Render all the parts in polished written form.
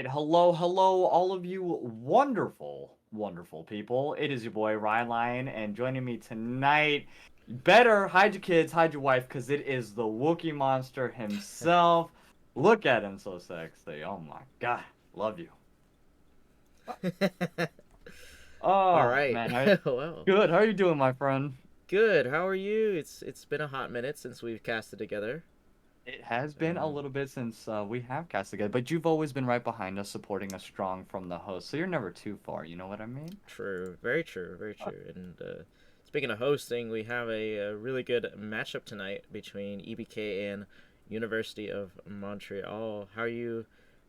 right. Hello, all of you wonderful, wonderful people. It is your boy Rylionn, and joining me tonight, better hide your kids, hide your wife, because it is the Wookie monster himself. Look at him, so sexy. Oh my god, love you. All Oh right. man, Well, good. How are you doing, my friend? good. How are you? It's been a hot minute since we've casted together. It has been a Um, little bit since we have cast together, but you've always been right behind us, supporting us strong from the host, so you're never too far. You know what I mean? True. Very true. Very true. And speaking of hosting, we have a really good matchup tonight between EBK and University of Montreal. How are you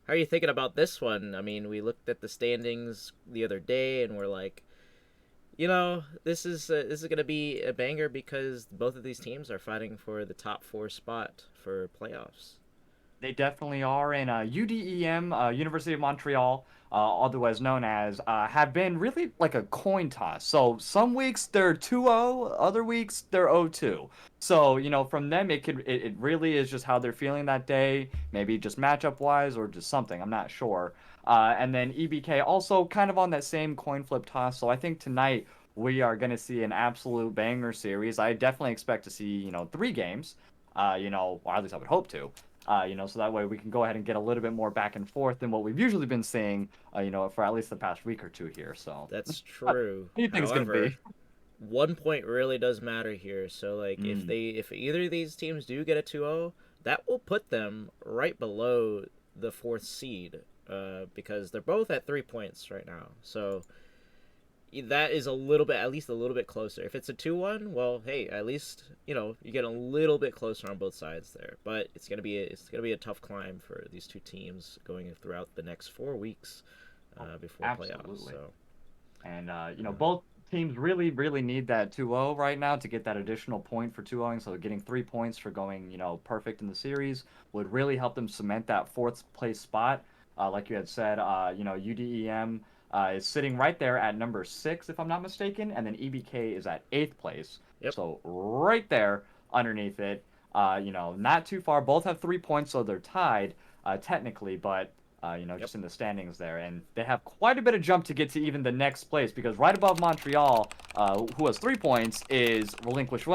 thinking about this one? I mean, we looked at the standings the other day, and we're like, this is gonna be a banger because both of these teams are fighting for the top four spot for playoffs. They definitely are, and UDEM, University of Montreal, otherwise known as, have been really like a coin toss. So some weeks they're 2-0, other weeks they're 0-2. So, from them it really is just how they're feeling that day, maybe just matchup wise or just something, I'm not sure. And then EBK also kind of on that same coin flip toss. So I think tonight we are going to see an absolute banger series. I definitely expect to see, 3 games. Or at least I would hope to. So that way we can go ahead and get a little bit more back and forth than what we've usually been seeing, for at least the past week or two here. So, That's what true. do you think it's gonna However, be? 1 point really does matter here. So like Mm, if either of these teams do get a 2-0, that will put them right below the fourth seed because they're both at 3 points right now. So that is a little bit, at least a little bit closer. If it's a 2-1, well, hey, at least you get a little bit closer on both sides there. But it's gonna be a tough climb for these two teams going throughout the next 4 weeks oh, before playoffs. absolutely. So And uh, both teams really, really need that 2-0 right now to get that additional point for 2-0. So getting 3 points for going, perfect in the series would really help them cement that fourth place spot. Like you had said, UDEM is sitting right there at number 6, if I'm not mistaken, and then EBK is at 8th place. yep, So right there underneath it, not too far. Both have 3 points, so they're tied technically, but yep. just in the standings there. And they have quite a bit of jump to get to even the next place because right above Montreal, who has 3 points, is Relinquished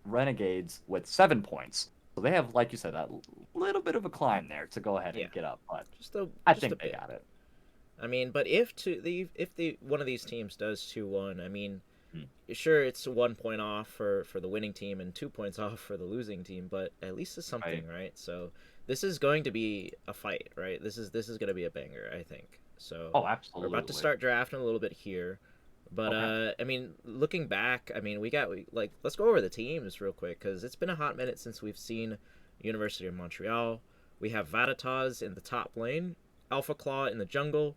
Renegades with 7 points. So they have, like you said, a little bit of a climb there to go ahead Yeah, and get up, but I just a think they bit. got it. I mean, but if the one of these teams does 2-1, I mean, Hmm. sure it's 1 point off for the winning team and 2 points off for the losing team, but at least it's Right. something, right? So this is going to be a fight, right? This is going to be a banger, I think. So Oh, we're about to absolutely. start drafting a little bit here. But Okay. I mean, looking back, I mean, like let's go over the teams real quick because it's been a hot minute since we've seen University of Montreal. We have Vatatas in the top lane, Alpha Claw in the jungle,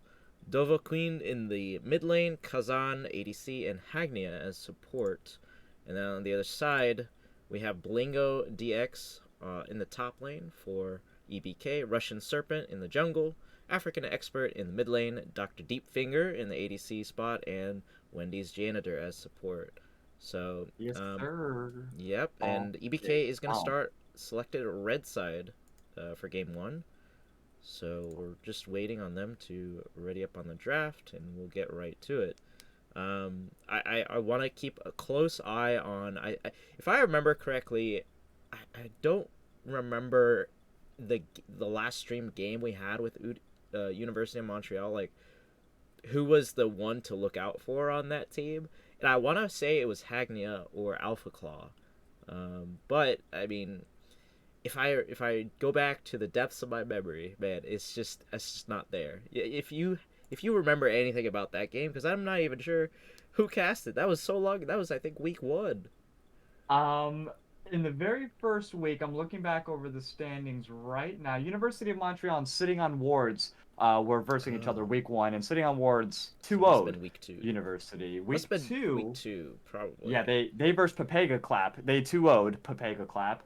Dova Queen in the mid lane, Kazan ADC, and Hagnia as support. And then on the other side, we have Blingo DX in the top lane for EBK, Russian Serpent in the jungle, African Expert in the mid lane, Dr. Deepfinger in the ADC spot, and Wendy's Janitor as support. So, Yes, sir. yep, All and day EBK is going to long. start selected red side for game one. So we're just waiting on them to ready up on the draft, and we'll get right to it. I want to keep a close eye on. If I remember correctly, I don't remember the last stream game we had with University of Montreal. Like, who was the one to look out for on that team? And I want to say it was Hagnia or Alpha Claw. But I mean, if I go back to the depths of my memory, man, it's just not there. If you remember anything about that game, because I'm not even sure who cast it. That was so long. That was I think week one. Um, in the very first week, I'm looking back over the standings right now. University of Montreal and Sitting on Wards were versing each other Oh, week 1, and Sitting on Wards so it must have 2-0'd been week two. University. Must Week have been week 2, two, yeah, probably. they versed Papega Clap. They 2-0'd Papega Clap.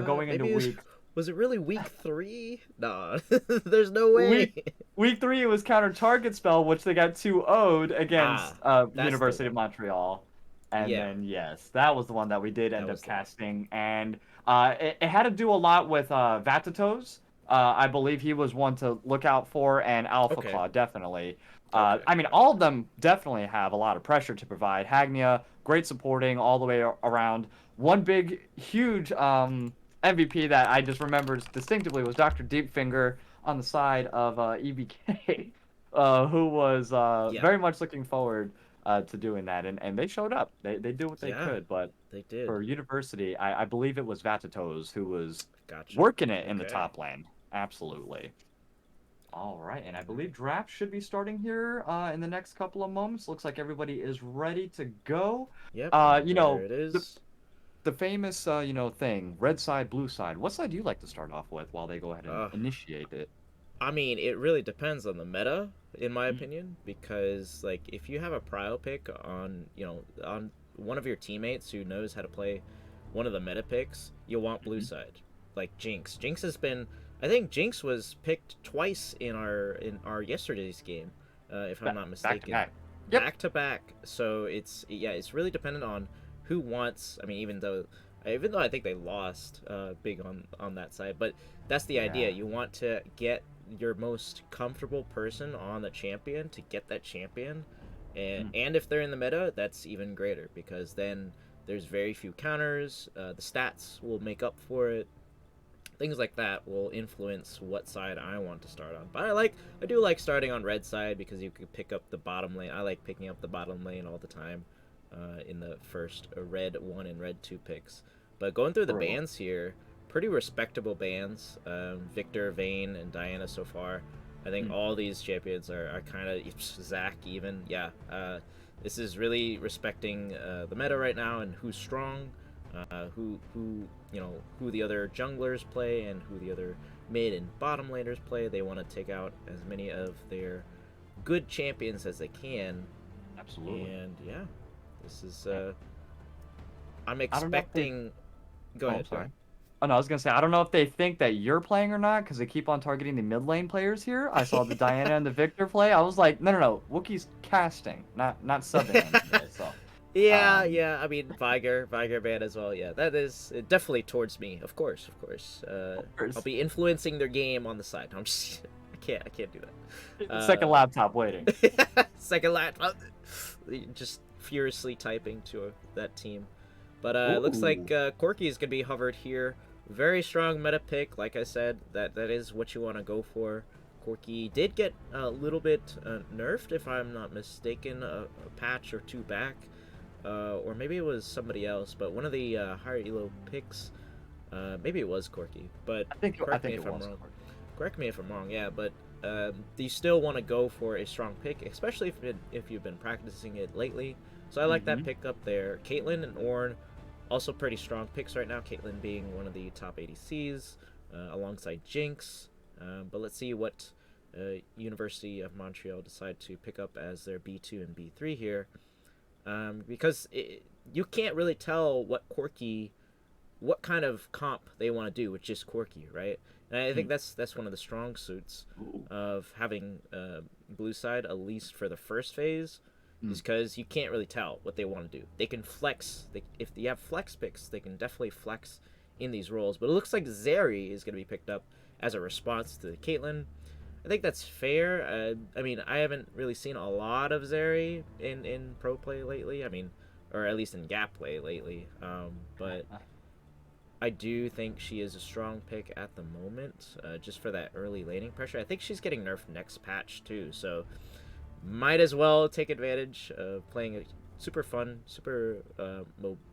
Going into Maybe was it really week three? Nah, there's no way. week week 3, it was Counter Target Spell, which they got 2-0'd against That's the University of one. Montreal. And Yeah, then yes, that was the one that we did that end up was the one. casting, and it had to do a lot with Vatatos. I believe he was one to look out for, and Alpha Okay. Claw definitely. Okay. I mean, all of them definitely have a lot of pressure to provide. Hagnia, great supporting all the way around. One big, huge MVP that I just remembered distinctively was Dr. Deepfinger on the side of EBK, who was Yeah. very much looking forward to doing that, and they showed up. They did what they Yeah. could, but They did. for University, I believe it was Vatatos who was Gotcha. working it in the Okay. top lane. Absolutely. All right, and I believe draft should be starting here in the next couple of moments. Looks like everybody is ready to go. Yep. And You there know, it the is. the famous thing, red side, blue side. What side do you like to start off with while they go ahead and Uh, initiate it? I mean, it really depends on the meta, in my Mm-hmm. opinion, because like if you have a prio pick on on one of your teammates who knows how to play one of the meta picks, you'll want blue side, like Jinx. Jinx has been, I think Jinx was picked twice in our yesterday's game, if I'm not Back to mistaken, back. Yep. back to back. So it's yeah, it's really dependent on who wants. I mean, even though I think they lost big on that side, but that's the idea. Yeah. You want to get your most comfortable person on the champion to get that champion, Mm. and if they're in the meta, that's even greater because then there's very few counters. The stats will make up for it. Things like that will influence what side I want to start on. But I do like starting on red side because you could pick up the bottom lane. I like picking up the bottom lane all the time in the first red 1 and red 2 picks. But going through the True. bans here, pretty respectable bans. Victor, Vayne, and Diana so far. I think Mm. all these champions are kind of Zac even. Yeah, this is really respecting the meta right now and who's strong, who who the other junglers play and who the other mid and bottom laners play. They want to take out as many of their good champions as they can, Absolutely. and yeah, this is Eh, I'm I don't know if they. expecting. Go Oh, I'm ahead, go sorry. ahead. Oh no, I was gonna say I don't know if they think that you're playing or not because they keep on targeting the mid lane players here. I saw the Diana and the Victor play. I was like, no, no, no. Wookiee's casting, not subbing in today. So, Yeah, um, yeah. I mean, Viger ban as well. Yeah, that is definitely towards me. Of course, of course. I'll there's be influencing their game on the side. I'm just, I can't do that. second laptop waiting. Second lap, just furiously typing to that team. But it looks like Ooh. Corki is gonna be hovered here. Very strong meta pick, like I said. That is what you want to go for. Corki did get a little bit nerfed, if I'm not mistaken, a patch or two back, or maybe it was somebody else. But one of the higher elo picks, maybe it was Corki. But I correct me think it if I'm was. wrong. Correct me if I'm wrong. Yeah, but you still want to go for a strong pick, especially if you've been practicing it lately. So I like that Mm-hmm. pick up there. Caitlyn and Ornn, also pretty strong picks right now. Caitlyn being one of the top ADCs alongside Jinx. But let's see what University of Montreal decide to pick up as their B2 and B3 here. Because you can't really tell what kind of comp they want to do with just Corki, right? And I think that's one of the strong suits Ooh. of having blue side, at least for the first phase, is Mm. because you can't really tell what they want to do. They can flex. If you have flex picks, they can definitely flex in these roles. But it looks like Zeri is going to be picked up as a response to Caitlyn. I think that's fair. I mean, I haven't really seen a lot of Zeri in pro play lately. I mean, or at least in gap play lately. But I do think she is a strong pick at the moment, just for that early laning pressure. I think she's getting nerfed next patch too, so might as well take advantage of playing a super fun, super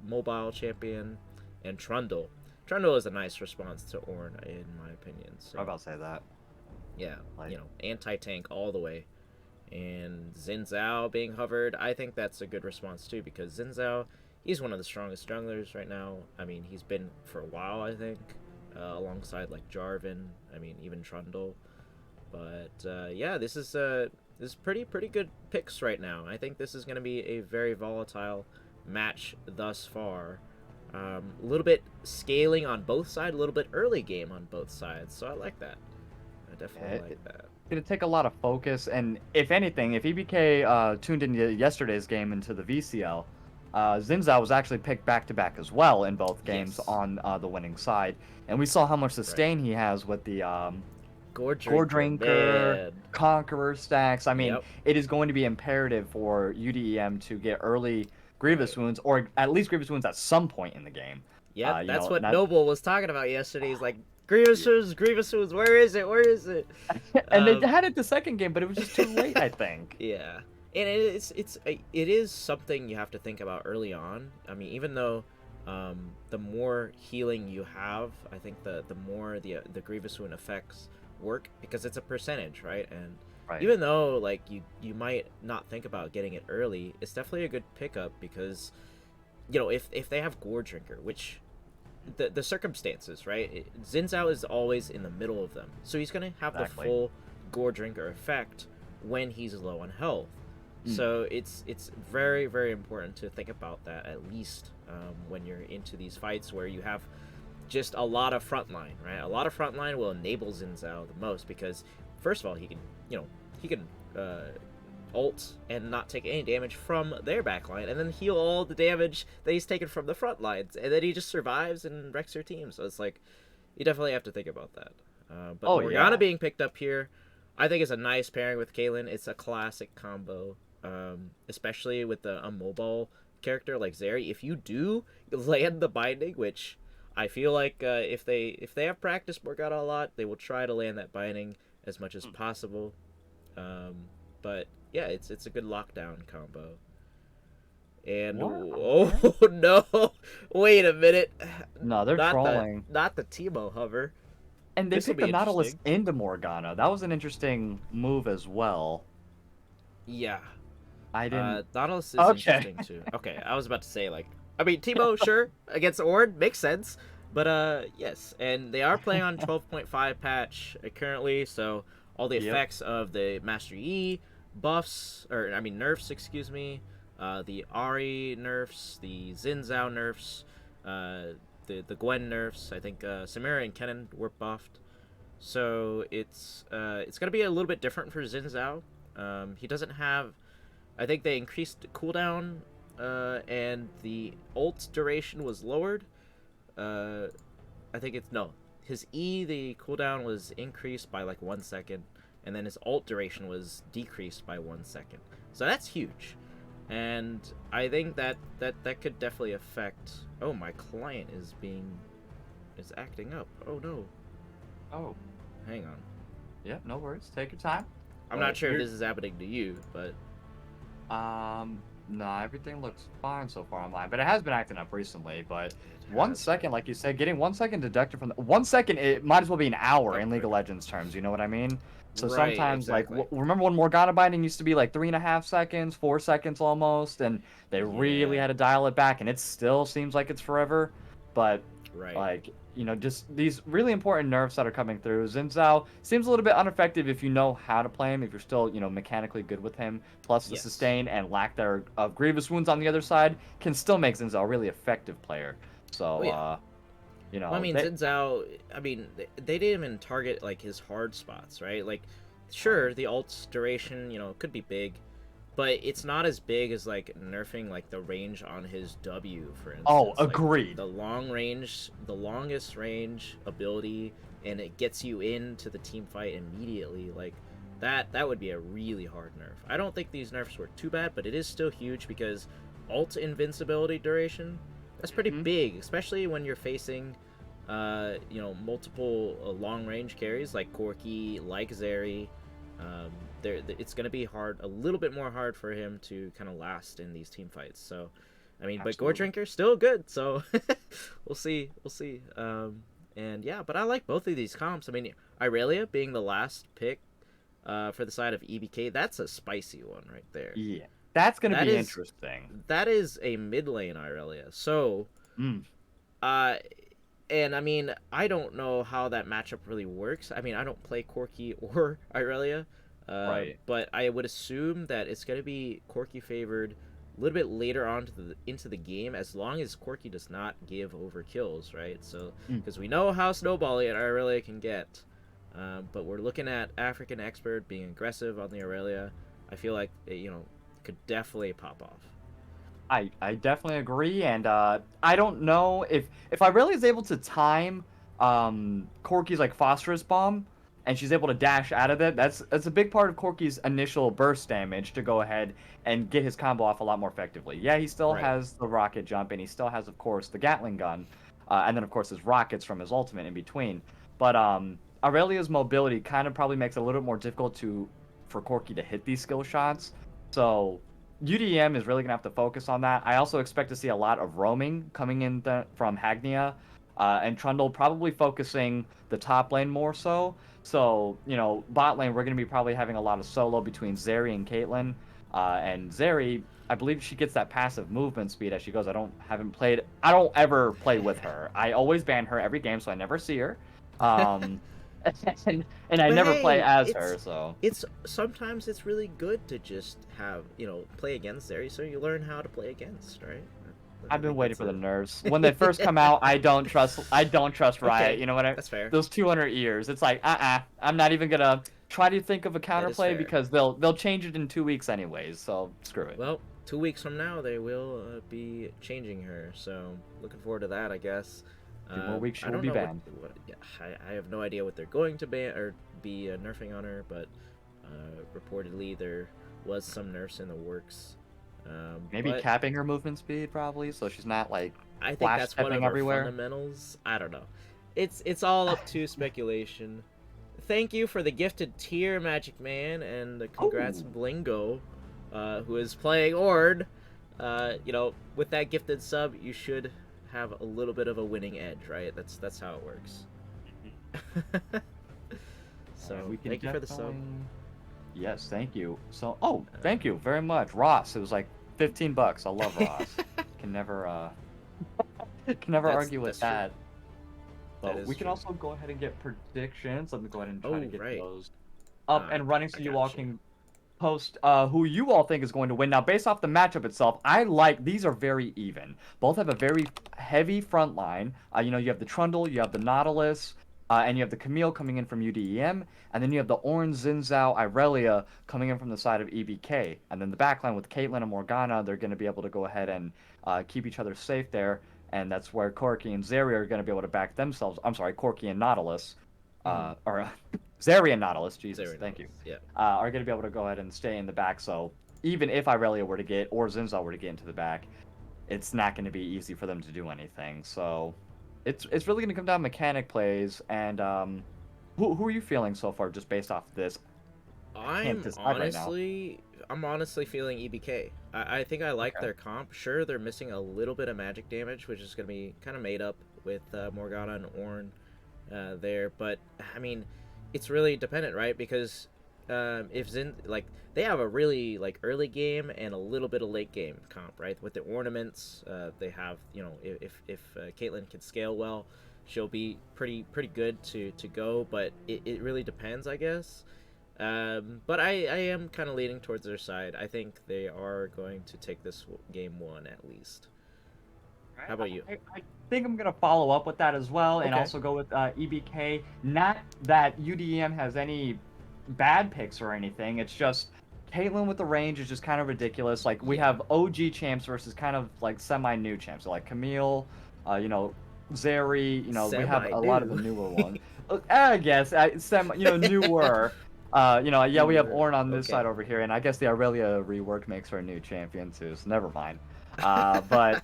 mobile champion, and Trundle. Trundle is a nice response to Ornn, in my opinion. I'm So about to say that. yeah, Like, anti tank all the way. And Xin Zhao being hovered, I think that's a good response too because Xin Zhao, he's one of the strongest junglers right now. I mean, he's been for a while, I think, alongside like Jarvan. I mean, even Trundle. But yeah, this is pretty good picks right now. I think this is going to be a very volatile match thus far. A little bit scaling on both sides, a little bit early game on both sides. So I like that. I definitely like that. gonna take a lot of focus, and if anything, if EBK tuned into yesterday's game into the VCL, Xin Zhao was actually picked back-to-back as well in both games Yes. on the winning side. And we saw how much Right. sustain he has with the Gore Gore Drinker, Drinker, man. Conqueror stacks. I mean, Yep. it is going to be imperative for UDEM to get early Grievous Right. wounds, or at least Grievous wounds at some point in the game. Yep. That's what Not, Noble was talking about yesterday. He's like, yeah. Grievous Foods, where is it? Where is it? And they Um, had it the second game, but it was just too late, I think. yeah. And it is something you have to think about early on. I mean, even though the more healing you have, I think the more the Grievous Wound effects work because it's a percentage, right? And Right. even though like you might not think about getting it early, it's definitely a good pickup because if they have Gore Drinker, which the circumstances, right? Xin Zhao is always in the middle of them, so he's gonna have the Exactly. full Gore Drinker effect when he's low on health. Mm. So it's very very important to think about that at least when you're into these fights where you have just a lot of frontline, right? A lot of frontline will enable Xin Zhao the most because first of all he can ult and not take any damage from their backline, and then heal all the damage that he's taken from the front lines, and then he just survives and wrecks your team. So it's like you definitely have to think about that. But Oh Morgana yeah. being picked up here, I think is a nice pairing with Kaylin. It's a classic combo, especially with a mobile character like Zeri. If you do land the binding, which I feel like if they have practiced Morgana a lot, they will try to land that binding as much as possible. But yeah, it's a good lockdown combo. And What? Okay. oh no, wait a minute, No, they're trolling. not the Timo hover. And they This will picked the be Nautilus interesting. into Morgana. That was an interesting move as well. Yeah, I didn't. Nautilus is Okay. interesting too. Okay, I was about to say like, I mean Timo sure against Ord makes sense, but yes, and they are playing on 12.5 patch currently, so all the Yep. effects of the Master E buffs or I mean nerfs, excuse me, the Ari nerfs, the Xin Zhao nerfs, the Gwen nerfs. I think Samira and Kennen were buffed, so it's gonna be a little bit different for Xin Zhao. He doesn't have. I think they increased cooldown, and the ult duration was lowered. Uh, I think it's no. His E, the cooldown was increased by like 1 second, and then his ult duration was decreased by 1 second. So that's huge, and I think that could definitely affect. Oh, my client is acting up. Oh no, Oh. hang on. Yep. No worries. Take your time. I'm not But sure if you're. this is happening to you, but No, everything looks fine so far online, but it has been acting up recently. But it one has been. second, like you said, getting 1 second deducted from 1 second, it might as well be an hour Oh, in League of okay. Legends terms. You know what I mean? So Right, sometimes, like, exactly. remember when Morgana binding used to be like 3.5 seconds, 4 seconds almost, and they really Yeah, had to dial it back, and it still seems like it's forever. But right. like, just these really important nerfs that are coming through. Xin Zhao seems a little bit ineffective if you know how to play him, if you're still, mechanically good with him. Plus the Yes. sustain and lack there of grievous wounds on the other side can still make Xin Zhao a really effective player. Oh So, yeah. Well, I mean, they Xin Zhao, I mean, they didn't even target like his hard spots, right? Like, right. sure, the ult's duration, could be big, but it's not as big as like nerfing like the range on his W, for Oh, instance. Like agreed. the long range, the longest range ability, and it gets you into the team fight immediately. Like that would be a really hard nerf. I don't think these nerfs were too bad, but it is still huge because ult invincibility duration, that's pretty Hmm. big, especially when you're facing multiple long range carries like Corki, like Zeri. It's going to be hard, a little bit more hard for him to kind of last in these team fights. So, I mean, but Gore Absolutely. Drinker still good. So, we'll see. And yeah, but I like both of these comps. I mean, Irelia being the last pick for the side of EBK, that's a spicy one right there. Yeah. That's going to That be is interesting. that is a mid lane Irelia. So, Mm, uh, and I mean, I don't know how that matchup really works. I mean, I don't play Corki or Irelia, right. but I would assume that it's going to be Corki favored a little bit later on into the game, as long as Corki does not give over kills, right? So, Mm. because we know how snowbally an Irelia can get, but we're looking at African Expert being aggressive on the Irelia. I feel like it, could definitely pop off. I definitely agree, and I don't know if I really is able to time Corky's like phosphorus bomb, and she's able to dash out of it. That's a big part of Corky's initial burst damage to go ahead and get his combo off a lot more effectively. Yeah, he still Right. has the rocket jump, and he still has, of course, the Gatling gun, and then of course his rockets from his ultimate in between. But Aurelia's mobility kind of probably makes it a little bit more difficult for Corky to hit these skill shots. So UDM is really gonna have to focus on that. I also expect to see a lot of roaming coming in from Hagnia, and Trundle probably focusing the top lane more so. So bot lane we're gonna be probably having a lot of solo between Zeri and Caitlyn, and Zeri. I believe she gets that passive movement speed as she goes. I don't ever play with her. I always ban her every game, so I never see her. Um, and I But never play hey, as it's her, so. it's sometimes it's really good to just have play against there, so you learn how to play against, right? I I've been think waiting that's for the a nerfs. When they first come out, I don't trust Riot. okay. You know what That's fair. those 200 years. It's like, I'm not even gonna try to think of a That is counterplay fair. because they'll change it in 2 weeks anyways. So screw it. Well, 2 weeks from now they will be changing her, so looking forward to that, I guess. 2 more weeks, she I will don't be know banned. what yeah, I have no idea what they're going to ban or be nerfing on her, but reportedly there was some nerfs in the works. Maybe But capping her movement speed probably, so she's not like I think flash that's one of stepping her everywhere. fundamentals. I don't know. It's all up to speculation. Thank you for the gifted tier, Magic Man, and congrats, Oh, Blingo, who is playing Ord. With that gifted sub, you should have a little bit of a winning edge, right? That's how it works. So we can thank you for the sub. definitely. Yes, thank you. So, oh, thank Um, you very much, Ross. It was like $15. I love Ross. Can never can never argue with that's true. that. That So is we can true. also go ahead and get predictions. Let me go ahead and try to Oh get right. those up and running I so you all got you. can post who you all think is going to win. Now, based off the matchup itself, I like these are very even. Both have a very heavy front line. You have the Trundle, you have the Nautilus, and you have the Camille coming in from UDEM, and then you have the Orange, Xin Irelia coming in from the side of EBK. And then the backline with Caitlyn and Morgana, they're going to be able to go ahead and keep each other safe there. And that's where Corki and Zeri are going to be able to back themselves. I'm sorry, Corki and Nautilus, Mm-hmm. or Zeri and Nautilus. Jesus, Zero thank you. Nautilus. Yeah. Are going to be able to go ahead and stay in the back. So even if Irelia were to get or Zinzal were to get into the back, it's not going to be easy for them to do anything. So it's really going to come down to mechanic plays. And who are you feeling so far, just based off this? I can't decide right now. I'm honestly feeling EBK. I think I like Okay. their comp. Sure, they're missing a little bit of magic damage, which is going to be kind of made up with Morgana and Ornn there. But I mean, it's really dependent, right? Because if Zin like they have a really like early game and a little bit of late game comp, right? With the ornaments, they have if Caitlyn can scale well, she'll be pretty good to go. But it really depends, I guess. But I am kind of leaning towards their side. I think they are going to take this game one at least. Right. How about you? I think I'm gonna follow up with that as well, and Okay. also go with EBK. Not that UDM has any bad picks or anything. It's just Caitlyn with the range is just kind of ridiculous. Like we Yeah. have OG champs versus kind of like semi-new champs, so like Camille, Zeri. We have Semi a lot of the new. newer ones. I guess newer. Yeah, we have Newer. Ornn on this Okay. side over here, and I guess the Aurelia rework makes her a new champion too. So never mind. But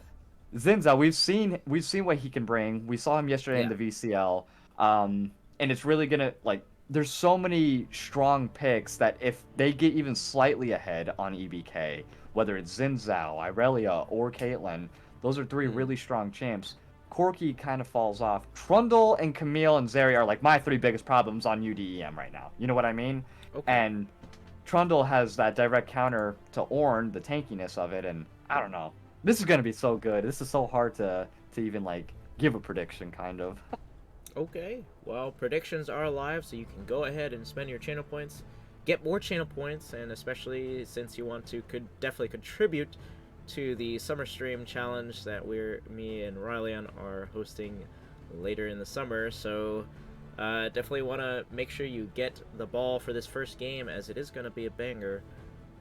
Zinza, we've seen what he can bring. We saw him yesterday in Yeah. the VCL, and it's really gonna like. There's so many strong picks that if they get even slightly ahead on EBK, whether it's Zinzao, Irelia, or Caitlyn, those are three Mm. really strong champs. Corki kind of falls off. Trundle and Camille and Zeri are like my three biggest problems on UDEM right now. You know what I mean? Okay. And Trundle has that direct counter to Ornn, the tankiness of it, and I don't know. This is gonna be so good. This is so hard to even like give a prediction, kind of. Okay. Well, predictions are alive, so you can go ahead and spend your channel points, get more channel points, and especially since you want to, could definitely contribute to the summer stream challenge that me and Rylionn are hosting later in the summer. So definitely want to make sure you get the ball for this first game, as it is going to be a banger.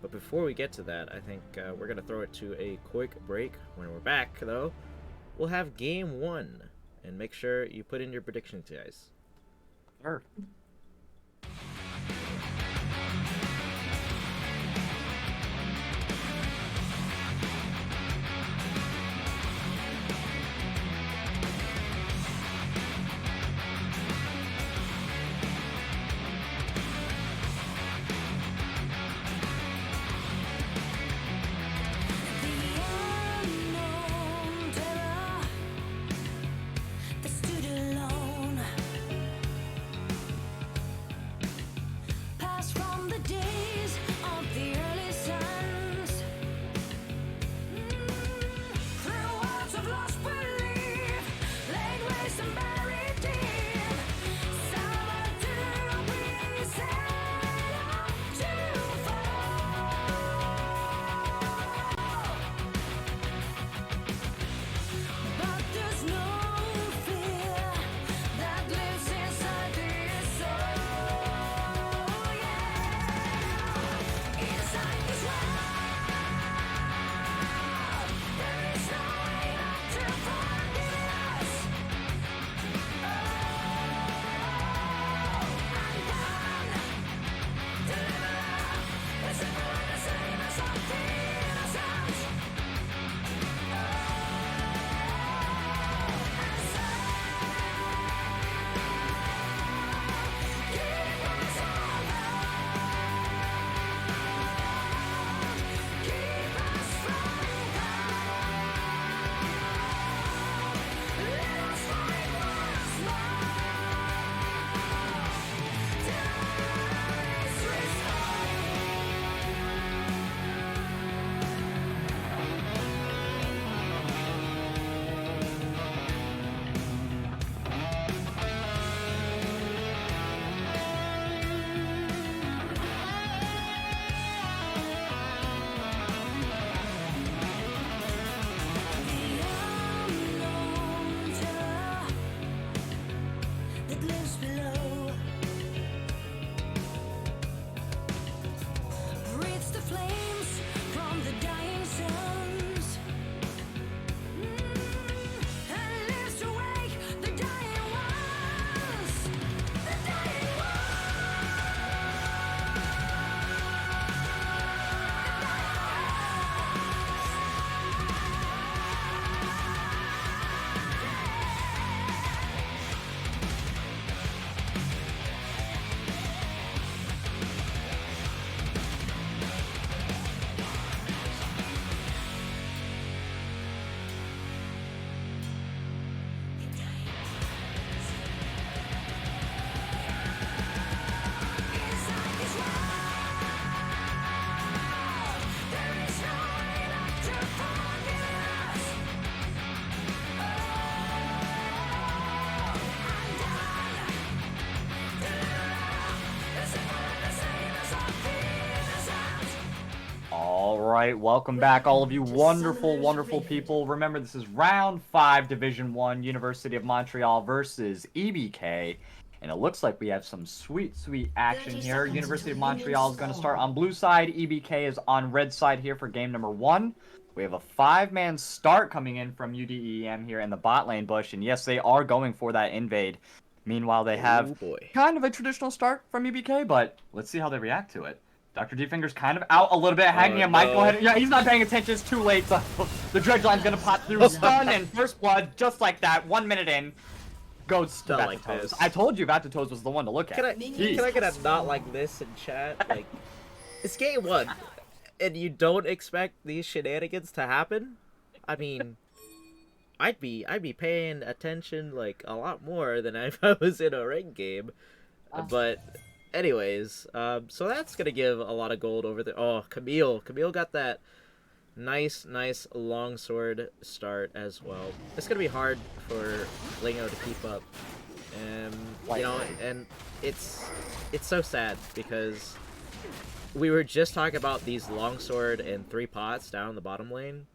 But before we get to that, I think we're going to throw it to a quick break. When we're back, though, we'll have game 1. And make sure you put in your predictions, guys. Sure. All right, welcome back, all of you wonderful, wonderful people. Remember, this is round 5, Division 1, University of Montreal versus EBK. And it looks like we have some sweet, sweet action here. University of Montreal is going to start on blue side. EBK is on red side here for game number 1. We have a 5-man start coming in from UDEM here in the bot lane bush. And yes, they are going for that invade. Meanwhile, they have kind of a traditional start from EBK, but let's see how they react to it. Dr. D-Finger's kind of out a little bit, hanging him. Mike, go ahead. Yeah, he's not paying attention. It's too late. So the dredge line's going to pop through. Stun and first blood, just like that. 1 minute in. Goes to like Toes. I told you Toes was the one to look at. Can I get a not like this in chat? Like, it's game 1, and you don't expect these shenanigans to happen? I mean, I'd be paying attention like a lot more than if I was in a ring game. But anyways, so that's gonna give a lot of gold over there. Oh, Camille got that nice longsword start as well. It's gonna be hard for Lingo to keep up, and you know, and it's so sad because we were just talking about these longsword and 3 pots down the bottom lane.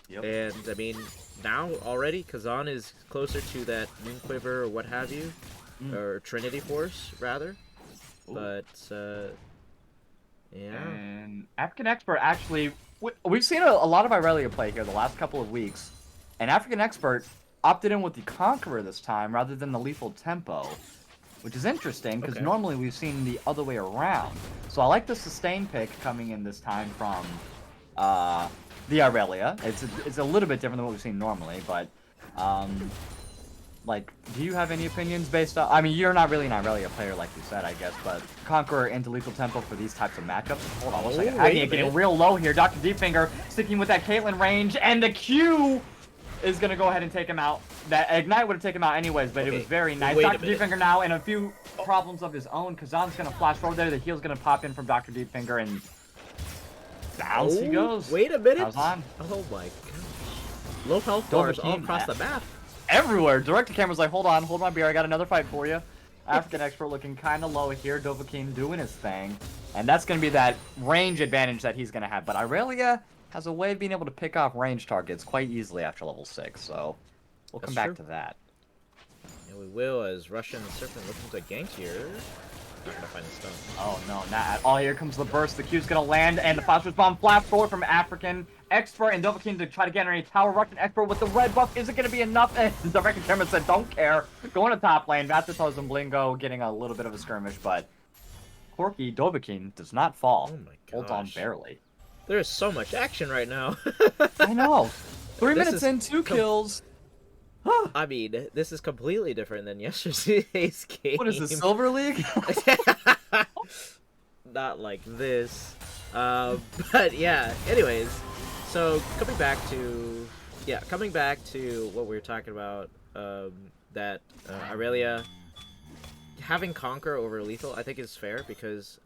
Yep. And I mean, now already Kazan is closer to that Moonquiver or what have you, or Trinity Force rather. Ooh. But Yeah. And African Expert actually, we've seen a lot of Irelia play here the last couple of weeks, and African Expert opted in with the Conqueror this time rather than the Lethal Tempo, which is interesting because Okay. normally we've seen the other way around. So I like the sustain pick coming in this time from the Irelia. It's a little bit different than what we've seen normally, but like, do you have any opinions based on... I mean, you're not really an Irelia player, like you said, I guess, but Conqueror into Lethal Tempo for these types of matchups. Hold on one second. Oh, Agni wait a getting minute. real low here. Dr. Deepfinger sticking with that Caitlyn range, and the Q is going to go ahead and take him out. That Ignite would have taken him out anyways, but it was very nice. Wait a Dr. minute. Deepfinger now in a few problems of his own. Kazan's going to flash forward there. The heal's going to pop in from Dr. Deepfinger, and down he goes. Wait a minute. Kazan. Oh my god. Low health bars all across the map. Everywhere. Direct to camera's like, hold on, hold my beer. I got another fight for you. African Expert looking kind of low here. Dovahkiin doing his thing. And that's going to be that range advantage that he's going to have. But Irelia has a way of being able to pick off range targets quite easily after level 6. So we'll come back to that. And we will, as Russian Serpent looking to gank here. Not gonna find the stun. Oh no, not at all. Here comes the burst. The Q's gonna land, and the phosphorus bomb flash forward from African Expert and Dovahkiin to try to get underneath tower. Russian Expert with the red buff. Is it gonna be enough? And the Record Chairman said, don't care. Going to top lane. Vatsato's and Blingo getting a little bit of a skirmish, but Corky Dovahkiin does not fall. Oh my gosh. Holds on barely. There is so much action right now. I know. 3 This minutes is in, 2 kills. I mean, this is completely different than yesterday's game. What is this, Silver League? Not like this. But yeah, anyways. So, coming back to what we were talking about, that Irelia having Conquer over Lethal, I think is fair because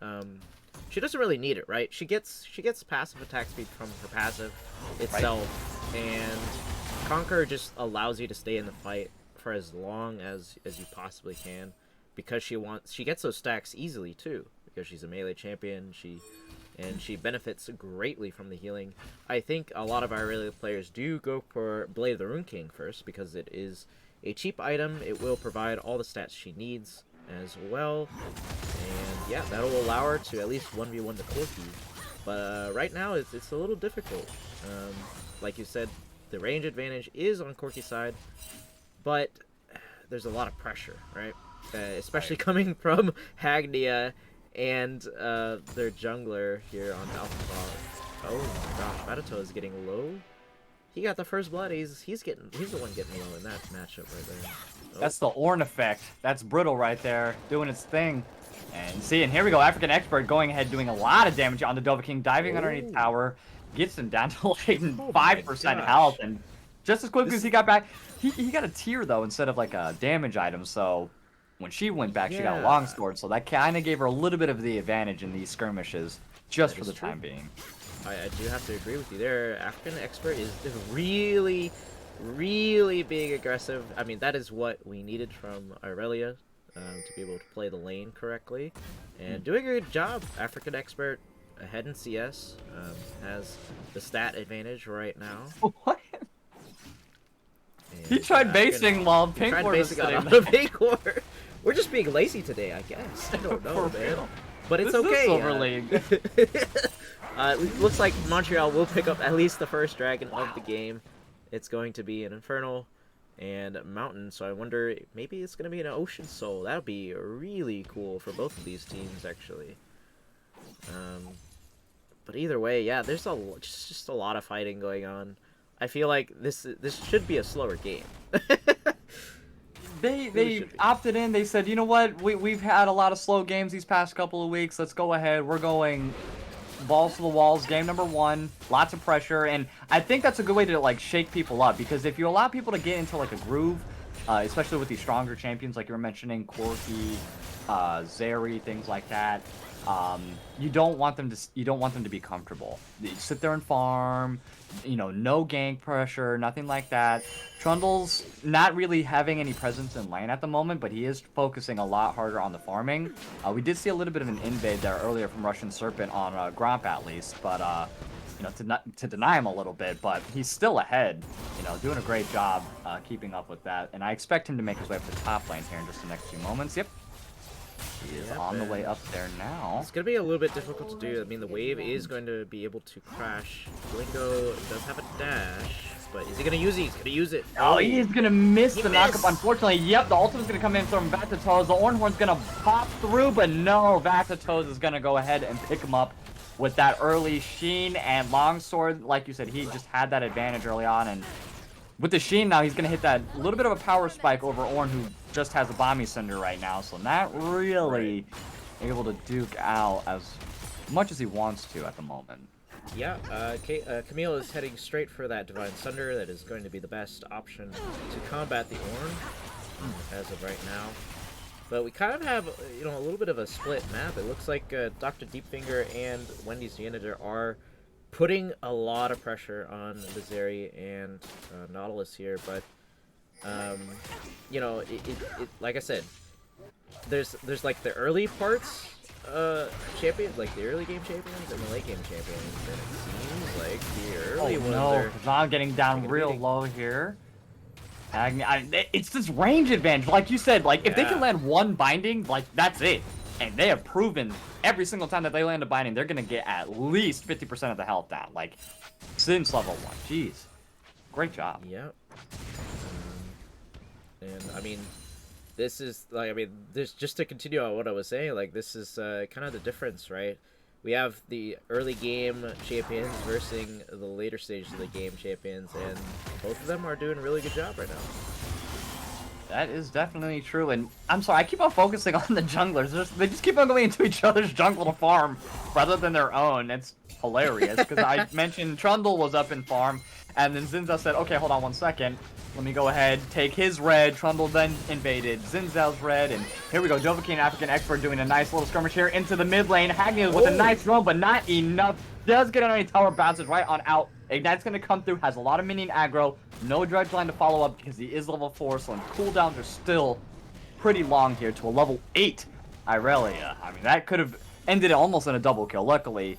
she doesn't really need it, right? She gets passive attack speed from her passive itself, and Conquer just allows you to stay in the fight for as long as you possibly can, because she gets those stacks easily too, because she's a melee champion. She benefits greatly from the healing. I think a lot of our Irelia players do go for Blade of the Rune King first because it is a cheap item. It will provide all the stats she needs as well, and yeah, that'll allow her to at least 1v1 the Corky. But right now it's a little difficult. Like you said, the range advantage is on Corky's side, but there's a lot of pressure, right? Especially coming from Hagnia and their jungler here on Alpha Ball. Oh my gosh, Matato is getting low. He got the first blood. He's the one getting low in that matchup right there. Oh. That's the Ornn effect. That's Brittle right there, doing its thing. And see, and here we go, African Expert going ahead, doing a lot of damage on the Dovahkiin, diving underneath tower, gets him down to like 5% health, and just as quickly as he got back, he got a tier though instead of like a damage item. So when she went back, she got a longsword. So that kind of gave her a little bit of the advantage in these skirmishes, just for the time being. I do have to agree with you there. African Expert is really, really being aggressive. I mean, that is what we needed from Irelia, to be able to play the lane correctly. And doing a good job. African Expert ahead in CS, has the stat advantage right now. What? And He tried basing while Pink Ward was sitting there. We're just being lazy today, I guess. I don't know, man. But it's okay. Silver League. It looks like Montreal will pick up at least the first dragon of the game. It's going to be an Infernal and Mountain, so I wonder, maybe it's going to be an Ocean Soul. That would be really cool for both of these teams, actually. But either way, yeah, there's just a lot of fighting going on. I feel like this should be a slower game. They opted in. They said, you know what, we've had a lot of slow games these past couple of weeks. Let's go ahead. We're going balls to the walls. Game number 1. Lots of pressure, and I think that's a good way to like shake people up, because if you allow people to get into like a groove, especially with these stronger champions like you were mentioning, Corky, Zeri, things like that. You don't want them to be comfortable. You sit there and farm, no gank pressure, nothing like that. Trundle's not really having any presence in lane at the moment, but he is focusing a lot harder on the farming. We did see a little bit of an invade there earlier from Russian Serpent on Gromp at least, but to deny him a little bit, but he's still ahead, doing a great job keeping up with that, and I expect him to make his way up to top lane here in just the next few moments. Yep. He is Yep, on the way and up there now. it's going to be a little bit difficult to do. I mean, the wave is going to be able to crash. Blingo does have a dash, but is he going to use it? He's going to use it. Oh, he's going to miss He the missed. knockup, unfortunately. Yep, the ultimate's going to come in from Vacatoes. The Ornhorn's going to pop through, but no, Vacatoes is going to go ahead and pick him up with that early Sheen and Longsword. Like you said, he just had that advantage early on, and with the Sheen now, he's going to hit that little bit of a power spike over Orn, who just has a Bomby Cinder right now, so not really able to duke out as much as he wants to at the moment. Yeah, Camille is heading straight for that Divine Thunder. That is going to be the best option to combat the Orn as of right now. But we kind of have, you know, a little bit of a split map. It looks like Dr. Deepfinger and Wendy's Janitor are putting a lot of pressure on Vizeri and Nautilus here, but you know, it like I said, there's like the early parts champions, like the early game champions and the late game champions, and it seems like the early ones are Kazan getting down real low here. It's this range advantage, like you said. Like if they can land one binding, like that's it. And they have proven every single time that they land a binding, they're gonna get at least 50% of the health down. Like since level 1, jeez, great job. Yep. And I mean, this is like, I mean, this, just to continue on what I was saying, like this is kind of the difference, right? We have the early game champions versus the later stages of the game champions, and both of them are doing a really good job right now. That is definitely true, and I'm sorry, I keep on focusing on the junglers. They just keep on going into each other's jungle to farm rather than their own. It's hilarious, because I mentioned Trundle was up in farm, and then Zinzao said, okay, hold on one second. Let me go ahead, take his red. Trundle then invaded Zinzao's red, and here we go. Dovahkiin, African Expert, doing a nice little skirmish here into the mid lane. Hagnius with a nice drone, but not enough. Does get underneath tower, bounces right on out. Ignite's going to come through, has a lot of minion aggro. No Dredge line to follow up because he is level 4, so cooldowns are still pretty long here to a level 8 Irelia. I mean, that could have ended it almost in a double kill. Luckily,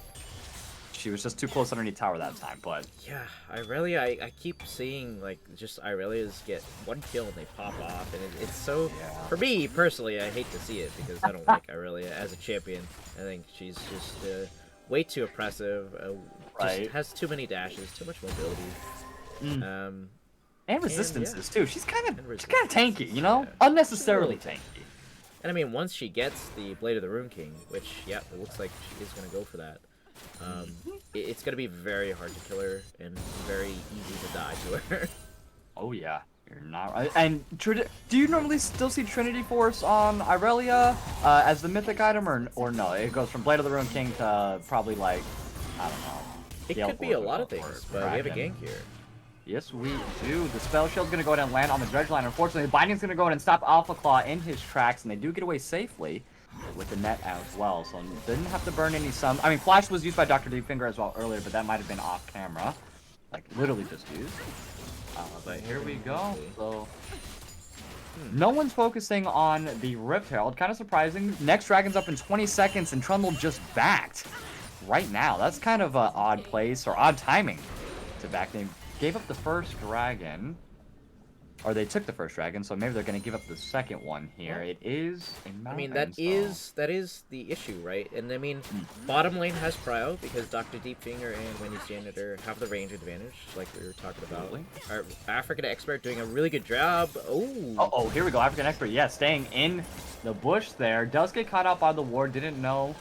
she was just too close underneath tower that time, but... Yeah, Irelia, I keep seeing, like, just Irelias get one kill and they pop off, and it's so... Yeah. For me, personally, I hate to see it because I don't like Irelia as a champion. I think she's just way too oppressive, just has too many dashes, too much mobility. And resistances, too. She's kind of tanky, you know? Yeah. Unnecessarily tanky. And I mean, once she gets the Blade of the Rune King, which, yeah, it looks like she is going to go for that, it's going to be very hard to kill her and very easy to die to her. Oh, yeah. You're not right. And do you normally still see Trinity Force on Irelia as the mythic item, or no? It goes from Blade of the Rune King to probably, like, I don't know. It could be a lot of things, but we have a gank here. Yes, we do. The Spell Shield's going to go ahead and land on the Dredge line. Unfortunately, the Binding's going to go ahead and stop Alpha Claw in his tracks, and they do get away safely with the net as well. So didn't have to burn any sums. I mean, Flash was used by Dr. Deepfinger as well earlier, but that might have been off camera. Like, literally just used. But here we go. So no one's focusing on the Rift Herald. Kind of surprising. Next Dragon's up in 20 seconds, and Trundle just backed right now. That's kind of an odd place, or odd timing to back. They gave up the first dragon, or they took the first dragon, so maybe they're going to give up the second one here. It is a mountain, I mean, that is the issue, right? And I mean, bottom lane has prio because Dr. Deepfinger and Wendy's Janitor have the range advantage, like we were talking about. Our African Expert doing a really good job. Oh, here we go. African Expert, yeah, staying in the bush there. Does get caught out by the ward, didn't know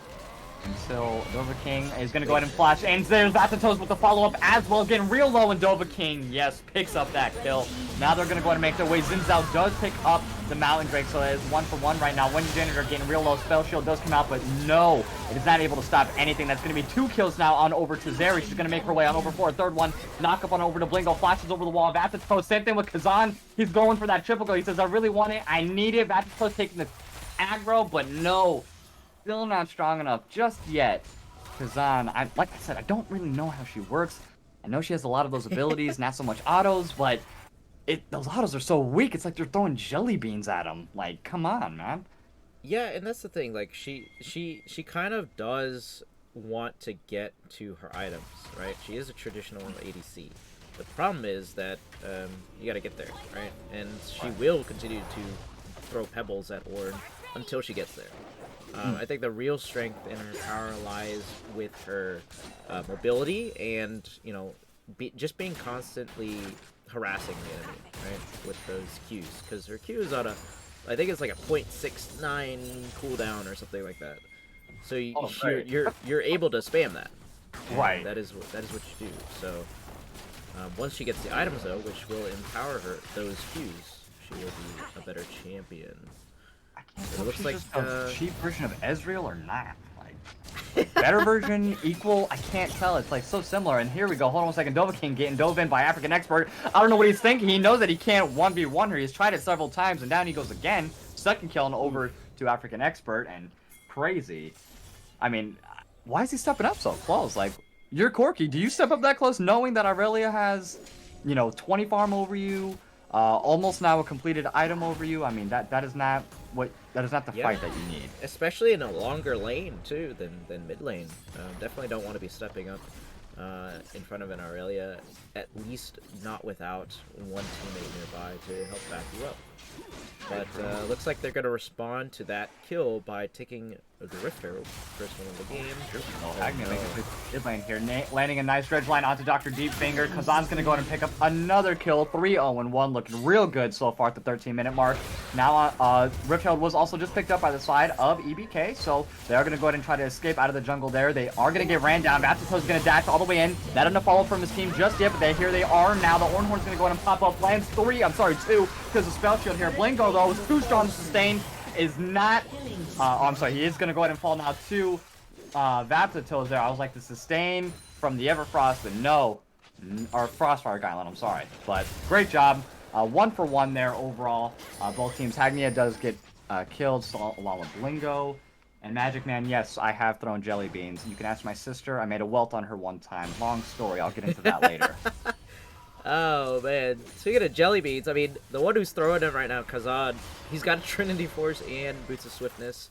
until Dovahkiin is going to go ahead and flash. And there's Vacatoes with the follow-up as well. Getting real low, and Dovahkiin, yes, picks up that kill. Now they're going to go ahead and make their way. Zinzao does pick up the Mountain Drake, so it is 1-for-1 right now. Wendy Janitor getting real low. Spell Shield does come out, but no, it is not able to stop anything. That's going to be 2 kills now on over to Zeri. She's going to make her way on over for a third one. Knock up on over to Blingo. Flashes over the wall. Vacatoes, same thing with Kazan. He's going for that triple kill. He says, I really want it. I need it. Vacatoes taking the aggro, but no. Still not strong enough just yet. Kazan, like I said, I don't really know how she works. I know she has a lot of those abilities, not so much autos, but those autos are so weak. It's like they're throwing jelly beans at them. Like, come on, man. Yeah, and that's the thing. Like, she kind of does want to get to her items, right? She is a traditional ADC. The problem is that you got to get there, right? And she will continue to throw pebbles at Ornn until she gets there. I think the real strength in her power lies with her mobility and, you know, just being constantly harassing the enemy, right, with those Qs. Because her Q is on a, I think it's like a 0.69 cooldown or something like that. So you're able to spam that. Right. That is what you do. So once she gets the items though, which will empower her those Qs, she will be a better champion. I can't It tell looks if like she's just a cheap version of Ezreal or not. Like, better version, equal, I can't tell. It's like so similar. And here we go. Hold on a second. Dovahkiin getting dove in by African Expert. I don't know what he's thinking. He knows that he can't 1v1 her. He's tried it several times, and down he goes again. Second kill and over to African Expert, and crazy. I mean, why is he stepping up so close? Like, you're Corky. Do you step up that close knowing that Aurelia has, you know, 20 farm over you, almost now a completed item over you? I mean, that is not the fight that you need. Especially in a longer lane too than mid lane. Definitely don't want to be stepping up in front of an Aurelia, at least not without one teammate nearby to help back you up. But looks like they're going to respond to that kill by taking the Rift Herald, first one of the game. Agni making good lane here. Landing a nice dredge line onto Dr. Deepfinger. Kazan's going to go ahead and pick up another kill. 3-0-1, looking real good so far at the 13-minute mark. Now, Rift Herald was also just picked up by the side of EBK, so they are going to go ahead and try to escape out of the jungle there. They are going to get ran down. Vaptito's going to dash all the way in. Not enough follow from his team just yet, but here they are now. The Ornhorn's going to go ahead and pop up. Lands 2, because the spell shield here. Blingo, though, is too strong to sustain. Is not... I'm sorry, he is going to go ahead and fall now to Vaptito's there. I was like, the sustain from the Everfrost, but no. Or Frostfire Guyland, I'm sorry. But great job. 1 for 1 there overall. Both teams. Hagnia does get killed along with Blingo. And Magic Man, yes, I have thrown jelly beans. You can ask my sister. I made a welt on her one time. Long story. I'll get into that later. Oh man, speaking of jelly beans, I mean, the one who's throwing them right now, Kazan, he's got Trinity Force and Boots of Swiftness.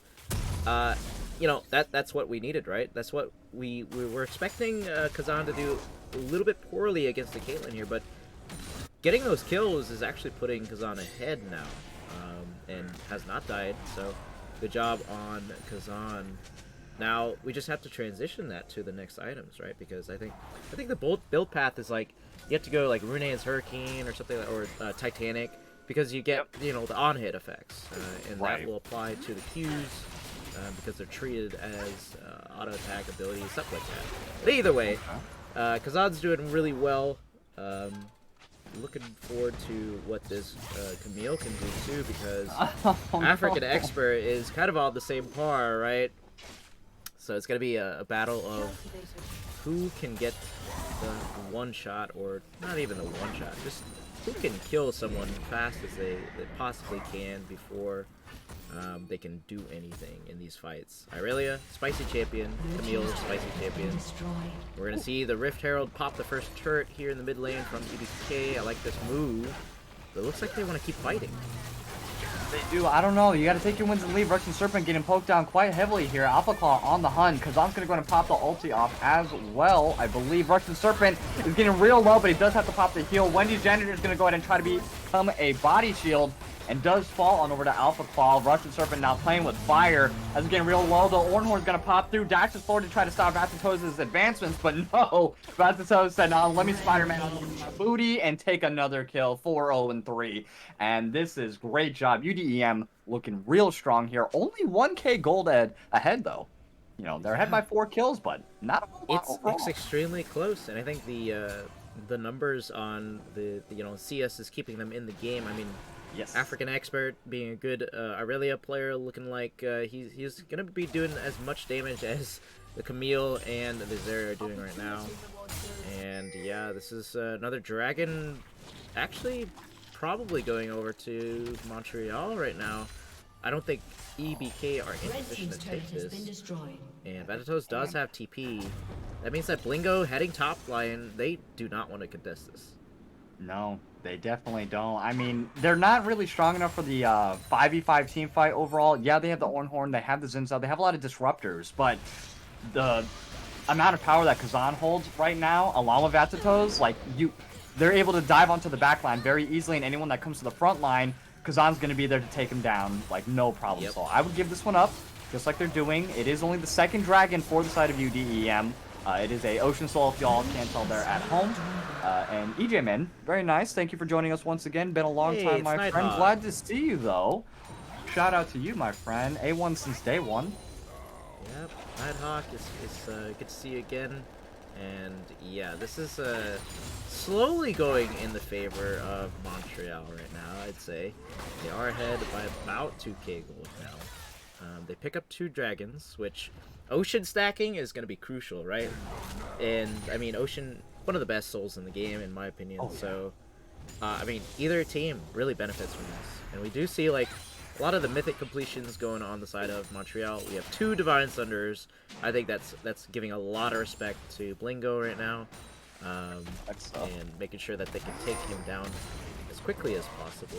You know, that's what we needed, right? That's what we were expecting Kazan to do a little bit poorly against the Caitlyn here, but getting those kills is actually putting Kazan ahead now, and has not died, so good job on Kazan. Now, we just have to transition that to the next items, right? Because I think the build path is like, you have to go like Rune's Hurricane or something, or Titanic, because you get, you know, the on-hit effects, and that will apply to the Qs, because they're treated as auto-attack abilities, stuff like that. But either way, Kazan's doing really well. Looking forward to what this Camille can do too, because African Expert is kind of on the same par, right? So it's going to be a battle of who can get the one-shot, or not even the one-shot, just who can kill someone fast as they possibly can before they can do anything in these fights. Irelia, spicy champion. Camille, spicy champion. We're going to see the Rift Herald pop the first turret here in the mid lane from EBK. I like this move, but it looks like they want to keep fighting. They do. I don't know. You got to take your wins and leave. Russian Serpent getting poked down quite heavily here. Alpha Claw on the hunt. Kazan's going to go and pop the ulti off as well. I believe Russian Serpent is getting real low, but he does have to pop the heal. Wendy's Janitor is going to go ahead and try to become a body shield, and does fall on over to Alpha Claw. Russian Serpent now playing with fire as it's getting real low. The Ornhorn's going to pop through, dashes forward to try to stop Vaptito's advancements, but no. Vaptito said, no, let me Spider-Man on my booty and take another kill. 4-0-3. And this is great job. UDEM looking real strong here. Only 1k gold ahead, though. You know, they're ahead by 4 kills, but not a whole lot. It's extremely close, and I think the numbers on the CS is keeping them in the game. I mean, yes. African Expert being a good Aurelia player, looking like he's gonna be doing as much damage as the Camille and the Zeri are doing right now. And yeah, this is another Dragon, actually probably going over to Montreal right now. I don't think EBK are in position to take this. And Vatitos does have TP. That means that Blingo heading top line, they do not want to contest this. No, they definitely don't. I mean, they're not really strong enough for the 5v5 team fight overall. Yeah, they have the Ornhorn, they have the Zinzao, they have a lot of disruptors, but the amount of power that Kazan holds right now, along with Vatitos, like, they're able to dive onto the back line very easily, and anyone that comes to the front line, Kazan's going to be there to take him down, like, no problem. So I would give this one up. just like they're doing. It is only the second dragon for the side of UDEM. It is a Ocean Soul, if y'all can't tell they're at home. And EJ Man, very nice. Thank you for joining us once again. Been a long Hey, time, it's my friend. Nighthawk. Glad to see you, though. Shout out to you, my friend. A1 since day one. Yep, Nighthawk, it's good to see you again. And yeah, this is slowly going in the favor of Montreal right now, I'd say. They are ahead by about 2k gold now. They pick up 2 dragons, which Ocean stacking is going to be crucial, right? And I mean, Ocean, one of the best souls in the game, in my opinion. Oh, yeah. So, I mean, either team really benefits from this. And we do see, like, a lot of the mythic completions going on the side of Montreal. We have 2 Divine Thunders. I think that's giving a lot of respect to Blingo right now. And making sure that they can take him down as quickly as possible.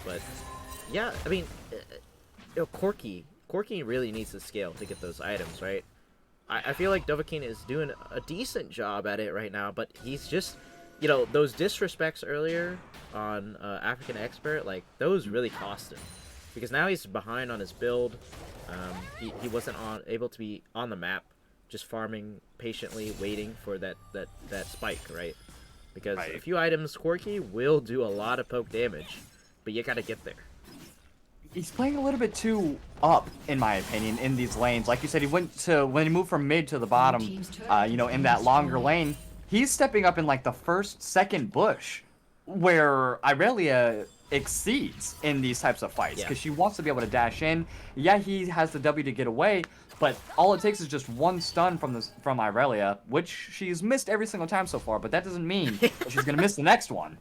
But, yeah, I mean, you know, Corky really needs to scale to get those items, right? I feel like Dovahkiin is doing a decent job at it right now, but he's just, you know, those disrespects earlier on African Expert, like, those really cost him. Because now he's behind on his build. He wasn't able to be on the map, just farming patiently, waiting for that spike, right? Because a few items, Corky will do a lot of poke damage, but you gotta get there. He's playing a little bit too up, in my opinion, in these lanes. Like you said, when he moved from mid to the bottom, you know, in that longer lane, he's stepping up in like the first, second bush, where Irelia exceeds in these types of fights because she wants to be able to dash in. Yeah, he has the W to get away, but all it takes is just one stun from Irelia, which she's missed every single time so far. But that doesn't mean that she's gonna miss the next one,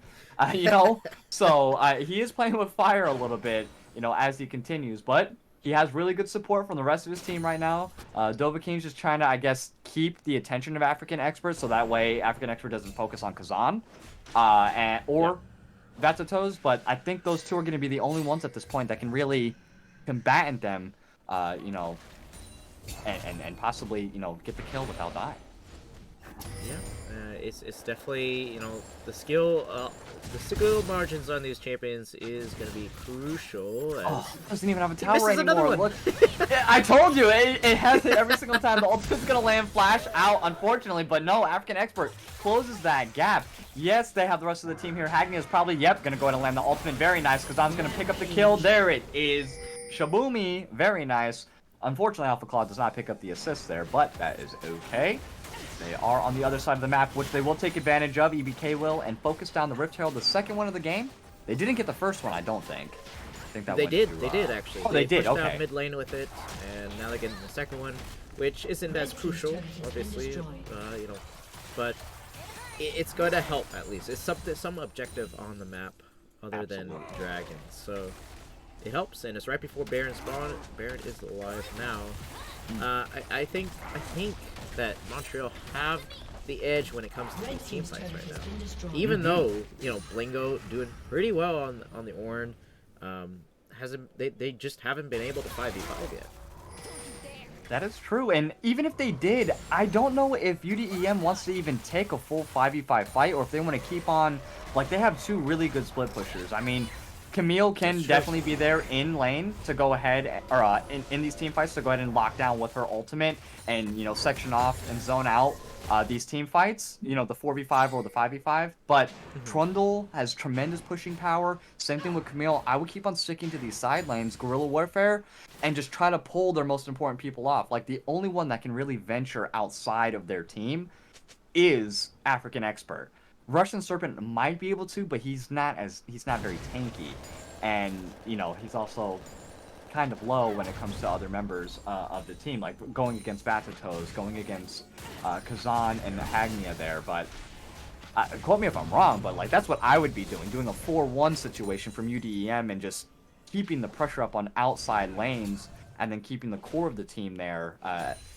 you know. So he is playing with fire a little bit, you know, as he continues, but he has really good support from the rest of his team right now. Dovahkiin's just trying to, I guess, keep the attention of African Expert, so that way African Expert doesn't focus on Kazan, or Vatatos. But I think those two are going to be the only ones at this point that can really combatant them, you know, and possibly, you know, get the kill without dying. Yeah, it's definitely, you know, the skill margins on these champions is going to be crucial. As It doesn't even have a tower anymore. another one. Look, I told you, it has it every single time. The ultimate's going to land flash out, unfortunately, but no, African Expert closes that gap. Yes, they have the rest of the team here. Hagni is probably, going to go ahead and land the ultimate. Very nice. Kazan's going to pick up the kill. There it is. Shaboomy, very nice. Unfortunately, Alpha Claw does not pick up the assist there, but that is okay. They are on the other side of the map, which they will take advantage of. EBK will, and focus down the Rift Herald, the second one of the game. They didn't get the first one, I don't think. I think that they did actually. Oh, they did. Pushed Okay. down mid lane with it, and now they're getting the second one, which isn't as crucial, obviously. You know, but it's going to help at least. It's some objective on the map other than dragons, so it helps. And it's right before Baron spawn. Baron is alive now. I think that Montreal have the edge when it comes to these team fights right now. Even though, you know, Blingo doing pretty well on the Ornn, they just haven't been able to 5v5 yet. That is true, and even if they did, I don't know if UDEM wants to even take a full 5v5 fight, or if they want to keep on, like, they have 2 really good split pushers. I mean, Camille can definitely be there in lane to go ahead, or in these team fights, to go ahead and lock down with her ultimate and, you know, section off and zone out these team fights, you know, the 4v5 or the 5v5. But Trundle has tremendous pushing power. Same thing with Camille. I would keep on sticking to these side lanes, guerrilla warfare, and just try to pull their most important people off. Like, the only one that can really venture outside of their team is African Expert. Russian Serpent might be able to, but he's not very tanky, and, you know, he's also kind of low when it comes to other members of the team, like going against Vatatos, going against Kazan and Hagnia there. But quote me if I'm wrong, but like that's what I would be doing a 4-1 situation from UDEM and just keeping the pressure up on outside lanes, and then keeping the core of the team there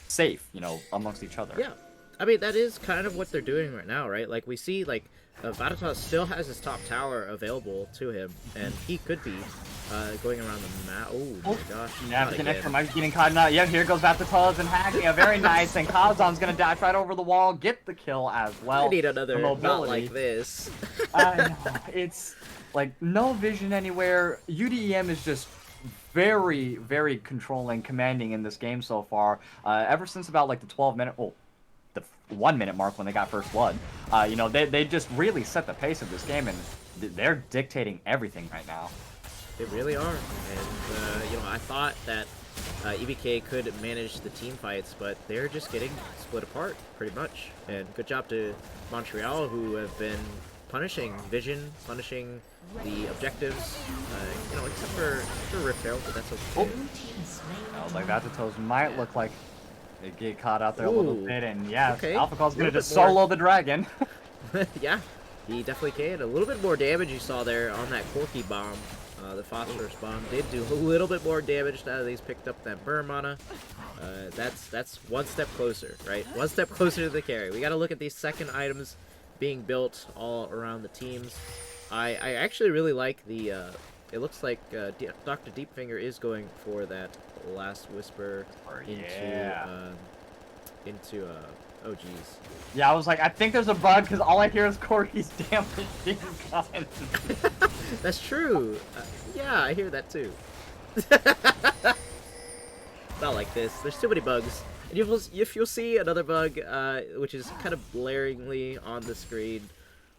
safe, you know, amongst each other. Yeah. I mean, that is kind of what they're doing right now, right? Like, we see, like, Vatatos still has his top tower available to him, and he could be going around the map. Oh my gosh. Yeah, the connection might be getting caught in. Yeah, here goes Vatatos and Hagnia. Very nice. And Kazan's going to dash right over the wall, get the kill as well. I need another not like this. I know. It's, like, no vision anywhere. UDEM is just very, very controlling, commanding in this game so far. Ever since about like the 12-minute, well, the 1-minute mark when they got first blood. You know, they just really set the pace of this game, and they're dictating everything right now. They really are. And, you know, I thought that EBK could manage the team fights, but they're just getting split apart, pretty much. And good job to Montreal, who have been punishing Vision, punishing the objectives, you know, except for Raphael, but that's okay. I was like, Vatatos might look like they get caught out there a little bit, and yeah, okay. Alpha Call's gonna just solo the dragon. Yeah, he definitely can. A little bit more damage you saw there on that Corky bomb. The phosphorus bomb did do a little bit more damage now that he's picked up that burn mana. That's one step closer, right? One step closer to the carry. We got to look at these second items being built all around the teams. I actually really like the. It looks like Dr. Deepfinger is going for that last whisper into oh geez. Yeah, I was like, I think there's a bug because all I hear is Corky's damage being gone. That's true. Yeah, I hear that too. Not like this. There's too many bugs. And if you'll see another bug, which is kind of blaringly on the screen,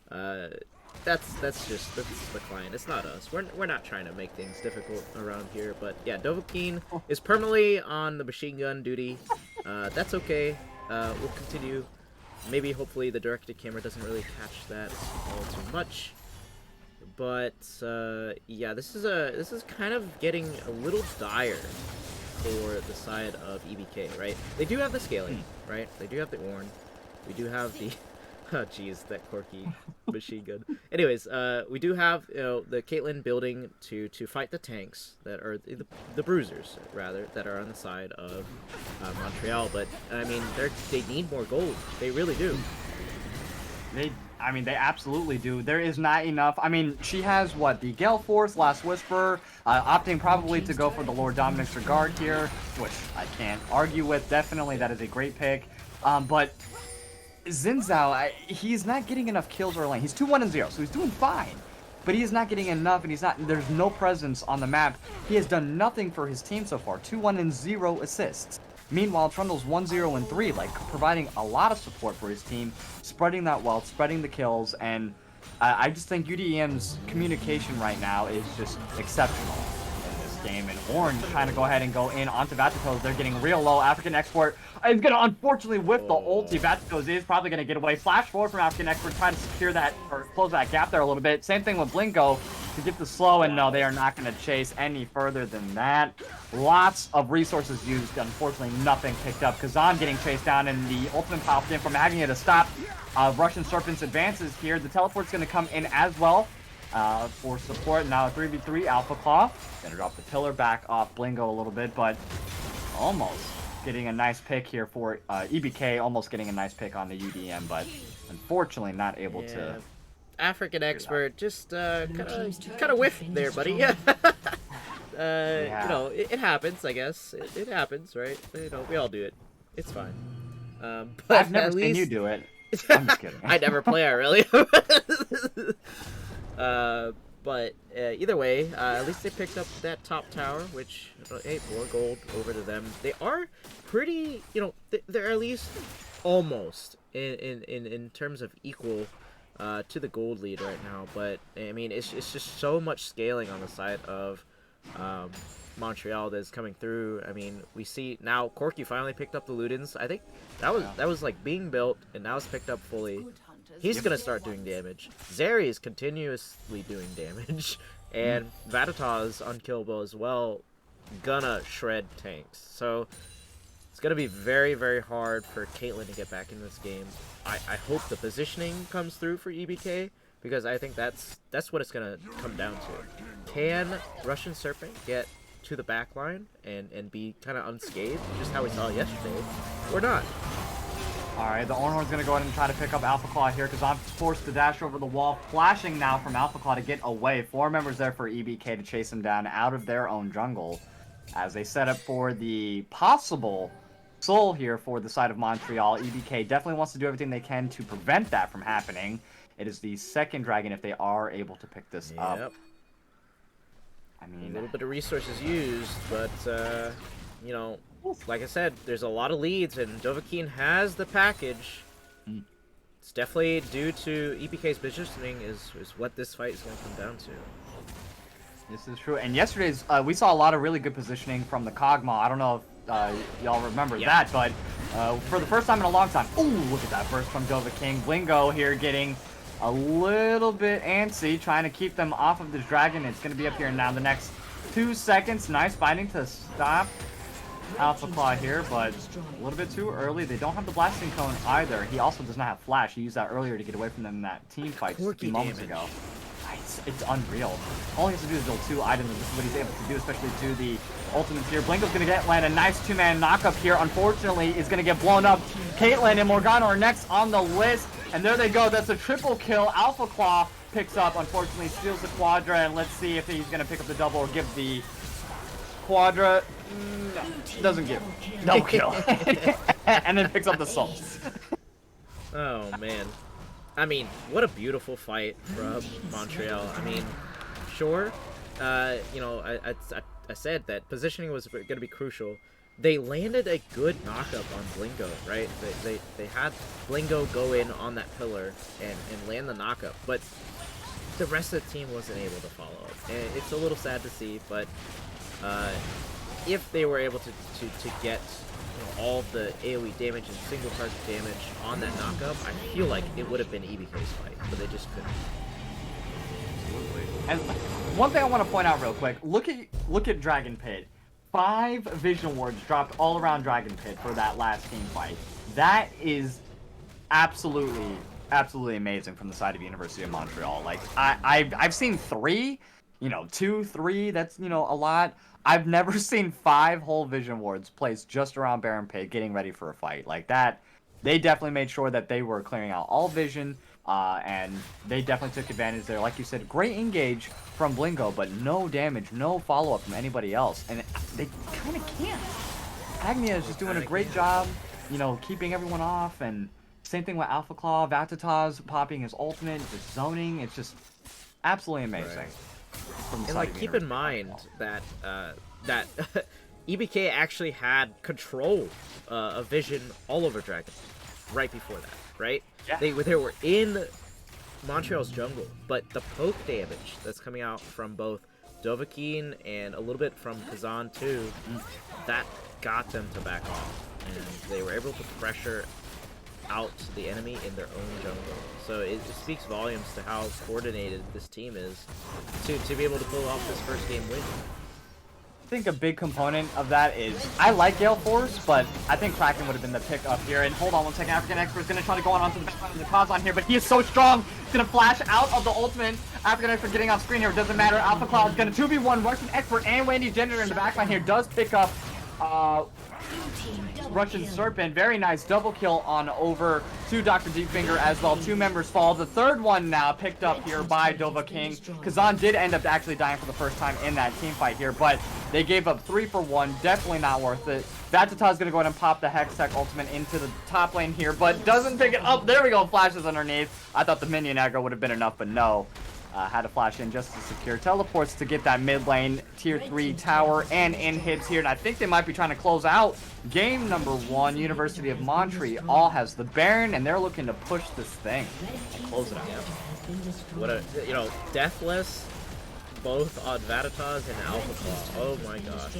that's the client. It's not us. We're not trying to make things difficult around here. But yeah, Dovahkiin is permanently on the machine gun duty. That's okay. We'll continue. Maybe hopefully the directed camera doesn't really catch that all too much. But yeah, this is kind of getting a little dire for the side of EBK, right? They do have the scaling, right? They do have the Ornn. We do have the oh jeez, that Corky machine gun. Anyways, we do have, you know, the Caitlyn building to fight the tanks that are the bruisers rather that are on the side of Montreal. But I mean, they need more gold. They really do. I mean, they absolutely do. There is not enough. I mean, she has, what, the Gale Force, Last Whisper, opting probably to go for the Lord Dominic's Regard here, which I can't argue with. Definitely, that is a great pick. But Xin Zhao, he's not getting enough kills early. He's 2-1-0, so he's doing fine. But he is not getting enough, and there's no presence on the map. He has done nothing for his team so far. 2-1-0 assists. Meanwhile, Trundle's 1-0-3, like, providing a lot of support for his team, spreading that wealth, spreading the kills, and I just think UDEM's communication right now is just exceptional in this game. And Ornn trying to go ahead and go in onto Vatatos. They're getting real low. African Export is going to unfortunately whiff the ulti. Vatatos is probably going to get away. Flash forward from African Export, trying to secure that, or close that gap there a little bit. Same thing with Blinko to get the slow, and no, they are not going to chase any further than that. Lots of resources used. Unfortunately, nothing picked up. Kazan getting chased down, and the ultimate popped in from Agnia to stop Russian Serpent's advances here. The teleport's going to come in as well for support. Now a 3v3 Alpha Claw. Going to drop the pillar back off Blingo a little bit, but almost getting a nice pick here for EBK. Almost getting a nice pick on the UDM, but unfortunately not able to. African Expert just kind of whiffed there, buddy. Yeah. You know, it happens, I guess. It happens, right? You know, we all do it. It's fine. But I've never seen you do it. I'm just kidding. I never play Aurelia. But either way, at least they picked up that top tower, which, hey, more gold over to them. They are pretty, you know, they're at least almost in terms of equal to the gold lead right now. But I mean, it's just so much scaling on the side of Montreal that's coming through. I mean, we see now Corky finally picked up the Ludens. I think that was like being built, and now it's picked up fully. He's gonna start doing damage. Zeri is continuously doing damage, and Vatatas unkillable as well, gonna shred tanks. So it's gonna be very, very hard for Caitlyn to get back in this game. I hope the positioning comes through for EBK, because I think that's what it's gonna come down to. Can Russian Serpent get to the back line and be kind of unscathed, just how we saw yesterday, or not? Alright, the Ornhorn's going to go ahead and try to pick up Alpha Claw here, because I'm forced to dash over the wall, flashing now from Alpha Claw to get away. 4 members there for EBK to chase him down out of their own jungle, as they set up for the possible soul here for the side of Montreal. EBK definitely wants to do everything they can to prevent that from happening. It is the second dragon if they are able to pick this up. I A mean, little bit of resources used, but you know, like I said, there's a lot of leads, and Dovahkiin has the package. mm, It's definitely due to EBK's positioning is what this fight is going to come down to. this is true. And yesterday's, we saw a lot of really good positioning from the Kog'Maw. I don't know if y'all remember Yeah. that, but for the first time in a long time, ooh, look at that burst from Dovahkiin. Blingo here getting a little bit antsy, trying to keep them off of this dragon. It's going to be up here now the next 2 seconds. Nice fighting to stop Alpha Claw here, but a little bit too early. They don't have the blasting cone either. He also does not have flash. He used that earlier to get away from them in that team fight just a few moments ago. It's unreal. All he has to do is build 2 items, and this is what he's able to do, especially to the ultimates here. Blinko's going to land a nice 2-man knockup here. Unfortunately, is going to get blown up. Caitlyn and Morgana are next on the list, and there they go. That's a triple kill. Alpha Claw picks up, unfortunately, steals the Quadra, and let's see if he's going to pick up the double or give the Quadra. No, doesn't give. No kill. And then picks up the Souls. Oh man. I mean, what a beautiful fight from Montreal. I mean, sure, you know, I said that positioning was going to be crucial. They landed a good knockup on Blingo, right? They had Blingo go in on that pillar and land the knockup, but the rest of the team wasn't able to follow up. And it's a little sad to see, but if they were able to get all of the AoE damage and single target damage on that knockup, I feel like it would have been EBK's fight, but they just couldn't. And one thing I want to point out real quick, look at Dragon Pit. 5 vision wards dropped all around Dragon Pit for that last team fight. That is absolutely amazing from the side of University of Montreal. Like I've seen 3, 2, 3, that's a lot. I've never seen 5 whole vision wards placed just around Baron Pit getting ready for a fight. Like that, they definitely made sure that they were clearing out all vision, and they definitely took advantage there. Like you said, great engage from Blingo, but no damage, no follow-up from anybody else. And they kind of can't. Agnia is just doing a great job, keeping everyone off, and same thing with Alpha Claw, Vatataz popping his ultimate, just zoning. It's just absolutely amazing. Right. And like, keep in mind that that EBK actually had control of vision all over Dragon right before that, right? Yeah. They were in Montreal's jungle, but the poke damage that's coming out from both Dovahkiin and a little bit from Kazan too, that got them to back off, and they were able to pressure out the enemy in their own jungle. So it speaks volumes to how coordinated this team is to be able to pull off this first game win. I think a big component of that is I like Gale Force, but I think Kraken would have been the pick up here. And hold on one second, African Expert is going to try to go on to the backline of the Kazan here, but he is so strong. He's going to flash out of the ultimate. African Expert getting off screen here. It doesn't matter. Alpha Cloud is going to 2v1 Russian Expert and Wendy Gender in the backline here. Does pick up Russian Serpent. Very nice double kill on over to Dr. Deepfinger as well. 2 members fall. The third one now picked up here by Dovahkiin. Kazan did end up actually dying for the first time in that team fight here, but they gave up 3 for 1. Definitely not worth it. Vatataz is going to go ahead and pop the Hextech ultimate into the top lane here, but doesn't pick it up. There we go. Flashes underneath. I thought the minion aggro would have been enough, but no. Had to flash in just to secure teleports to get that mid lane tier 3 tower and in hits here. And I think they might be trying to close out game number 1. University of Montreal has the Baron, and they're looking to push this thing and close it out. Yep. What a, Deathless both on Vatataz and Alpha Claw. Oh my gosh.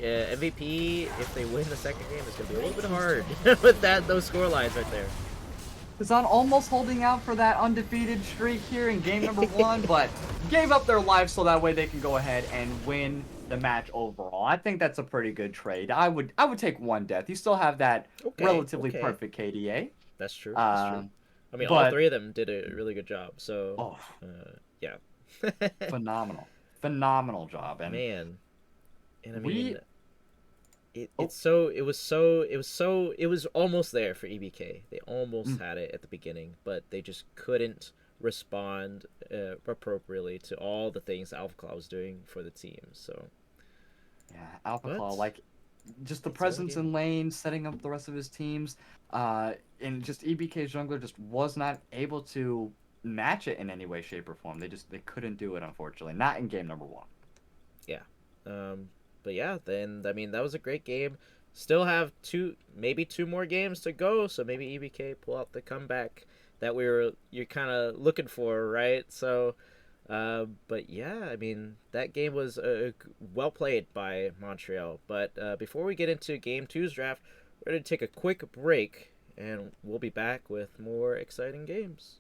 MVP, if they win the second game, it's going to be a little bit hard with those score lines right there. Kazan almost holding out for that undefeated streak here in game number 1, but gave up their life so that way they can go ahead and win the match overall. I think that's a pretty good trade. I would take 1 death. You still have that relatively perfect KDA. That's true. That's true. I mean, all 3 of them did a really good job. So, yeah. Phenomenal job. And man, and I mean, it was almost there for EBK. They almost had it at the beginning, but they just couldn't respond appropriately to all the things Alpha Claw was doing for the team. So yeah, Alpha Claw, like, just the presence in lane, setting up the rest of his teams, and just EBK's jungler just was not able to match it in any way, shape, or form. They couldn't do it, unfortunately. Not in game number 1. But yeah, then I mean that was a great game. Still have maybe two more games to go, so maybe EBK pull out the comeback that you're kind of looking for, right? So, but yeah, I mean that game was well played by Montreal. But before we get into Game Two's draft, we're gonna take a quick break, and we'll be back with more exciting games.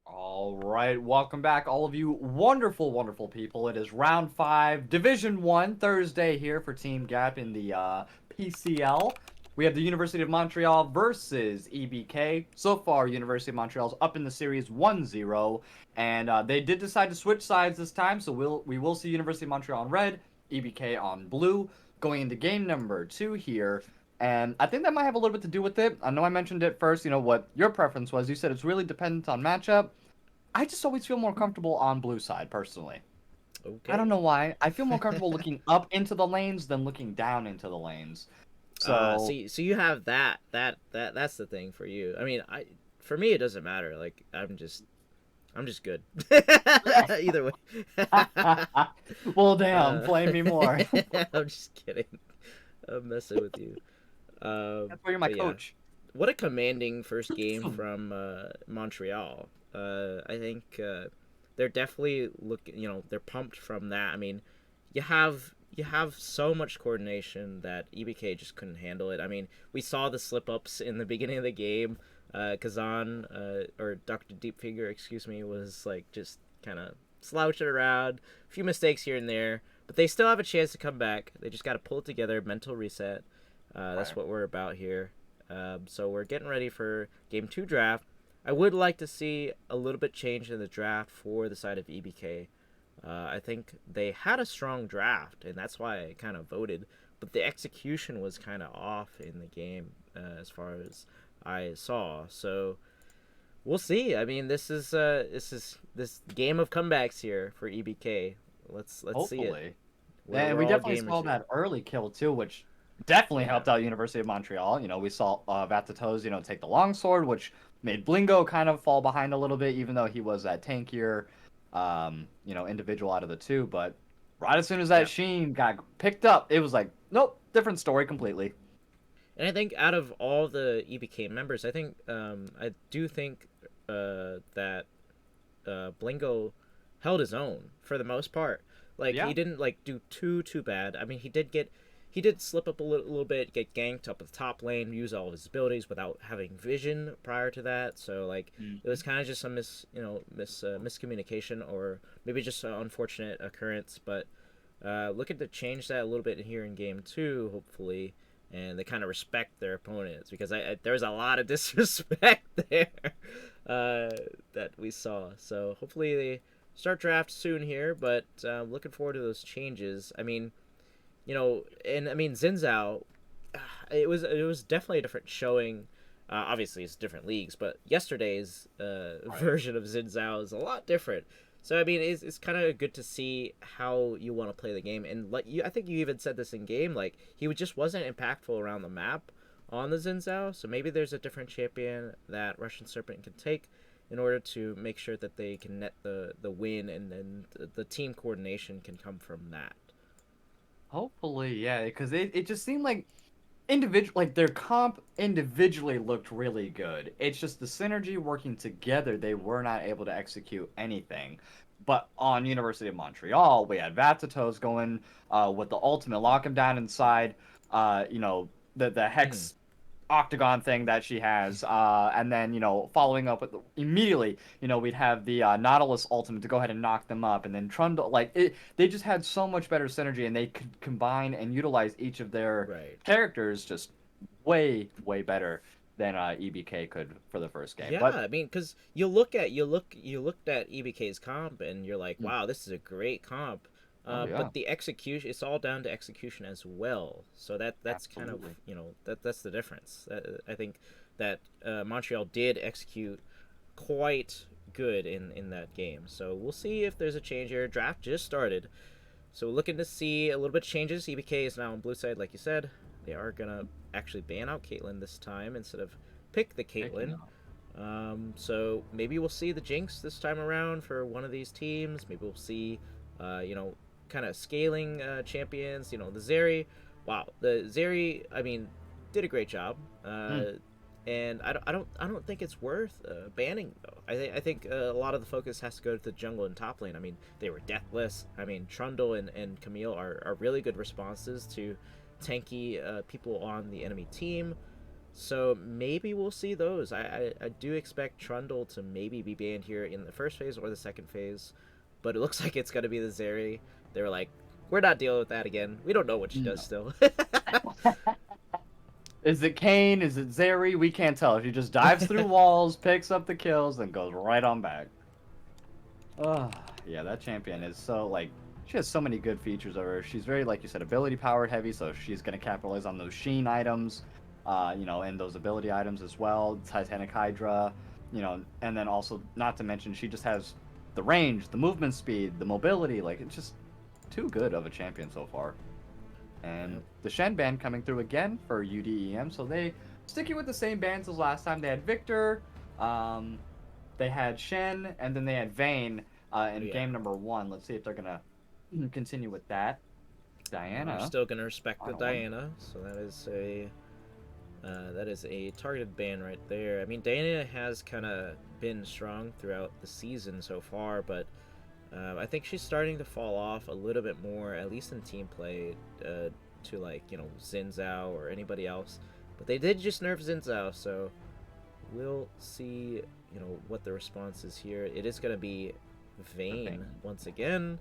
All right, welcome back, all of you wonderful, wonderful people. It is round 5, Division 1, Thursday here for Team Gap in the PCL. We have the University of Montreal versus EBK. So far, University of Montreal's up in the series 1-0, and they did decide to switch sides this time, so we will see University of Montreal on red, EBK on blue, going into game number 2 here. And I think that might have a little bit to do with it. I know I mentioned it first, what your preference was. You said it's really dependent on matchup. I just always feel more comfortable on blue side, personally. I don't Okay. know why. I feel more comfortable looking up into the lanes than looking down into the lanes. So, So you have that's the thing for you. I mean, for me it doesn't matter. Like I'm just good. Either way. well, damn, uh, flame me more. I'm just kidding. I'm messing with you. That's why you're my But yeah, coach. what a commanding first game from Montreal. I think they're definitely looking. They're pumped from that. I mean, you have so much coordination that EBK just couldn't handle it. I mean, we saw the slip ups in the beginning of the game. Kazan or Dr. Deepfinger, excuse me, was like just kind of slouching around. A few mistakes here and there, but they still have a chance to come back. They just got to pull it together, mental reset. That's Right. what we're about here. So we're getting ready for Game 2 draft. I would like to see a little bit change in the draft for the side of EBK. I think they had a strong draft, and that's why I kind of voted. But the execution was kind of off in the game as far as I saw. So we'll see. I mean, this game of comebacks here for EBK. Let's see it. Hopefully. And We're we all definitely gamers saw here. that early kill too, which definitely Yeah. helped out University of Montreal. We saw Vatatos, take the longsword, which made Blingo kind of fall behind a little bit, even though he was that tankier, individual out of the two. But right as soon as that Yeah. Sheen got picked up, it was like, nope, different story completely. And I think out of all the EBK members, I do think that Blingo held his own for the most part. Like Yeah. he didn't like do too bad. I mean, he did slip up a little bit, get ganked up at the top lane, use all of his abilities without having vision prior to that. So like it was Mhm. kind of just some miscommunication or maybe just an unfortunate occurrence. But looking to change that a little bit here in game two, hopefully. And they kind of respect their opponents because there's a lot of disrespect there that we saw. So hopefully they start draft soon here, but looking forward to those changes. I mean, and I mean Zinzao, it was definitely a different showing. Obviously, it's different leagues, but yesterday's Right. version of Zinzao is a lot different. So I mean, it's kind of good to see how you want to play the game, and I think you even said this in game, like he just wasn't impactful around the map on the Zinzao. So maybe there's a different champion that Russian Serpent can take in order to make sure that they can net the win, and then the team coordination can come from that. Hopefully, yeah, because it just seemed like individual like their comp individually looked really good. It's just the synergy working together, they were not able to execute anything. But on University of Montreal, we had Vatatos going with the ultimate lock him down inside, the Mm-hmm. hex octagon thing that she has, and then following up with immediately, we'd have the Nautilus ultimate to go ahead and knock them up, and then Trundle, like they just had so much better synergy, and they could combine and utilize each of their Right. characters just way better than EBK could for the first game. Yeah, But I mean, because you looked at EBK's comp and you're like, mm, wow, this is a great comp. oh yeah, But the execution, it's all down to execution as well. So that's kind of absolutely. that's the difference. I think that Montreal did execute quite good in that game. So we'll see if there's a change here. Draft just started, so we're looking to see a little bit of changes. EBK is now on blue side, like you said. They are gonna actually ban out Caitlyn this time instead of pick the Picking Caitlyn. up. So maybe we'll see the Jinx this time around for one of these teams. Maybe we'll see, kind of scaling champions. The Zeri. Wow, the Zeri. I mean, did a great job. Mm, And I don't think it's worth banning though. I think a lot of the focus has to go to the jungle and top lane. I mean, they were deathless. I mean, Trundle and Camille are really good responses to tanky people on the enemy team. So maybe we'll see those. I do expect Trundle to maybe be banned here in the first phase or the second phase, but it looks like it's gonna be the Zeri. They were like, we're not dealing with that again. We don't know what she does no. still. Is it Kane? Is it Zeri? We can't tell. She just dives through walls, picks up the kills, and goes right on back. Oh, yeah, that champion is so like she has so many good features over her. She's very, like you said, ability powered heavy, so she's gonna capitalize on those Sheen items, and those ability items as well. Titanic Hydra, and then also not to mention she just has the range, the movement speed, the mobility. Like it's just too good of a champion so far. And Yep. the Shen band coming through again for UDEM, so they sticking with the same bands as last time. They had Victor, um, they had Shen, and then they had Vayne in Yeah. game number one. Let's see if they're gonna continue with that. I'm Diana, still gonna respect the final one. Diana, so that is a targeted ban right there. I mean, Diana has kind of been strong throughout the season so far, but I think she's starting to fall off a little bit more, at least in team play, to like Zinzao or anybody else. But they did just nerf Zinzao, so we'll see what the response is here. It is gonna be For Vayne Vayne. once again.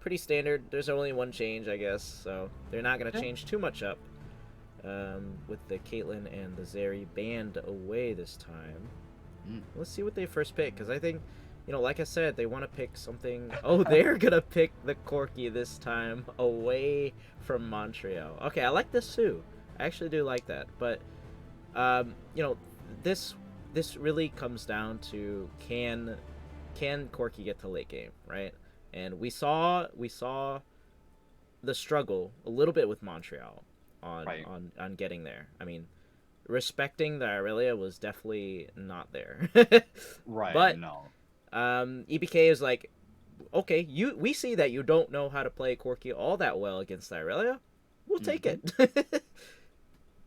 Pretty standard. There's only one change, I guess, so they're not gonna Yeah. change too much up. With the Caitlyn and the Zeri banned away this time. Mm. Let's see what they first pick, because I think like I said, they want to pick something. Oh, they're gonna pick the Corki this time away from Montreal. Okay, I like this too. I actually do like that. But you know, this this really comes down to can Corki get to late game, right? And we saw the struggle a little bit with Montreal on Right. on getting there. I mean, respecting the Irelia was definitely not there. Right. But No. EBK is like, okay, we see that you don't know how to play Corki all that well against Irelia. We'll take Hmm. it.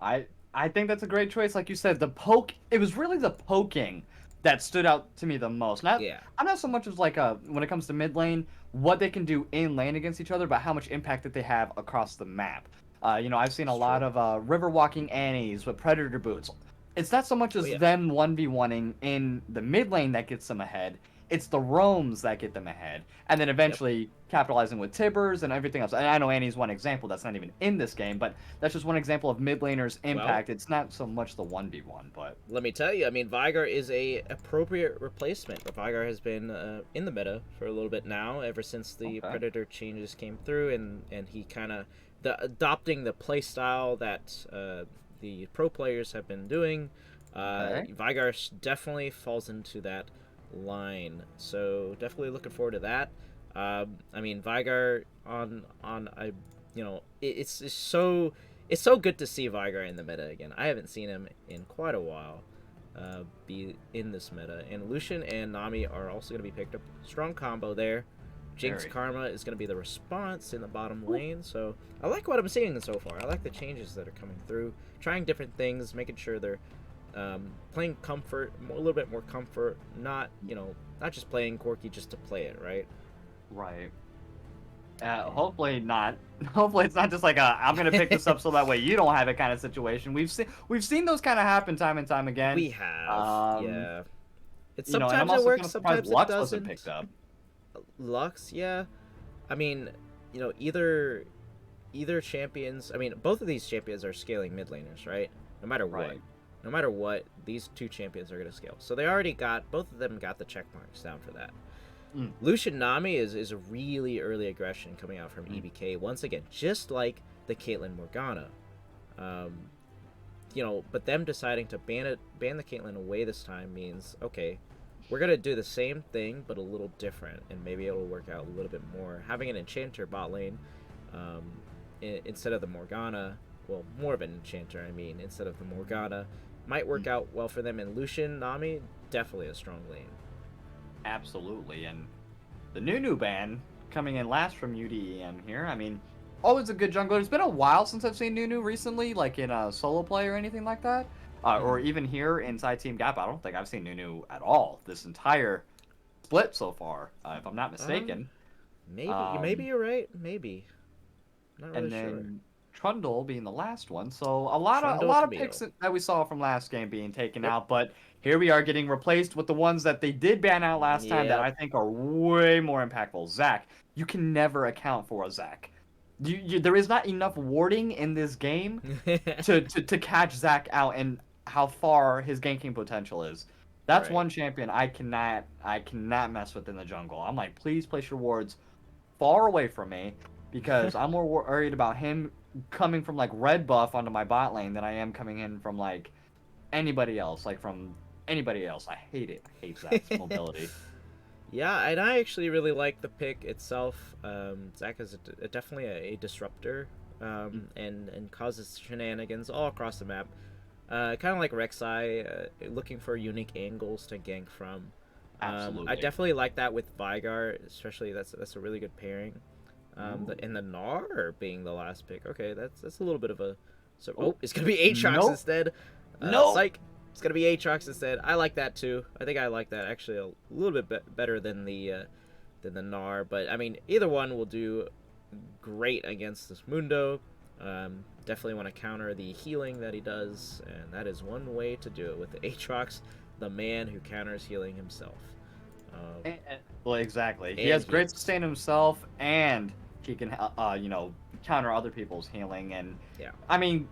I I think that's a great choice. Like you said, the poke. It was really the poking that stood out to me the most. Not Yeah, I'm not so much as like when it comes to mid lane, what they can do in lane against each other, but how much impact that they have across the map. I've seen a it's lot true. of river walking Annies with predator boots. It's not so much Oh as yeah. them 1v1ing in the mid lane that gets them ahead. It's the roams that get them ahead, and then Yep. eventually capitalizing with Tibbers and everything else. And I know Annie's one example that's not even in this game, but that's just one example of mid laners' Well, impact. It's not so much the 1v1, but let me tell you. I mean, Vigar is a appropriate replacement. Vigar has been in the meta for a little bit now, ever since the okay. Predator changes came through, and he kind of the adopting the play style that the pro players have been doing. Okay. Vigar definitely falls into that line, so definitely looking forward to that. I mean, Vigar on I, it's so good to see Vigar in the meta again. I haven't seen him in quite a while be in this meta. And Lucian and Nami are also going to be picked up. Strong combo there. Jinx Very. Karma is going to be the response in the bottom lane. So I like what I'm seeing so far. I like the changes that are coming through. Trying different things, making sure they're playing comfort, a little bit more comfort. Not just playing Corki just to play it, right? Right. And Hopefully not. Hopefully it's not just like I'm gonna pick this up so that way you don't have it kind of situation. We've seen those kind of happen time and time again. we have, Um, yeah. It and I'm sometimes it also kind works, of surprised sometimes it Lux wasn't picked doesn't. up. Lux, yeah. I mean, either champions. I mean, both of these champions are scaling mid laners, right? No matter what, Right. no matter what, these two champions are gonna scale. So they already got both of them got the check marks down for that. Mm, Lucian Nami is a really early aggression coming out from mm. EBK once again, just like the Caitlyn Morgana. Um, but them deciding to ban the Caitlyn away this time means, okay, we're gonna do the same thing but a little different, and maybe it'll work out a little bit more. Having an enchanter bot lane, um, instead of the Morgana, well, more of an enchanter, I mean, instead of the Morgana, might work Mm. out well for them. And Lucian Nami, definitely a strong lane. Absolutely. And the new ban coming in last from UDEM here. I mean, always a good jungler. It's been a while since I've seen Nunu recently, like in a solo play or anything like that. Or Mm-hmm. even here inside Team Gap. I don't think I've seen Nunu at all this entire split so far, if I'm not Um, mistaken. maybe Um, you're right. Maybe. Not really and sure. then Trundle being the last one. So a lot of picks Camille. that we saw from last game being taken Yep. out, but here we are getting replaced with the ones that they did ban out last time that Yep. I think are way more impactful. Zac, you can never account for a Zac. There is not enough warding in this game to catch Zac out and how far his ganking potential is. That's Right. one champion I cannot mess with in the jungle. I'm like, please place your wards far away from me because I'm more worried about him coming from like red buff onto my bot lane than I am coming in from like anybody else, like from anybody else. I hate it. I hate Zac's mobility. Yeah, and I actually really like the pick itself. Zac is definitely a disruptor, Mm, and causes shenanigans all across the map. Kind of like Rek'Sai, looking for unique angles to gank from. I absolutely. definitely like that with Vigar, especially that's a really good pairing. Ooh. And the Gnar being the last pick. Okay, that's a little bit of a. So Oh, it's gonna be Aatrox nope. instead. Nope. Psych. It's gonna be Aatrox instead. I like that too. I think I like that actually a little bit better than the Gnar. But I mean, either one will do great against this Mundo. Definitely want to counter the healing that he does, and that is one way to do it with the Aatrox, the man who counters healing himself. Well, exactly. He And has great heals. sustain himself, and he can, counter other people's healing. And Yeah. I mean,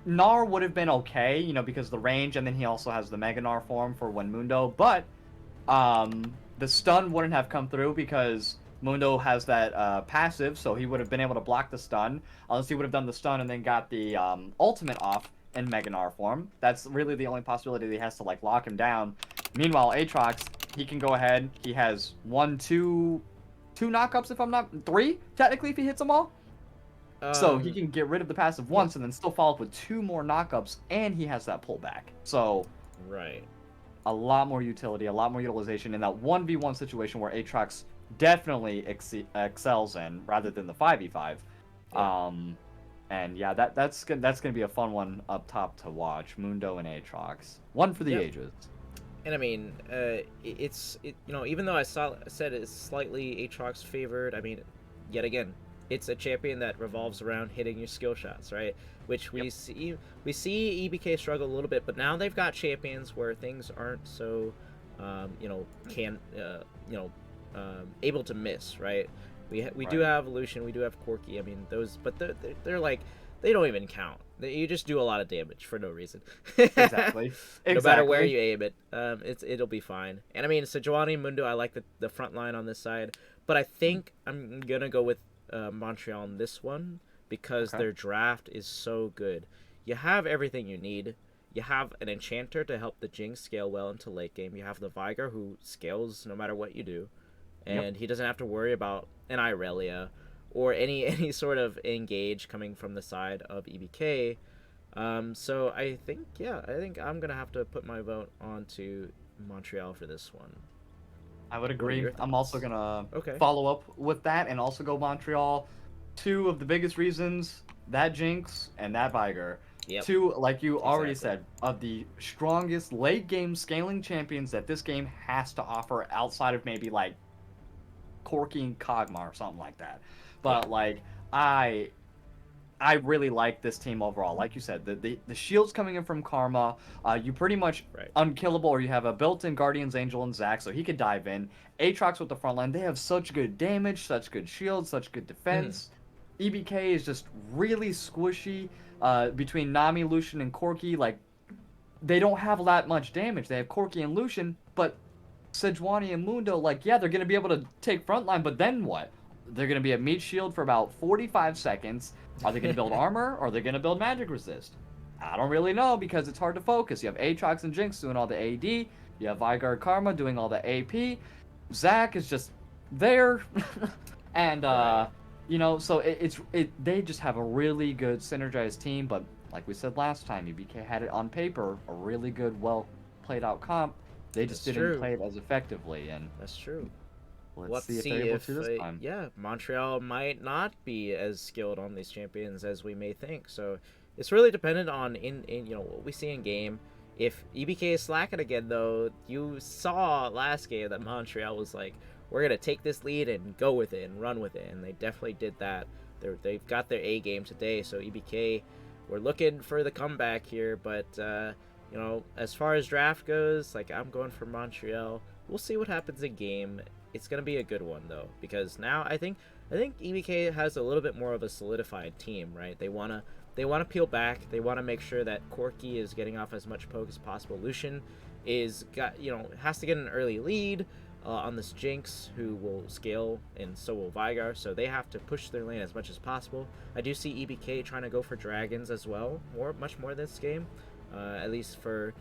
Gnar would have been okay, because of the range, and then he also has the Mega Gnar form for one Mundo. But the stun wouldn't have come through because Mundo has that passive, so he would have been able to block the stun, unless he would have done the stun and then got the ultimate off in Mega Gnar form. That's really the only possibility that he has to like lock him down. Meanwhile, Aatrox, he can go ahead. He has two knockups if I'm not three technically if he hits them all. So he Um, can get rid of the passive yeah, once and then still follow up with two more knockups, and he has that pullback. So right. a lot more utility, a lot more utilization in that 1v1 situation where Aatrox definitely excels in rather than the 5v5. Yeah. Um, and yeah, that's gonna be a fun one up top to watch. Mundo and Aatrox, one for the Yep. ages. And I mean, even though said it's slightly Aatrox favored, I mean, yet again, it's a champion that revolves around hitting your skill shots, right? Which Yep. we see EBK struggle a little bit, but now they've got champions where things aren't so, you know, can you know, able to miss, right? We do Right. have Lucian, we do have Corki. I mean, those, but they're like they don't even count. You just do a lot of damage for no reason. Exactly. No matter where Exactly. you aim it, it'll be fine. And I mean, Sejuani, Mundo, I like the front line on this side, but I think I'm gonna go with Montreal on this one because Okay. their draft is so good. You have everything you need. You have an enchanter to help the Jinx scale well into late game. You have the Viger who scales no matter what you do, Yep. and he doesn't have to worry about an Irelia or any sort of engage coming from the side of EBK. So I think I'm gonna have to put my vote onto Montreal for this one. I would What are agree. your I'm also thoughts? gonna Okay. follow up with that and also go Montreal. Two of the biggest reasons, that Jinx and that Viger. Yep. Two, like you already Exactly. said, of the strongest late game scaling champions that this game has to offer outside of maybe like Corki and Kog'Maw or something like that. Yeah. But like I I really like this team overall. Like you said, the shields coming in from Karma, you pretty much Right. unkillable, or you have a built-in Guardian's Angel and Zac, so he could dive in. Aatrox with the front line, they have such good damage, such good shields, such good Mm-hmm. defense. EBK is just really squishy between Nami, Lucian, and Corki. Like, they don't have that much damage. They have Corki and Lucian, but Sejuani and Mundo, like, yeah, they're going to be able to take frontline, but then what? They're going to be a meat shield for about 45 seconds. Are they going to build armor or are they going to build magic resist? I don't really know because it's hard to focus. You have Aatrox and Jinx doing all the AD. You have Vygar Karma doing all the AP. Zac is just there. and, Right. so they just have a really good synergized team, but like we said last time, UBK had it on paper, a really good, well played out comp. They just That's didn't true. play it as effectively, and That's true. We'll let's have to see if they're see able to if this time. yeah, Montreal might not be as skilled on these champions as we may think. So it's really dependent on in what we see in game. If EBK is slacking again, though, you saw last game that Montreal was like, we're gonna take this lead and go with it and run with it, and they definitely did that. They've got their A game today, so EBK, we're looking for the comeback here. But as far as draft goes, like I'm going for Montreal. We'll see what happens in game. It's gonna be a good one though, because now I think EBK has a little bit more of a solidified team, right? They wanna peel back. They wanna make sure that Corki is getting off as much poke as possible. Lucian has to get an early lead on this Jinx, who will scale, and so will Vigar. So they have to push their lane as much as possible. I do see EBK trying to go for dragons as well, much more this game, at least for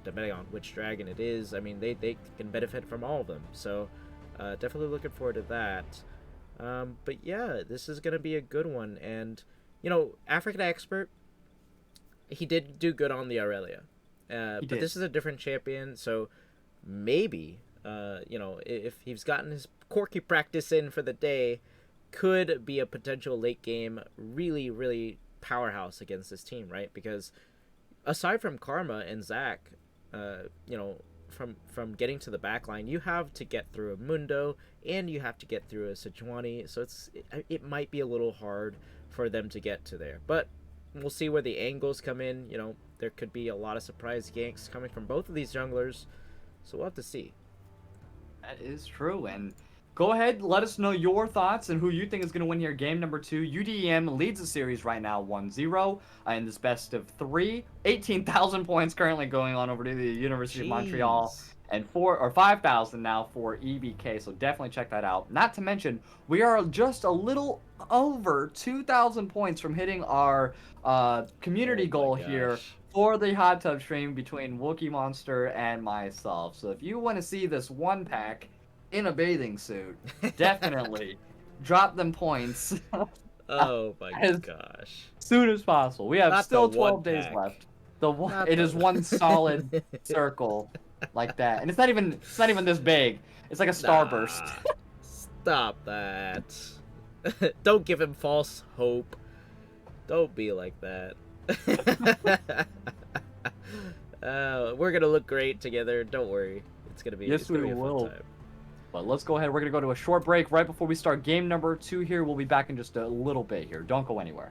depending on which dragon it is. I mean, they can benefit from all of them. So definitely looking forward to that. But yeah, this is gonna be a good one. And African Expert, he did do good on the Aurelia, He but did. this is a different champion. So maybe if he's gotten his Corky practice in for the day, could be a potential late game really really powerhouse against this team, right? Because aside from Karma and Zac, uh, you know, from getting to the back line, you have to get through a Mundo and you have to get through a Sejuani, so it might be a little hard for them to get to there. But we'll see where the angles come in. There could be a lot of surprise ganks coming from both of these junglers, so we'll have to see. That is true. And Go ahead, let us know your thoughts and who you think is going to win here. Game number 2. UDEM leads the series right now 1-0 in this best of 3. 18,000 points currently going on over to the University of Montreal, Jeez. and 5,000 now for EBK. So definitely check that out. Not to mention, we are just a little over 2,000 points from hitting our Oh community my goal here gosh. for the hot tub stream between Wookie Monster and myself. So if you want to see this one pack in a bathing suit, definitely drop them points Oh my as gosh. soon as possible. We have Not the still one 12 days pack. left. Not It the is one solid circle like that, and it's not even this big. It's like a starburst. Nah. Stop that. Don't give him false hope. Don't be like that. We're gonna look great together. Don't worry. Yes, It's we gonna be a fun will. time. But let's go ahead. We're gonna go to a short break right before we start game number 2 here. We'll be back in just a little bit here. Don't go anywhere.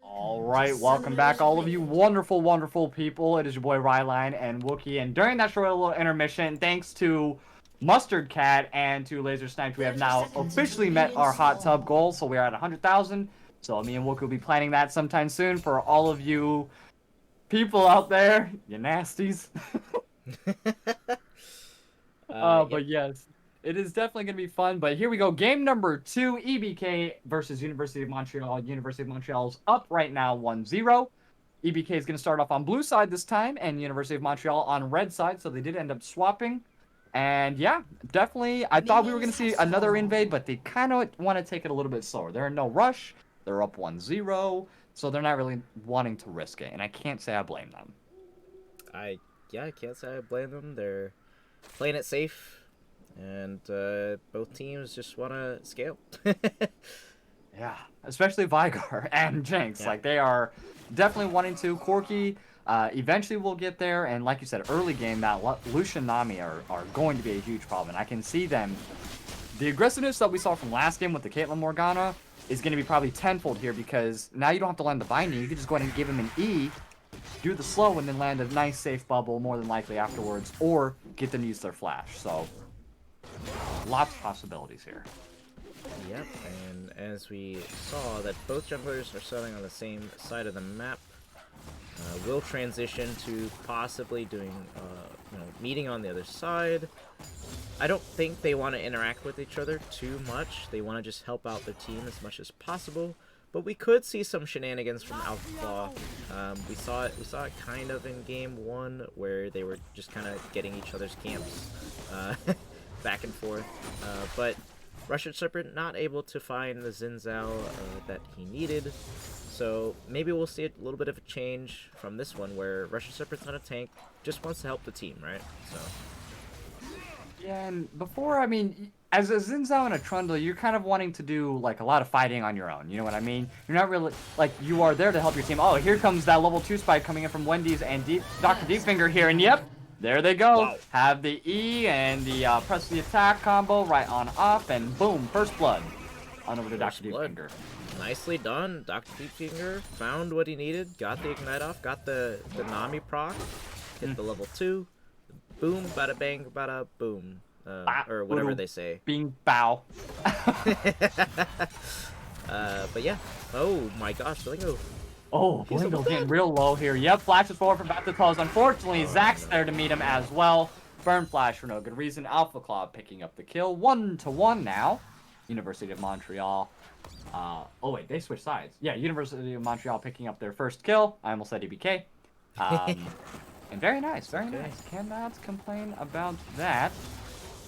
All right, welcome back, all of you wonderful, wonderful people. It is your boy Rylionn and Wookie, and during that short little intermission, thanks to Mustard Cat and to Laser Sniped, we have now officially met our hot tub goal, so we are at 100,000. So me and Wookie will be planning that sometime soon for all of you people out there, you nasties. Yep. But yes, it is definitely going to be fun. But here we go. Game number 2, EBK versus University of Montreal. University of Montreal's up right now 1-0. EBK is going to start off on blue side this time, and University of Montreal on red side, so they did end up swapping. And yeah, definitely, I thought we were going to see another invade, but they kind of want to take it a little bit slower. They're in no rush. They're up 1-0, so they're not really wanting to risk it, and I can't say I blame them. I can't say I blame them. They're playing it safe. and both teams just want to scale. Yeah, especially Vigar and Jinx. Yeah. Like, they are definitely wanting to. Corki eventually will get there, and like you said, early game, that Lucian Nami are going to be a huge problem. And I can see them. The aggressiveness that we saw from last game with the Caitlyn Morgana is going to be probably tenfold here, because now you don't have to land the binding. You can just go ahead and give him an E, do the slow, and then land a nice safe bubble more than likely afterwards, or get them to use their flash. So, lots of possibilities here. Yep, and as we saw that both junglers are starting on the same side of the map, we'll transition to possibly doing, meeting on the other side. I don't think they want to interact with each other too much. They want to just help out their team as much as possible. But we could see some shenanigans from Alpha Claw. We saw it kind of in game 1, where they were just kind of getting each other's camps back and forth. But Russian Serpent not able to find the Xin Zhao that he needed. So maybe we'll see a little bit of a change from this one, where Russian Serpent's not a tank, just wants to help the team, right? So. Yeah, and before, I mean, as a Xin Zhao and a Trundle, you're kind of wanting to do, like, a lot of fighting on your own. You know what I mean? You're not really, like, you are there to help your team. Oh, here comes that level 2 spike coming in from Wendy's and Dr. Deepfinger here, and yep, there they go. Wow. Have the E and the press the attack combo right on off, and boom, first blood. On over to Dr. Deepfinger. Nicely done. Dr. Deepfinger found what he needed, got the ignite off, got the Nami proc, hit the level 2. Boom, bada bang, bada boom. Or whatever they say. Bing, bow. But yeah. Oh my gosh, Blingo. Oh, Blingo getting real low here. Yep, flashes forward from Baptitals. Unfortunately, Zach's there to meet him as well. Burn flash for no good reason. Alpha Claw picking up the kill. 1-1 now. University of Montreal. Oh wait, they switched sides. Yeah, University of Montreal picking up their first kill. I almost said EBK. And very nice, very nice. Cannot complain about that.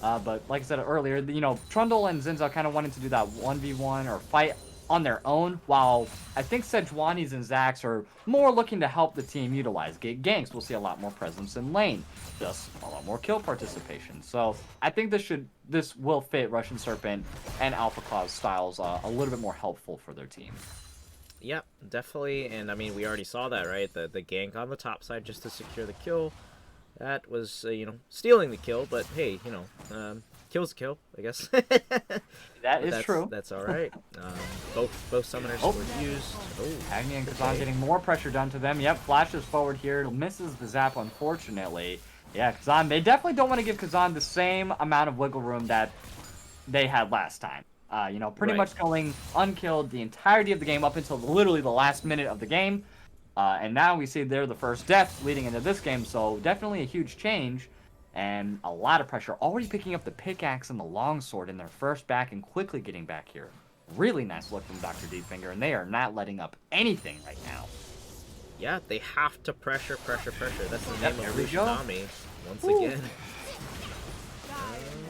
But like I said earlier, you know, Trundle and Xin Zhao kind of wanted to do that 1v1 or fight on their own, while I think Sejuani's and Zax are more looking to help the team utilize ganks. We'll see a lot more presence in lane, thus a lot more kill participation. So I think this will fit Russian Serpent and Alpha Claw's styles a little bit more helpful for their team. Yep, definitely. And I mean, we already saw that, right? The gank on the top side just to secure the kill. That was, stealing the kill, but hey, kill's a kill, I guess. That's true. That's all right. Both summoners were used. Oh, Agni and Kazan getting more pressure done to them. Yep, flashes forward here. Misses the zap, unfortunately. Yeah, Kazan, they definitely don't want to give Kazan the same amount of wiggle room that they had last time. Pretty much going unkilled the entirety of the game up until literally the last minute of the game. And now we see they're the first death leading into this game, so definitely a huge change. And a lot of pressure. Already picking up the pickaxe and the longsword in their first back and quickly getting back here. Really nice look from Dr. Deepfinger, and they are not letting up anything right now. Yeah, they have to pressure. That's the name of Lucian Nami, once again.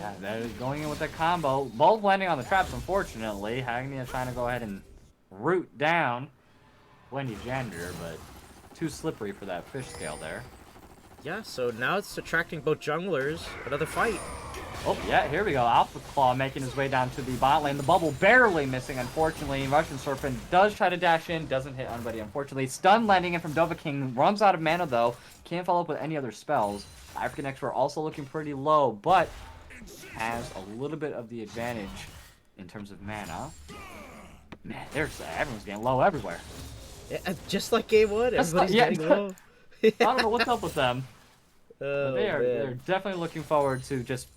Yeah, they're going in with a combo. Both landing on the traps, unfortunately. Agni is trying to go ahead and root down Wendy's janitor, but too slippery for that fish scale there. Yeah, so now it's attracting both junglers. Another fight. Oh, yeah, here we go. Alpha Claw making his way down to the bot lane. The bubble barely missing, unfortunately. Russian Serpent does try to dash in. Doesn't hit anybody, unfortunately. Stun landing in from Dova King. Runs out of mana, though. Can't follow up with any other spells. African Expert also looking pretty low, but has a little bit of the advantage in terms of mana. Man, everyone's getting low everywhere. Yeah, just like game 1, everybody's getting low. I don't know what's up with them. They're definitely looking forward to just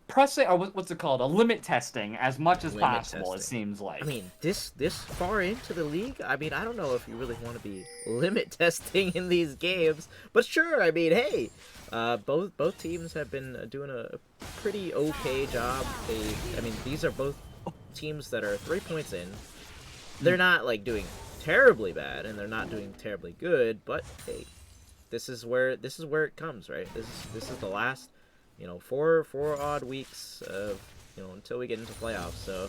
pressing, or what's it called, a limit testing as much as possible. It seems like. I mean, this far into the league, I mean, I don't know if you really want to be limit testing in these games, but sure. I mean, hey, both teams have been doing a pretty okay job. These are both teams that are 3 points in. They're not like doing terribly bad, and they're not doing terribly good, but hey, this is where it comes, right? This is the last, four odd weeks of, until we get into playoffs. So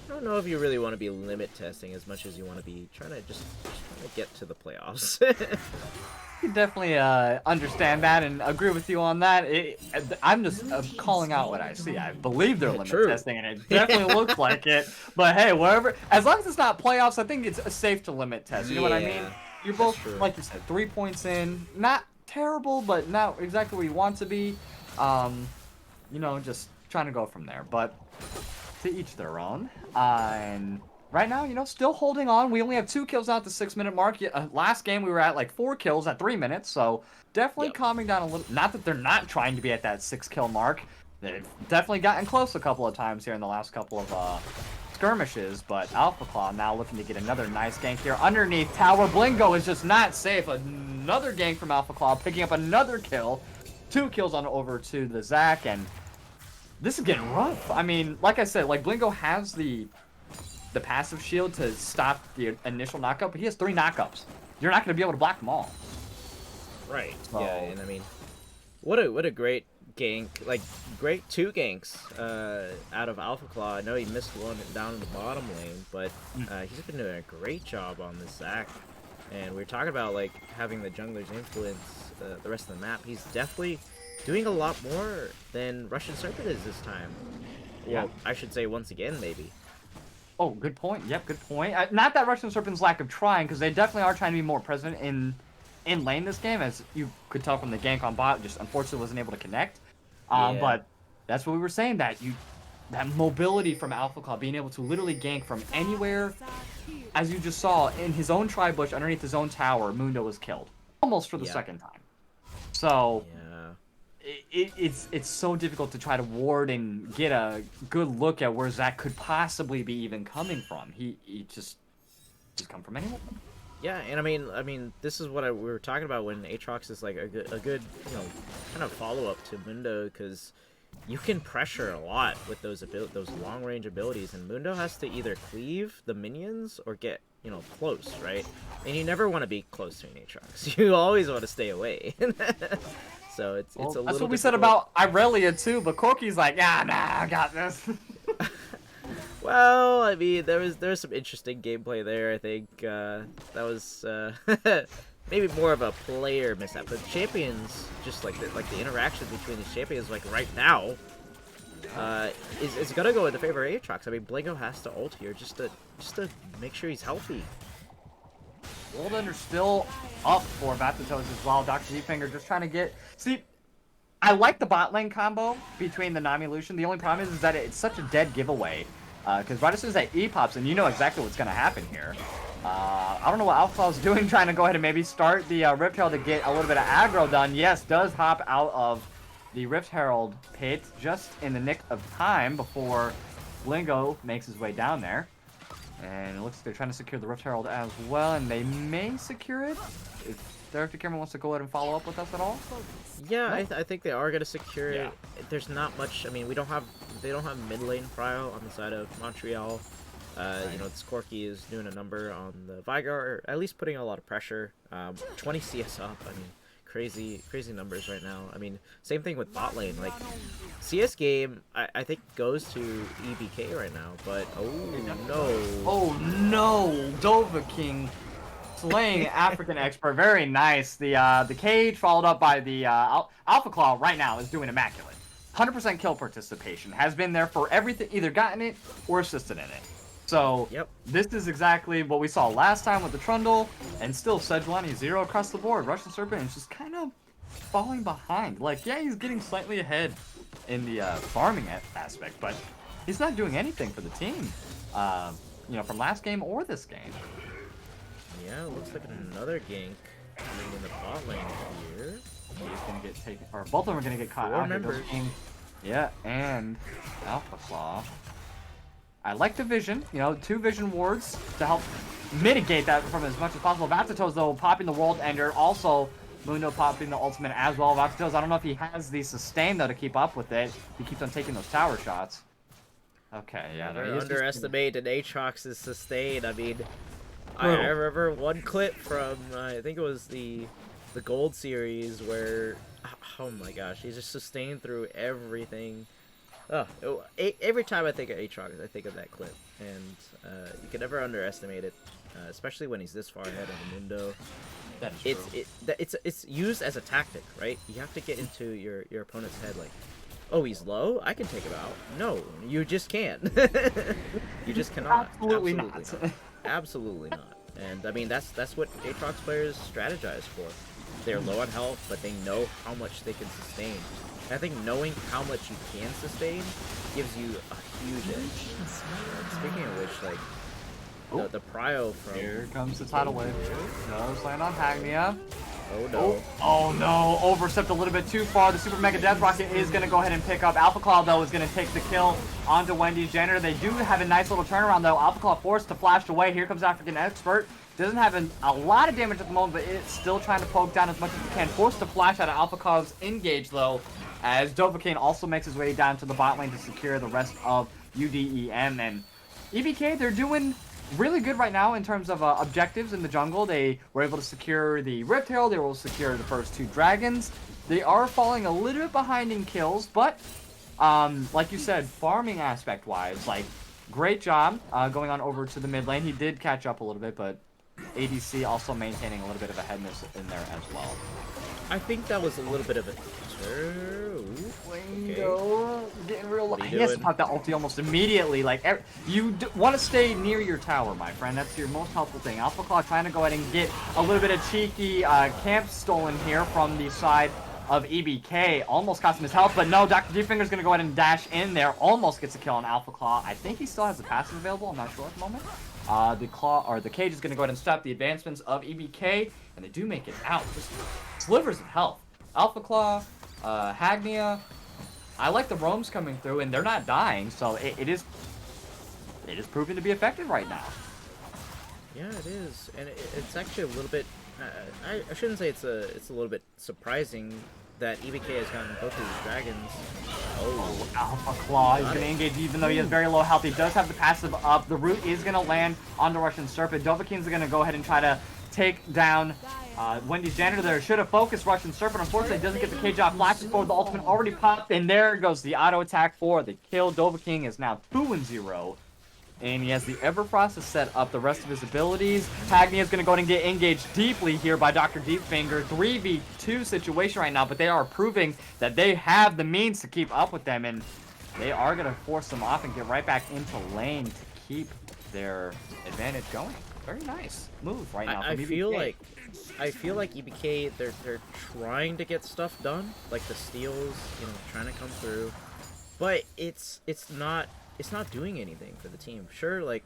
I don't know if you really want to be limit testing as much as you want to be trying to just trying to get to the playoffs. I definitely understand that and agree with you on that. I'm just calling out what I see. I believe they're limit True. testing, and it definitely looks like it. But hey, wherever, as long as it's not playoffs, I think it's safe to limit test. You know what I mean? Yeah, You're that's both, true. like you said, 3 points in. Not terrible, but not exactly where you want to be. You know, just trying to go from there. But to each their own. And right now, you know, still holding on. We only have 2 kills out the 6 minute mark. Last game we were at like 4 kills at 3 minutes, so definitely Yep. calming down a little. Not that they're not trying to be at that 6 kill mark. They've definitely gotten close a couple of times here in the last couple of skirmishes, but Alpha Claw now looking to get another nice gank here underneath tower. Blingo is just not safe. Another gank from Alpha Claw, picking up another kill. 2 kills on over to the Zac, and this is getting rough. I mean, like I said, like Blingo has the passive shield to stop the initial knockup, but he has 3 knockups. You're not going to be able to block them all. Right. So... Yeah, and I mean, what a great gank, like great 2 ganks out of Alpha Claw. I know he missed one down in the bottom lane, but he's been doing a great job on this Zac. And we were talking about like having the jungler's influence the rest of the map. He's definitely doing a lot more than Russian Serpent is this time. Yeah. Well, I should say once again, maybe. Oh, good point. Yep, good point. Not that Russian Serpent's lack of trying, because they definitely are trying to be more present in lane this game, as you could tell from the gank on bot. Just unfortunately wasn't able to connect. Yeah. But that's what we were saying, that mobility from Alpha Claw, being able to literally gank from anywhere, as you just saw in his own tri-bush underneath his own tower. Mundo was killed almost for the second time. So it's so difficult to try to ward and get a good look at where Zac could possibly be even coming from. He just come from anywhere. Yeah, and I mean, this is what we were talking about when Aatrox is like a good, you know, kind of follow up to Mundo, because you can pressure a lot with those long range abilities, and Mundo has to either cleave the minions or get, you know, close, right? And you never want to be close to an Aatrox. You always want to stay away. So it's a little. That's what we said about Irelia too, but Corky's like, nah, I got this. Well, I mean, there was some interesting gameplay there. I think that was maybe more of a player mishap. But champions, just like the interaction between the champions, like right now, is gonna go in the favor of Aatrox. I mean, Blingo has to ult here just to make sure he's healthy. World Ender still up for Vatatos as well. Dr. Deepfinger just trying to get... See, I like the bot lane combo between the Nami Lucian. The only problem is that it's such a dead giveaway. Because right as soon as that E pops in, you know exactly what's going to happen here. I don't know what Alpha Claw's doing, trying to go ahead and maybe start the Rift Herald to get a little bit of aggro done. Yes, does hop out of the Rift Herald pit just in the nick of time before Blingo makes his way down there. And it looks like they're trying to secure the Rift Herald as well, and they may secure it. If Director Cameron wants to go ahead and follow up with us at all. Yeah, no? I think they are gonna secure it. Yeah. There's not much. I mean, they don't have mid lane prio on the side of Montreal. Right. You know, this Corky is doing a number on the Vigar, or at least putting a lot of pressure. 20 CS up. I mean, crazy numbers right now. I mean, same thing with bot lane. Like, CS game, I think goes to EBK right now, but oh no. Oh no, Dova King slaying African expert. Very nice. The cage followed up by the Alpha Claw right now is doing immaculate. 100% kill participation. Has been there for everything, either gotten it or assisted in it. So this is exactly what we saw last time with the Trundle, and still Sejuani 0 across the board. Russian Serpent is just kind of falling behind. Like, yeah, he's getting slightly ahead in the farming aspect, but he's not doing anything for the team, you know, from last game or this game. Yeah, looks like another gank coming in the bot lane here. He's gonna get taken, or both of them are gonna get caught out here. Yeah, and Alpha Claw. I like the vision, you know, 2 vision wards to help mitigate that from as much as possible. Vatatos, though, popping the World Ender. Also, Mundo popping the ultimate as well. Vatatos, I don't know if he has the sustain, though, to keep up with it. He keeps on taking those tower shots. Okay, yeah. Never underestimate an Aatrox's sustain. I mean, I remember one clip from, I think it was the Gold series where, oh my gosh, he's just sustained through everything. Oh, every time I think of Aatrox, I think of that clip. and you can never underestimate it, especially when he's this far ahead of the Mundo. That is true. It's used as a tactic, right? You have to get into your opponent's head, like, oh, he's low, I can take him out. No, you just can't. You just cannot. Absolutely not. Absolutely not. And I mean, that's what Aatrox players strategize for. They're low on health, but they know how much they can sustain. And I think knowing how much you can sustain gives you a huge edge. Speaking of which, like, the prio from... Here comes the tidal wave. No, land on Hagnia. Oh no. Oh no, overstepped a little bit too far. The Super Mega Death Rocket is going to go ahead and pick up. Alpha Claw, though, is going to take the kill onto Wendy's janitor. They do have a nice little turnaround, though. Alpha Claw forced to flash away. Here comes African Expert. Doesn't have a lot of damage at the moment, but it's still trying to poke down as much as it can. Forced to flash out of Alpha Claw's engage, though, as Dovahkiin also makes his way down to the bot lane to secure the rest of UDEM. And EBK, they're doing really good right now in terms of objectives in the jungle. They were able to secure the Rift Herald. They were able to secure the first 2 dragons. They are falling a little bit behind in kills, but like you said, farming aspect wise, like, great job going on over to the mid lane. He did catch up a little bit, but ADC also maintaining a little bit of a headness in there as well. I think that was a little bit of a Wingo, getting real low. He has to doing? pop that ulti almost immediately. Like, you want to stay near your tower, my friend. That's your most helpful thing. Alpha Claw trying to go ahead and get a little bit of cheeky camp stolen here from the side of EBK. Almost cost him his health, but no, Dr. Deepfinger's going to go ahead and dash in there. Almost gets a kill on Alpha Claw. I think he still has the passive available. I'm not sure at the moment. The cage is going to go ahead and stop the advancements of EBK, and they do make it out. Just slivers of health. Alpha Claw, Hagnia. I like the roams coming through, and they're not dying, so it is proving to be effective right now. Yeah, it is, and it's actually a little bit. I shouldn't say it's a little bit surprising that EBK has gotten both of these dragons. Oh, Alpha Claw is going to engage even though he has very low health. He does have the passive up. The root is going to land on the Russian Serpent. Dovahkiin's going to go ahead and try to take down Wendy's janitor there. Should have focused Russian Serpent. Unfortunately, doesn't get the cage off. Flashes forward. The ultimate already popped. And there goes the auto attack for the kill. Dovahkiin is now 2-0. And he has the Everfrost to set up the rest of his abilities. Hagnia is going to go ahead and get engaged deeply here by Dr. Deepfinger. 3v2 situation right now, but they are proving that they have the means to keep up with them, and they are going to force them off and get right back into lane to keep their advantage going. Very nice move right now. I feel like EBK they're trying to get stuff done, like the steals, trying to come through, but it's not doing anything for the team. Sure, like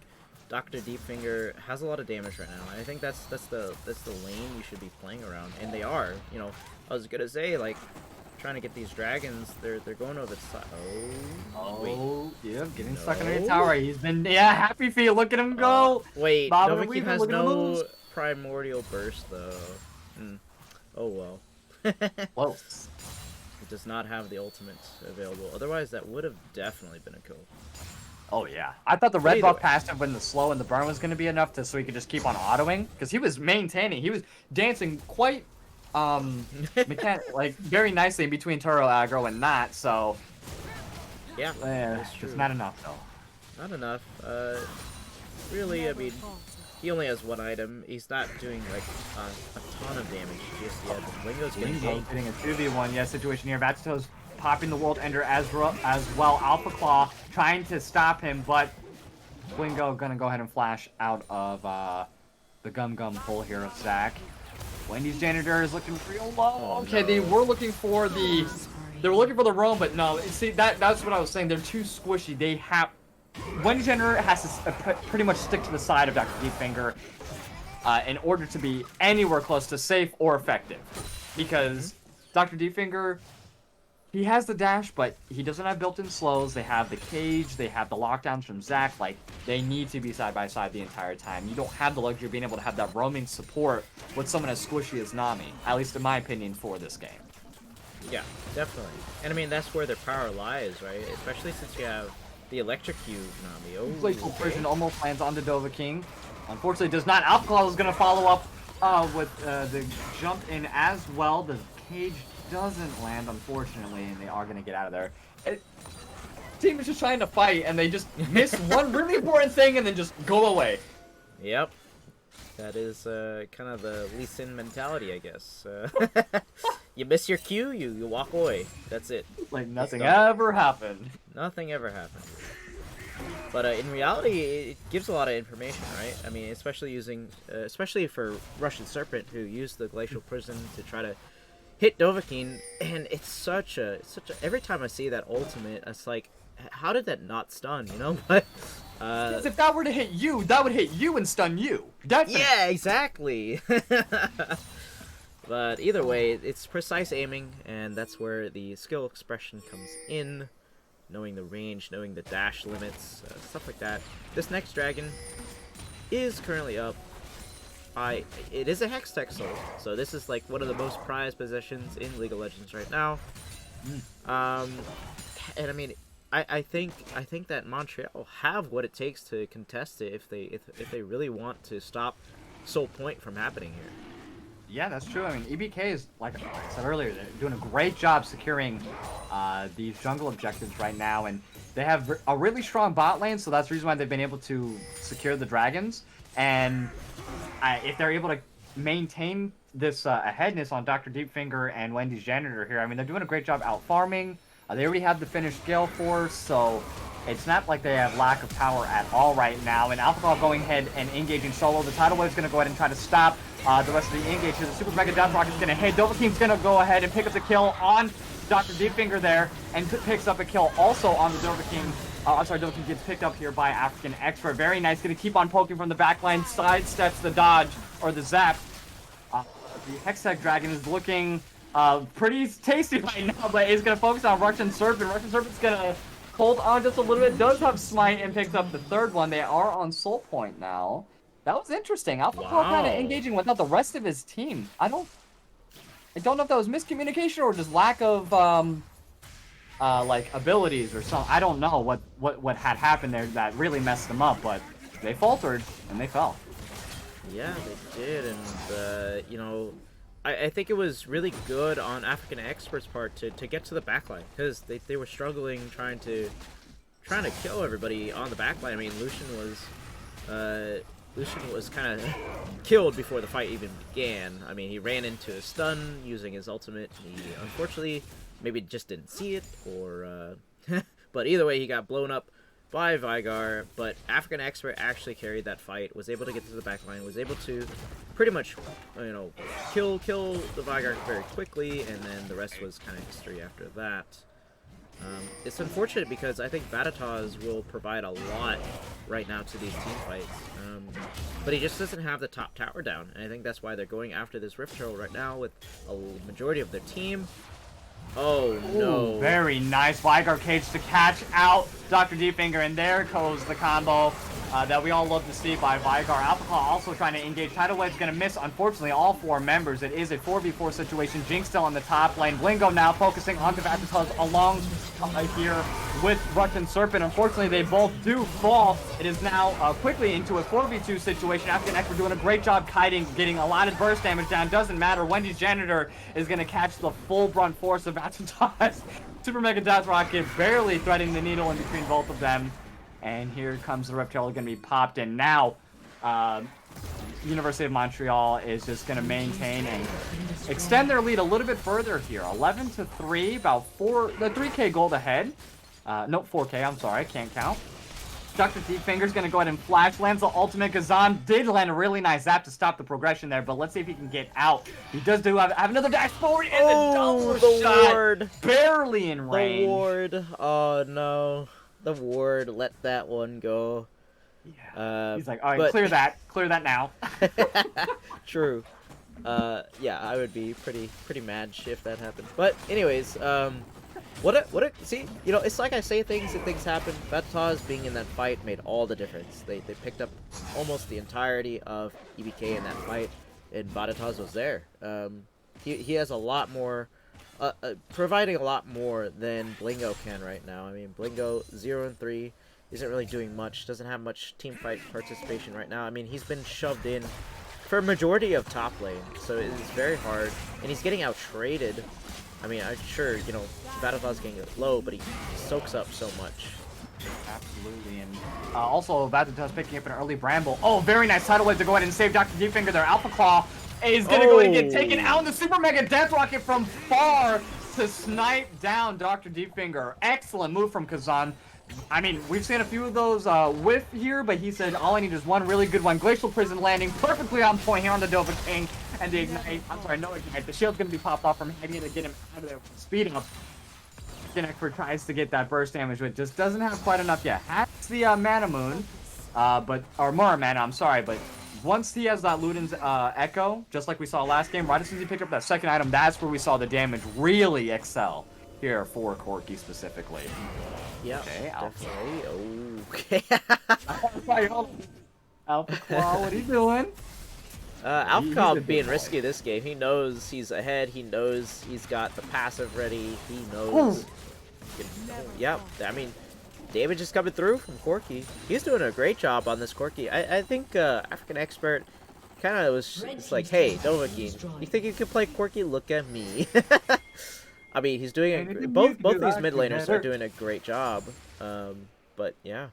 Dr. Deepfinger has a lot of damage right now. I think that's the lane you should be playing around, and they are. I was gonna say, like, trying to get these dragons. They're going over the side. Oh, yeah, getting stuck under the tower. He's been happy feet. Look at him go. Wait, Dovahkiin has no primordial burst though. Oh well. Close. Does not have the ultimate available. Otherwise, that would have definitely been a kill. Oh yeah, I thought the red buff passive when the slow and the burn was going to be enough so he could just keep on autoing, because he was maintaining. He was dancing quite like very nicely in between Turo aggro and not. So yeah, it's not enough though. Not enough. Really, I mean, he only has one item. He's not doing like a ton of damage just yet. Wingo's getting a 2v1 situation here. Batsto's popping the World Ender as well. Alpha Claw trying to stop him, but Wingo gonna go ahead and flash out of the Gum pull here of Zach. Wendy's janitor is looking real low. Okay, they were looking for the roam, but no. See, that's what I was saying. They're too squishy. They have. Wendy's janitor has to pretty much stick to the side of Dr. Deepfinger in order to be anywhere close to safe or effective. Because Dr. Deepfinger, he has the dash, but he doesn't have built-in slows. They have the cage. They have the lockdowns from Zach. Like, they need to be side by side the entire time. You don't have the luxury of being able to have that roaming support with someone as squishy as Nami. At least in my opinion for this game. Yeah, definitely. And I mean, that's where their power lies, right? Especially since you have the electrocute Nami. Oh, Playful Prison almost lands onto Dovahkiin. Unfortunately, does not. Alpha Claw is going to follow up with the jump in as well. The cage doesn't land, unfortunately, and they are going to get out of there. team is just trying to fight, and they just miss one really important thing and then just go away. Yep. That is kind of the Lee Sin mentality, I guess. You miss your cue, you walk away. That's it. Like nothing ever happened. Nothing ever happened. But in reality, it gives a lot of information, right? I mean, especially using, especially for Russian Serpent, who used the Glacial Prison to try to hit Dovahkiin, and it's such a. Every time I see that ultimate, it's like, how did that not stun? You know, but. Because if that were to hit you, that would hit you and stun you. Definitely. Yeah, exactly. But either way, it's precise aiming, and that's where the skill expression comes in. Knowing the range, knowing the dash limits, stuff like that. This next dragon is currently up. It is a Hextech soul, so this is like one of the most prized possessions in League of Legends right now. And I mean, I think that Montreal have what it takes to contest it if they really want to stop Soul Point from happening here. Yeah, that's true. I mean, EBK is, like I said earlier, they're doing a great job securing these jungle objectives right now, and they have a really strong bot lane, so that's the reason why they've been able to secure the dragons. And if they're able to maintain this aheadness on Dr. Deepfinger and Wendy's Janitor here, I mean, they're doing a great job out farming. They already have the finished Gale Force, so it's not like they have lack of power at all right now. And AlphaClaw going ahead and engaging solo. The Tidal Wave's going to go ahead and try to stop the rest of the engage. The Super Mega Death Rock is going to hit. Dovahkiin's going to go ahead and pick up the kill on Dr. Deepfinger there, and picks up a kill also on the Dovahkiin. I'm sorry, Dovahkiin gets picked up here by African Expert. Very nice. Going to keep on poking from the backline. Sidesteps the dodge, or the zap. The Hextech Dragon is looking pretty tasty right now, but is going to focus on Russian Serpent. Russian Serpent's going to hold on just a little bit. Does have Smite and picks up the third one. They are on Soul Point now. That was interesting. AlphaClaw kind of engaging without the rest of his team. I don't know if that was miscommunication or just lack of like abilities or something. I don't know what had happened there that really messed them up, but they faltered and they fell. Yeah, they did, and you know, I think it was really good on African Expert's part to get to the backline, because they were struggling trying to kill everybody on the backline. I mean, Lucian was kind of killed before the fight even began. I mean, he ran into a stun using his ultimate. He unfortunately maybe just didn't see it, or but either way, he got blown up by Vigar. But African Expert actually carried that fight, was able to get to the backline, was able to pretty much, you know, kill the Vigar very quickly, and then the rest was kind of history after that. It's unfortunate because I think Batataz will provide a lot right now to these team fights, but he just doesn't have the top tower down, and I think that's why they're going after this Rift Turtle right now with a majority of their team. Oh no! Ooh, very nice Vigar cage to catch out Dr. Deepfinger, and there goes the combo that we all love to see by Vigar. AlphaClaw also trying to engage. Tidal Wave's going to miss, unfortunately, all four members. It is a 4v4 situation. Jinx still on the top lane. Blingo now focusing on the Batataz along here with Russian Serpent. Unfortunately, they both do fall. It is now quickly into a 4v2 situation. African Expert doing a great job kiting, getting a lot of burst damage down. Doesn't matter. Wendy's Janitor is going to catch the full brunt force of Batataz. Super Mega Death Rocket barely threading the needle in between both of them. And here comes the Rift Turtle, going to be popped in. Now, Université of Montréal is just going to maintain and extend their lead a little bit further here. 11-3, about 3K gold ahead. No, 4K, I'm sorry, can't count. Dr. Deepfinger's going to go ahead and flash, lands the ultimate. Gazan did land a really nice zap to stop the progression there, but let's see if he can get out. He does have another dash forward, and the double shot, ward. Barely in range. The ward, oh no. The ward let that one go. Yeah. He's like, all right, clear that now. True. Yeah, I would be pretty mad if that happened. But anyways, see, you know, it's like I say things and things happen. Batataz being in that fight made all the difference. They picked up almost the entirety of EBK in that fight, and Batataz was there. He has a lot more. Providing a lot more than Blingo can right now. I mean, Blingo 0-3 isn't really doing much, doesn't have much team fight participation right now. I mean, he's been shoved in for a majority of top lane, so it is very hard, and he's getting out traded I mean, I'm sure, you know, Vatapaw's getting low, but he soaks up so much. Absolutely, and also Vatatas picking up an early Bramble. Oh, very nice tidal wave to go ahead and save Dr. Deepfinger there. Alpha Claw is going to go ahead and get taken out in the Super Mega Death Rocket from far to snipe down Dr. Deepfinger. Excellent move from Kazan. I mean, we've seen a few of those whiff here, but he said all I need is one really good one. Glacial Prison landing perfectly on point here on the Dova King. And the Ignite, I'm sorry, no Ignite. The shield's going to be popped off from him to get him out of there with speed up. Expert tries to get that burst damage, but just doesn't have quite enough yet. Has the Mana Moon, or more Mana, I'm sorry, but once he has that Luden's Echo, just like we saw last game, right as soon as he picked up that second item, that's where we saw the damage really excel here for Corki specifically. Yeah, okay, definitely. Okay. Alpha Claw, what are you doing? Alpha Claw being risky this game. He knows he's ahead. He knows he's got the passive ready. He knows. Yep. I mean, damage is coming through from Corki. He's doing a great job on this Corki. I think African Expert kind of was just like, hey, Dovahkiin, you think you could play Corki? Look at me. I mean, he's doing both these mid laners are doing a great job. But yeah.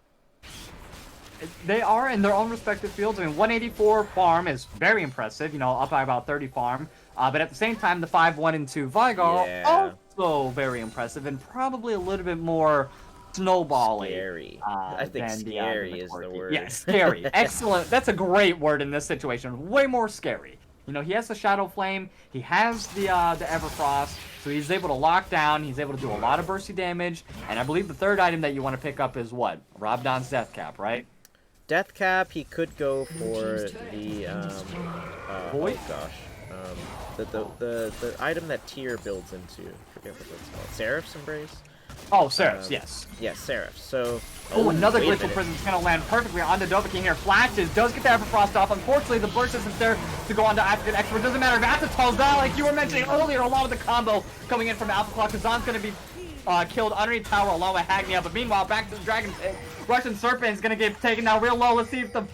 They are in their own respective fields. I mean, 184 farm is very impressive, you know, up by about 30 farm. But at the same time, the 5-1 and 2 Vigar also very impressive and probably a little bit more snowbally. Scary. I think scary is the word. Yeah, scary. Excellent. That's a great word in this situation. Way more scary. You know, he has the Shadow Flame. He has the Everfrost. So he's able to lock down. He's able to do a lot of bursty damage. And I believe the third item that you want to pick up is what? Rabdon's Death Cap, right? Death Cap, he could go for the oh gosh, the item that Tyr builds into. I forget what that's called. Seraph's Embrace. Oh, Seraph's, yes. Yes, Seraph. So. Oh, another Glacial Prison's gonna land perfectly on the Dovahkiin here. Flashes, does get the Everfrost off. Unfortunately, the burst isn't there to go on to African Expert. Doesn't matter. Vatatal's that, like you were mentioning earlier, a lot of the combo coming in from Alpha Claw. Kazan's gonna be killed underneath tower along with Hagnia. But meanwhile, back to the Dragon Pit. Russian Serpent is going to get taken down real low. Let's see if the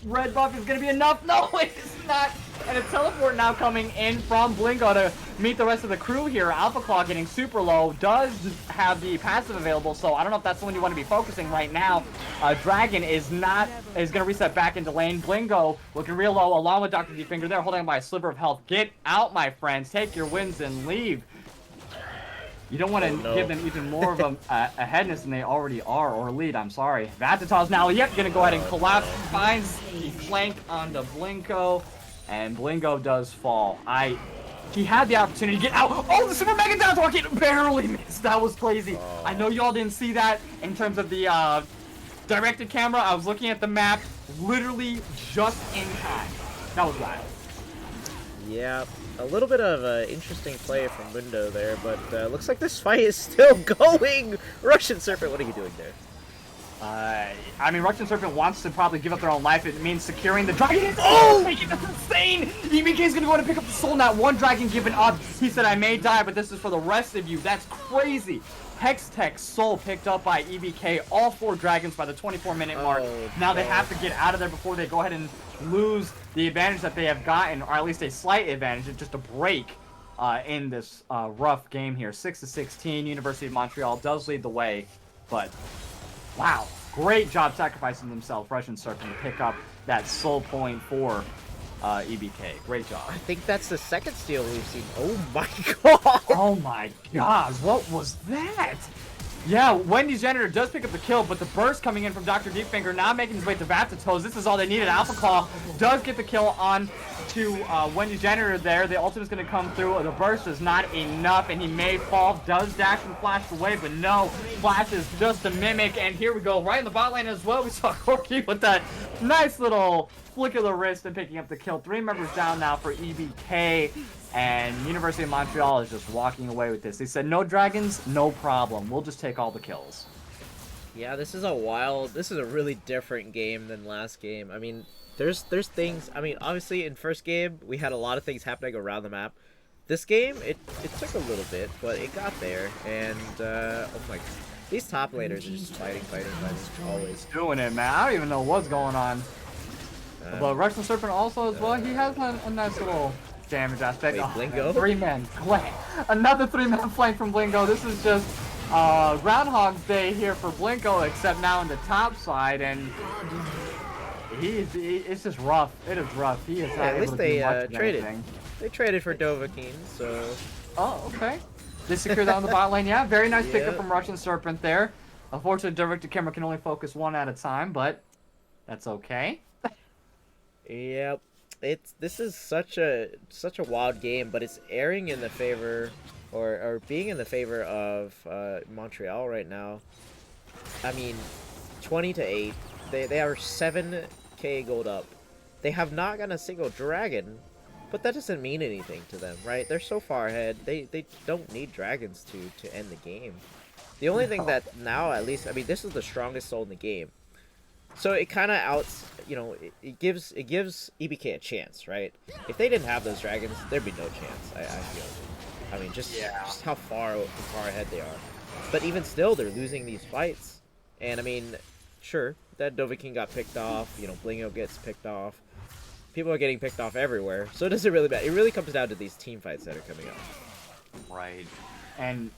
red buff is going to be enough. No, it's not. And a teleport now coming in from Blingo to meet the rest of the crew here. Alpha Claw getting super low. Does have the passive available, so I don't know if that's the one you want to be focusing right now. Dragon is going to reset back into lane. Blingo looking real low along with Dr. Deepfinger. They're holding on by a sliver of health. Get out, my friends. Take your wins and leave. You don't want to give them even more of a headness than they already are, or lead, I'm sorry. Vatatal's now, yep, going to go ahead and collapse. Finds the flank onto Blinko, and Blinko does fall. He had the opportunity to get out. Oh, the Super Mega Death Rocket barely missed. That was crazy. I know y'all didn't see that in terms of the directed camera. I was looking at the map, literally just in time. That was wild. Yeah. A little bit of an interesting play from Mundo there, but looks like this fight is still going! Russian Serpent, what are you doing there? I mean, Russian Serpent wants to probably give up their own life. It means securing the dragon. Oh! That's insane! EBK is going to go ahead and pick up the soul. Not one dragon given up. He said, I may die, but this is for the rest of you. That's crazy. Hextech soul picked up by EBK. All 4 dragons by the 24-minute mark. Now they have to get out of there before they go ahead and lose the advantage that they have gotten, or at least a slight advantage, just a break in this rough game here. 6-16, University of Montreal does lead the way, but wow, great job sacrificing themselves, Russian Serpent, to pick up that soul point for EBK. Great job. I think that's the second steal we've seen. Oh my god! Oh my god, what was that? Yeah, Wendy's Janitor does pick up the kill, but the burst coming in from Dr. Deepfinger now making his way to Vatatos. This is all they needed. Alpha Claw does get the kill on to Wendy's Janitor there. The ultimate's going to come through. The burst is not enough, and he may fall. Does dash and flash away, but no. Flash is just a mimic, and here we go. Right in the bot lane as well. We saw Corki with that nice little flick of the wrist and picking up the kill. 3 members down now for EBK. And University of Montreal is just walking away with this. They said, no dragons, no problem. We'll just take all the kills. Yeah, this is a really different game than last game. I mean, there's things, I mean, obviously in first game, we had a lot of things happening around the map. This game, it took a little bit, but it got there. And, oh my, these top laners are just fighting, always. Doing it, man. I don't even know what's going on. But Russian Serpent also as well, he has a nice little damage aspect. Wait, Oh, Blingo? 3-man flank. Another 3-man flank from Blingo. This is just Groundhog's Day here for Blingo, except now on the top side, and it's just rough. It is rough. He is not at able least to they do much of traded. anything. They traded for Dovahkiin, so... Oh, okay. They secured that on the bot lane. Yeah, very nice pickup Yep. from Russian Serpent there. Unfortunately, direct camera can only focus one at a time, but that's okay. Yep. This is such a wild game, but it's airing in the favor, or being in the favor of Montreal right now. I mean, 20-8. They are 7k gold up. They have not gotten a single dragon, but that doesn't mean anything to them, right? They're so far ahead. They don't need dragons to end the game. The only thing that now, at least, I mean, this is the strongest soul in the game. So it kind of it gives EBK a chance, right? If they didn't have those dragons, there'd be no chance. I feel. I mean, just how far ahead they are. But even still, they're losing these fights. And I mean, sure, that Dovahkiin got picked off. You know, Blingo gets picked off. People are getting picked off everywhere. So it doesn't really matter. It really comes down to these team fights that are coming up. Right. And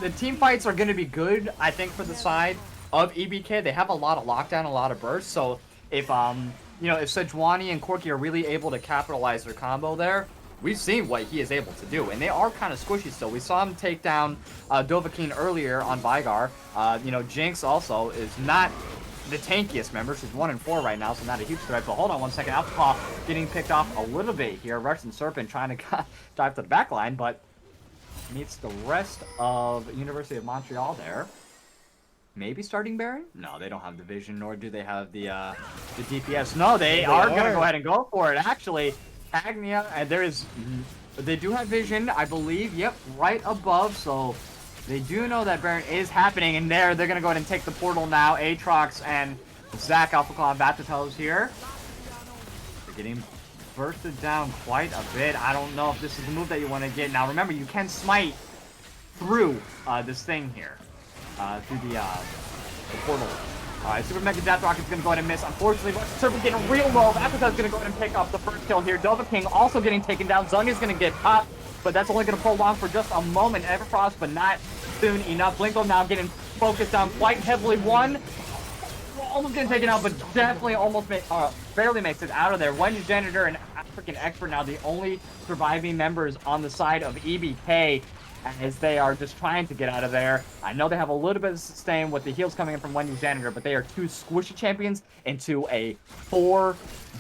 the team fights are going to be good, I think, for the side of EBK. They have a lot of lockdown, a lot of burst. So if if Sejuani and Corki are really able to capitalize their combo there, we've seen what he is able to do, and they are kind of squishy still. We saw him take down Dovahkiin earlier on Vigar. Jinx also is not the tankiest member. She's 1-4 right now, so not a huge threat. But hold on one second. Alpha getting picked off a little bit here. Russian Serpent trying to dive to the back line, but meets the rest of University of Montreal there. Maybe starting Baron? No, they don't have the vision, nor do they have the DPS. No, they are going to go ahead and go for it. Actually, Agnia, and they do have vision, I believe. Yep, right above, so they do know that Baron is happening, and they're going to go ahead and take the portal now. Aatrox and Zach Alpha Claw and Batatoes here. They're getting bursted down quite a bit. I don't know if this is the move that you want to get. Now, remember, you can smite through this thing here. Through the portal. Alright, Super Mega Death Rocket's going to go ahead and miss. Unfortunately, Serpent getting real low. Apatha's going to go ahead and pick up the first kill here. Dovahkiin also getting taken down. Zunga's going to get popped, but that's only going to prolong for just a moment. Everfrost, but not soon enough. Blinko now getting focused down quite heavily. One, almost getting taken out, but definitely barely makes it out of there. Wendy's Janitor and African Expert now the only surviving members on the side of EBK, as they are just trying to get out of there. I know they have a little bit of sustain with the heals coming in from Wendy's Janitor, but they are 2 squishy champions into a 4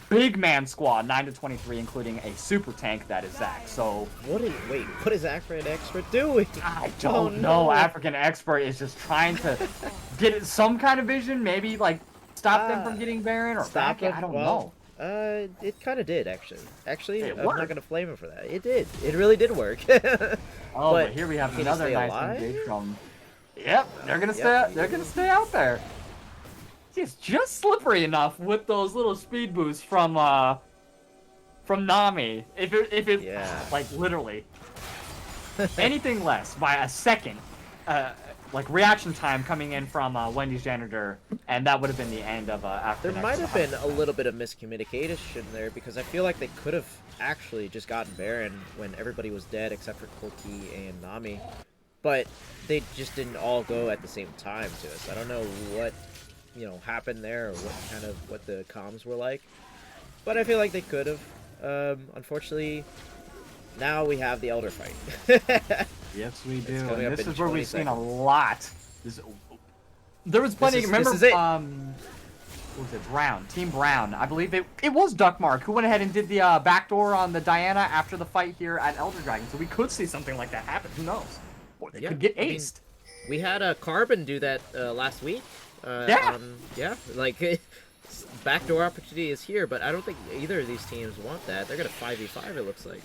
big man squad, 9-23, including a super tank that is Zach. So what is African Expert doing? I don't know. African Expert is just trying to get some kind of vision, maybe like stop them from getting Baron or back it. I don't know. It kind of did, actually. I'm worked. not going to flame him for that. It did. It really did work. Oh, but here we have another nice engage from... Yep, they're going to stay out there. He's just slippery enough with those little speed boosts from Nami. If it like, literally, anything less by a second, like reaction time coming in from Wendy's Janitor, and that would have been the end of after. There might have been a little bit of miscommunication there, because I feel like they could have actually just gotten Baron when everybody was dead except for Koki and Nami, but they just didn't all go at the same time to us. I don't know what happened there, or what the comms were like, but I feel like they could have. Unfortunately, now we have the Elder fight. Yes, we do. And this is where we've seen a lot. There was plenty. Remember, this is it. what was it? Brown, Team Brown. I believe it was Duckmark who went ahead and did the backdoor on the Diana after the fight here at Elder Dragon. So we could see something like that happen. Who knows? Or they could get aced. We had Carbon do that last week. Like backdoor opportunity is here, but I don't think either of these teams want that. They're gonna 5v5. It looks like.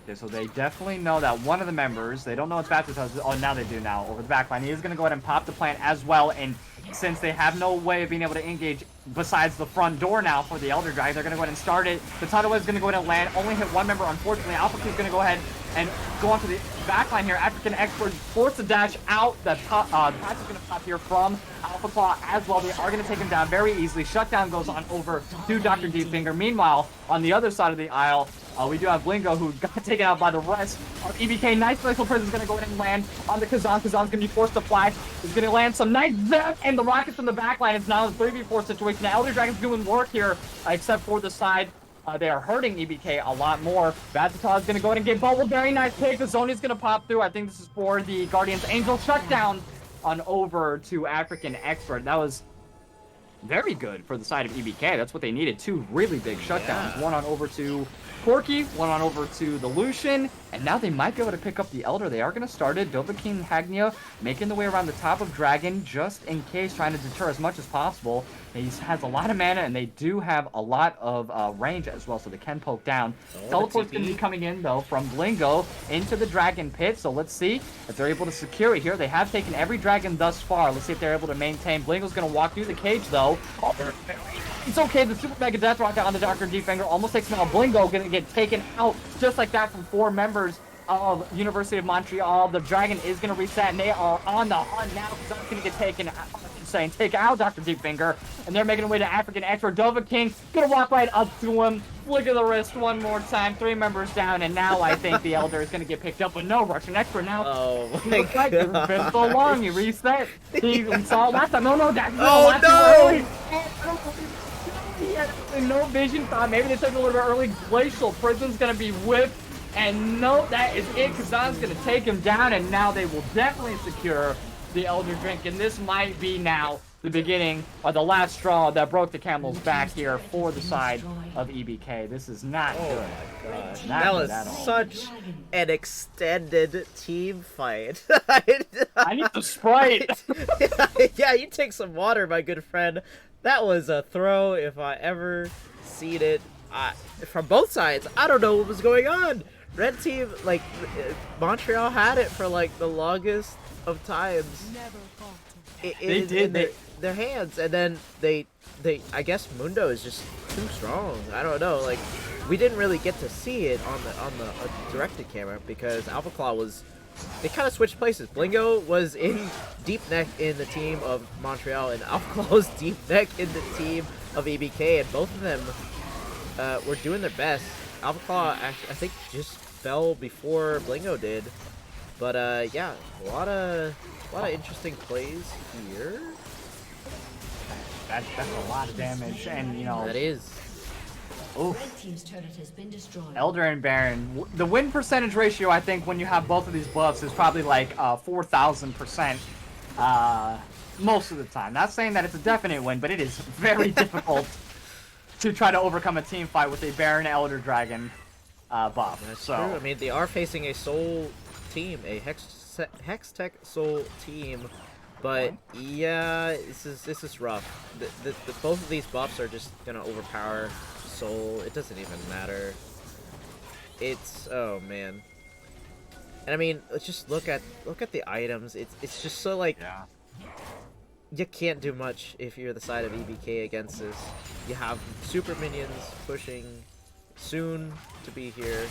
Okay, so they definitely know that one of the members, they don't know it's Baptist. Oh, now they do now, over the back line. He is going to go ahead and pop the plant as well, and since they have no way of being able to engage besides the front door now for the Elder Dragon, they're going to go ahead and start it. The Tidal Wave is going to go ahead and land, only hit one member, unfortunately. Alpha Q is going to go ahead and go onto the back line here. African Expert force the dash out. The patch is going to pop here from Alpha Claw as well. They are going to take him down very easily. Shutdown goes on over to Dr. Deepfinger. Meanwhile, on the other side of the aisle, we do have Blingo, who got taken out by the rest of EBK. Nice Lethal Prison is going to go ahead and land on the Kazan. Kazan's going to be forced to fly. He's going to land some nice zap, and the Rockets from the back line is now in a 3v4 situation. Now, Elder Dragon's doing work here, except for the side. They are hurting EBK a lot more. Batata is going to go ahead and get bubbled. Very nice pick. The zone is going to pop through. I think this is for the Guardians. Angel shutdown on over to African Expert. That was very good for the side of EBK. That's what they needed. Two really big shutdowns. Yeah. One on over to Corky, one on over to the Lucian, and now they might be able to pick up the Elder. They are going to start it. Dovahkiin Hagnia making the way around the top of Dragon just in case, trying to deter as much as possible. He has a lot of mana, and they do have a lot of range as well, so they can poke down. Teleport's going to be coming in, though, from Blingo into the Dragon Pit, so let's see if they're able to secure it here. They have taken every Dragon thus far. Let's see if they're able to maintain. Blingo's going to walk through the cage, though. It's okay, the Super Mega Death Rocket on the Dr. Deepfinger almost takes him out. Blingo going to get taken out just like that from 4 members of University of Montreal. The Dragon is going to reset, and they are on the hunt now because that's going to get taken out. Saying take out Dr. Deepfinger, and they're making their way to African Expert. Dovahkiin gonna walk right up to him, flick of the wrist one more time. 3 members down, and now I think the Elder is gonna get picked up, but no, Russian Expert now. Oh my god. It's been so long, he reset. He saw last time. No, that's Oh no! He had no vision. Thought maybe they took a little bit early. Glacial Prison's gonna be whipped, and no, that is it. Kazan's gonna take him down, and now they will definitely secure the Elder Drink, and this might be now the beginning or the last straw that broke the camel's back here for the side of EBK. This is not good. Oh my gosh. Not That good was at all. such an extended team fight. I need the Sprite. Yeah, you take some water, my good friend. That was a throw if I ever seen it. From both sides, I don't know what was going on. Red team, like, Montreal had it for like the longest of times. They did. In their hands, and then they I guess Mundo is just too strong. I don't know, like we didn't really get to see it on the directed camera because Alpha Claw was, they kind of switched places. Blingo was in deep neck in the team of Montreal, and Alpha Claw was deep neck in the team of EBK, and both of them were doing their best. Alpha Claw actually, I think, just fell before Blingo did. But yeah, a lot of interesting plays here. That's a lot of damage, and you know That is. oof. Red team's turret has been destroyed. Elder and Baron. The win percentage ratio, I think, when you have both of these buffs, is probably like 4,000%. Most of the time. Not saying that it's a definite win, but it is very difficult to try to overcome a team fight with a Baron Elder Dragon buff. That's so. true. I mean, they are facing a Soul team, a Hex Tech Soul team, but yeah, this is rough. The both of these buffs are just gonna overpower Soul. It doesn't even matter. It's, oh man. And I mean, let's just look at the items. It's just so like, Yeah. you can't do much if you're the side of EBK against this. You have super minions pushing soon to be here.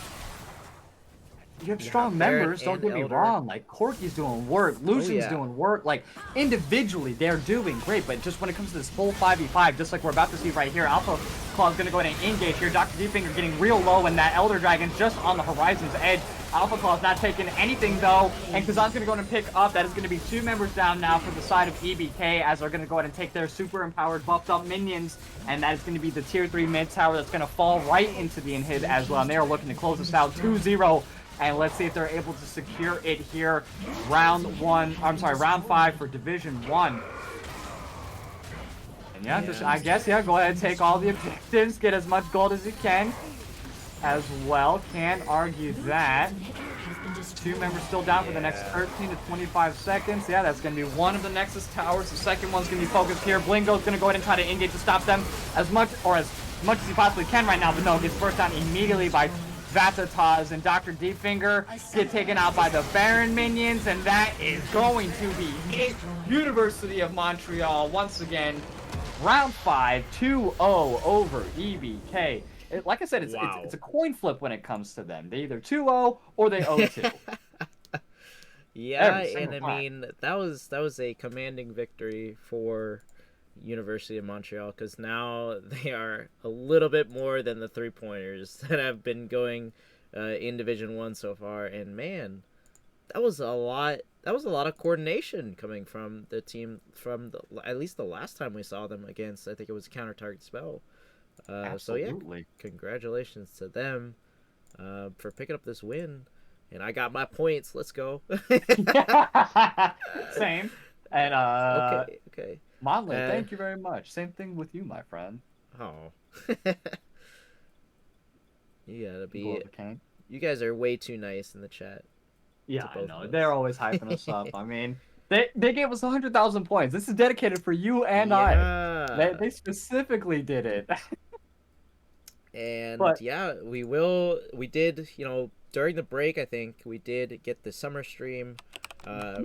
You have strong Baron members, don't and get me Elder. wrong. Like, Corky's doing work, Lucian's yeah. doing work. Like, individually, they're doing great. But just when it comes to this full 5v5, just like we're about to see right here, Alpha Claw's going to go ahead and engage here. Dr. Deepfinger getting real low, and that Elder Dragon's just on the horizon's edge. Alpha Claw's not taking anything, though. And Kazan's going to go ahead and pick up. That is going to be 2 members down now for the side of EBK, as they're going to go ahead and take their super empowered, buffed up minions. And that is going to be the tier 3 mid tower that's going to fall right into the inhib as well. And they are looking to close this out 2-0. And let's see if they're able to secure it here. Round 5 for Division 1. And yeah, just, I guess, yeah, go ahead and take all the objectives. Get as much gold as you can as well. Can't argue that. 2 members still down for the next 13 to 25 seconds. Yeah, that's going to be one of the Nexus towers. The second one's going to be focused here. Blingo's going to go ahead and try to engage to stop them as much as he possibly can right now. But no, gets burst down immediately by Vatataz and Dr. Deepfinger get taken out by the Baron minions, and that is going to be it. University of Montreal once again, round 5, 2-0 over EBK. Like I said, it's a coin flip when it comes to them. They either 2-0 or they 0-2. Yeah, and I mean that was a commanding victory for University of Montreal, because now they are a little bit more than the 3-pointers that have been going in Division 1 so far. And man, that was a lot of coordination coming from the team from at least the last time we saw them against, I think it was Counter Target Spell. So yeah, congratulations to them for picking up this win. And I got my points. Let's go. Same. And okay. Monley, thank you very much. Same thing with you, my friend. Oh. You gotta be. You guys are way too nice in the chat. Yeah, I know. They're always hyping us up. I mean, they gave us 100,000 points. This is dedicated for you and I. They specifically did it. And yeah, we did, during the break, I think we did get the summer stream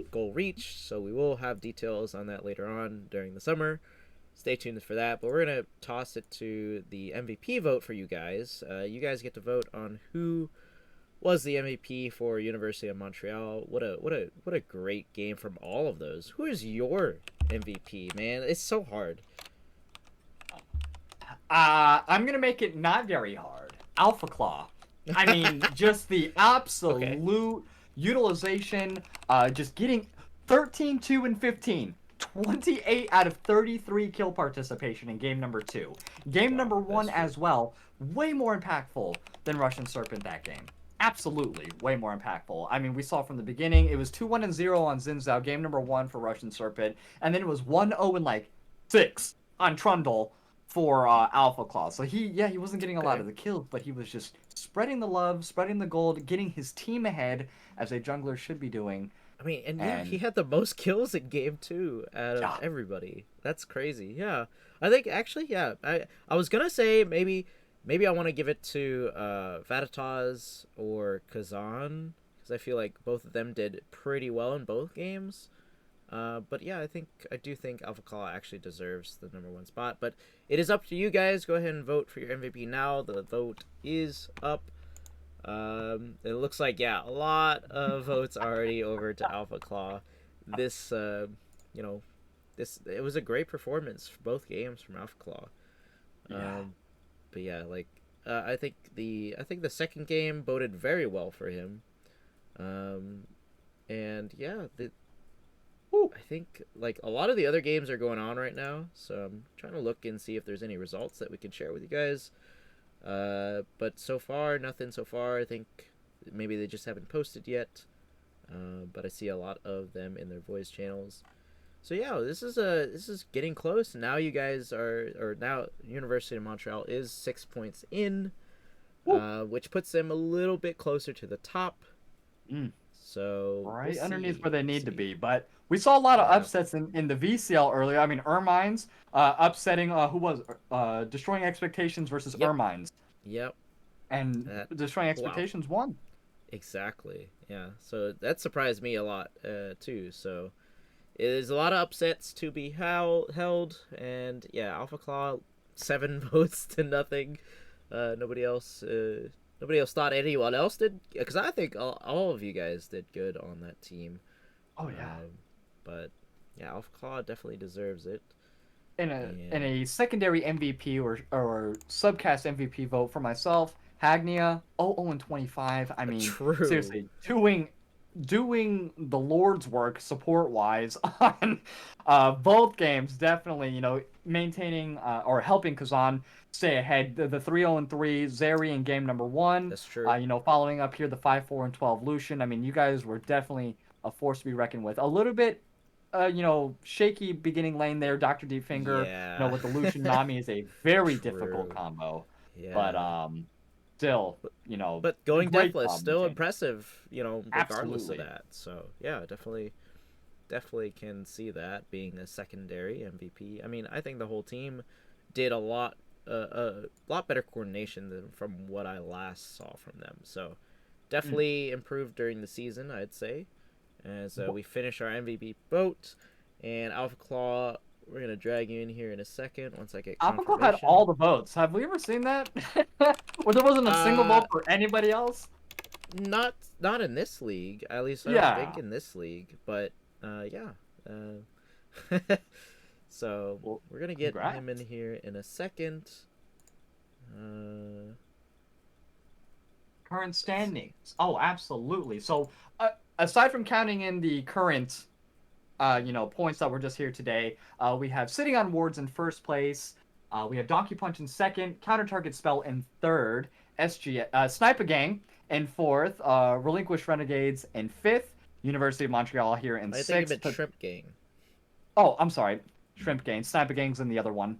goal reached, so we will have details on that later on during the summer. Stay tuned for that. But we're gonna toss it to the MVP vote for you guys. You guys get to vote on who was the MVP for University of Montreal. What a great game from all of those. Who is your MVP, man? It's so hard. I'm gonna make it not very hard. Alpha Claw. I mean, just the absolute utilization. Just getting 13, 2, and 15. 28 out of 33 kill participation in game number 2. Game number 1 as well. Way more impactful than Russian Serpent that game. Absolutely, way more impactful. I mean, we saw from the beginning, it was 2-1-0 on Zinzao, game number 1 for Russian Serpent, and then it was 1-0-6 on Trundle for Alpha Claw. So he wasn't getting a lot of the kills, but he was just spreading the love, spreading the gold, getting his team ahead, as a jungler should be doing. I mean, and he had the most kills in game 2 out of everybody. That's crazy. Yeah, I think actually, yeah, I was gonna say maybe I want to give it to Vatataz or Kazan, because I feel like both of them did pretty well in both games. But yeah, I do think Alpha Claw actually deserves the #1 spot. But it is up to you guys. Go ahead and vote for your MVP now. The vote is up. It looks like, a lot of votes already over to Alpha Claw. This, it was a great performance for both games from Alpha Claw. But yeah, I think the second game boded very well for him. And yeah, I think a lot of the other games are going on right now, so I'm trying to look and see if there's any results that we can share with you guys. But so far, nothing so far. I think maybe they just haven't posted yet. But I see a lot of them in their voice channels. So yeah, this is getting close. Now you guys now University of Montreal is 6 points in, which puts them a little bit closer to the top. So right underneath where they need to be. But we saw a lot of upsets in the VCL earlier. I mean, Ermine's upsetting Destroying Expectations versus Ermine's. Yep. And Destroying Expectations won. Exactly. Yeah. So that surprised me a lot too. So there's a lot of upsets to be held, and yeah, Alpha Claw 7 votes to nothing. Nobody else thought anyone else did, because I think all of you guys did good on that team. Oh yeah. But yeah, Alpha Claw definitely deserves it. In a secondary MVP or subcast MVP vote for myself, Hagnia 0-25. I mean, seriously, doing the Lord's work support-wise on both games, definitely, maintaining or helping Kazan stay ahead. The 3-0-3 Zeri in game number 1. That's true. Following up here, the 5-4-12 Lucian. I mean, you guys were definitely a force to be reckoned with. A little bit, shaky beginning lane there, Dr. Deepfinger. Yeah. With the Lucian Nami is a very difficult combo. Yeah. But still, But going deathless, still impressive, regardless Absolutely. of that. So yeah, definitely can see that being a secondary MVP. I mean, I think the whole team did a lot a lot better coordination than from what I last saw from them. So definitely improved during the season, I'd say. As we finish our MVP vote, and Alpha Claw, we're gonna drag you in here in a second once I get Alpha had confirmation. all the votes. Have we ever seen that? Where there wasn't a single Uh, vote for anybody else? not in this league. At least I don't think Yeah. in this league. But yeah. So Well, we're gonna get him in congrats. here in a second. Uh, Current let's see. standings. Oh, absolutely. So, aside from counting in the current, points that were just here today, we have Sitting on Wards in first place. We have Donkey Punch in second, Counter Target Spell in third, Sniper Gang in fourth, Relinquish Renegades in fifth, University of Montreal here in I think you sixth. meant Shrimp Gang. Oh, I'm sorry. Shrimp Gang. Sniper Gang's in the other one.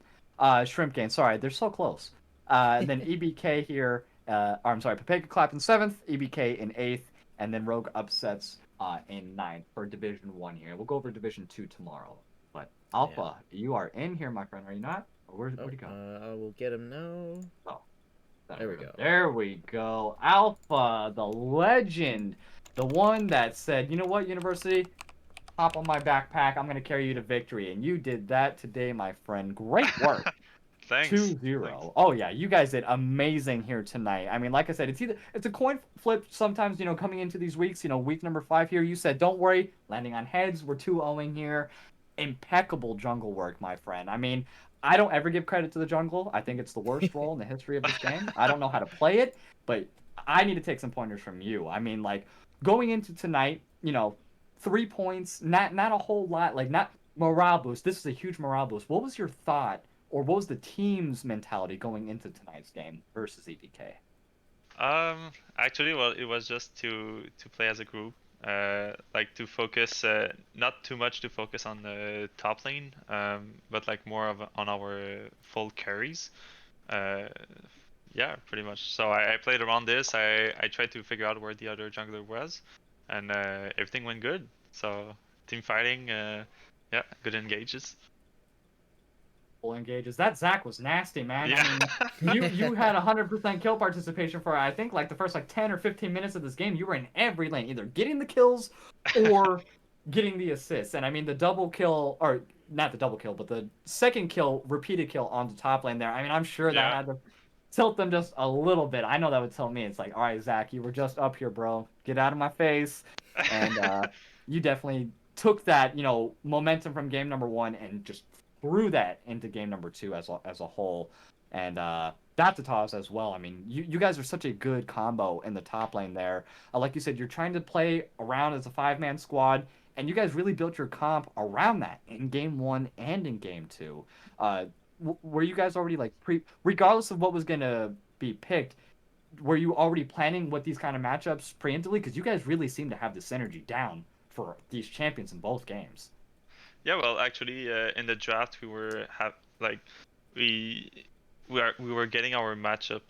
Shrimp Gang. Sorry, they're so close. And then EBK here. Or I'm sorry, Papega Clap in seventh, EBK in eighth, and then Rogue Upsets in ninth for Division 1 here. We'll go over Division 2 tomorrow. But Yeah. Alpha, you are in here, my friend, are you not? Or where'd Oh, you go? I will get him now. Oh, There we go. there we go. Alpha, the legend. The one that said, you know what, University? Hop on my backpack. I'm going to carry you to victory. And you did that today, my friend. Great work. Thanks. 2-0. Oh yeah, you guys did amazing here tonight. I mean, like I said, it's a coin flip sometimes, coming into these weeks, week number 5 here, you said, "Don't worry, landing on heads. We're 2-0 here." Impeccable jungle work, my friend. I mean, I don't ever give credit to the jungle. I think it's the worst role in the history of this game. I don't know how to play it, but I need to take some pointers from you. I mean, like going into tonight, 3 points, not a whole lot, like not morale boost. This is a huge morale boost. What was your thought, or what was the team's mentality going into tonight's game versus EBK? Actually, well, it was just to play as a group. Like to focus, not too much to focus on the top lane, but like more of on our full carries. Uh, yeah, pretty much. So I played around this. I tried to figure out where the other jungler was, and everything went good. So team fighting, yeah, good engages. Full engages. That Zach was nasty, man. I Yeah. mean, you had 100% kill participation for I think like the first like 10 or 15 minutes of this game. You were in every lane, either getting the kills or getting the assists. And I mean the double kill, or not the double kill, but the second kill, repeated kill on the top lane there. I mean, I'm sure that Yeah. had to tilt them just a little bit. I know that would tilt me. It's like, all right, Zach, you were just up here, bro. Get out of my face. And you definitely took that, momentum from game number 1 and just threw that into game number 2 as a whole. And that's a toss as well. I mean, you guys are such a good combo in the top lane there. Like you said, you're trying to play around as a 5-man squad, and you guys really built your comp around that in game 1 and in game 2. Were you guys already like regardless of what was gonna be picked, were you already planning what these kind of matchups preemptively? Because you guys really seem to have the synergy down for these champions in both games. Yeah, well, actually, in the draft, we were like we we were getting our matchup,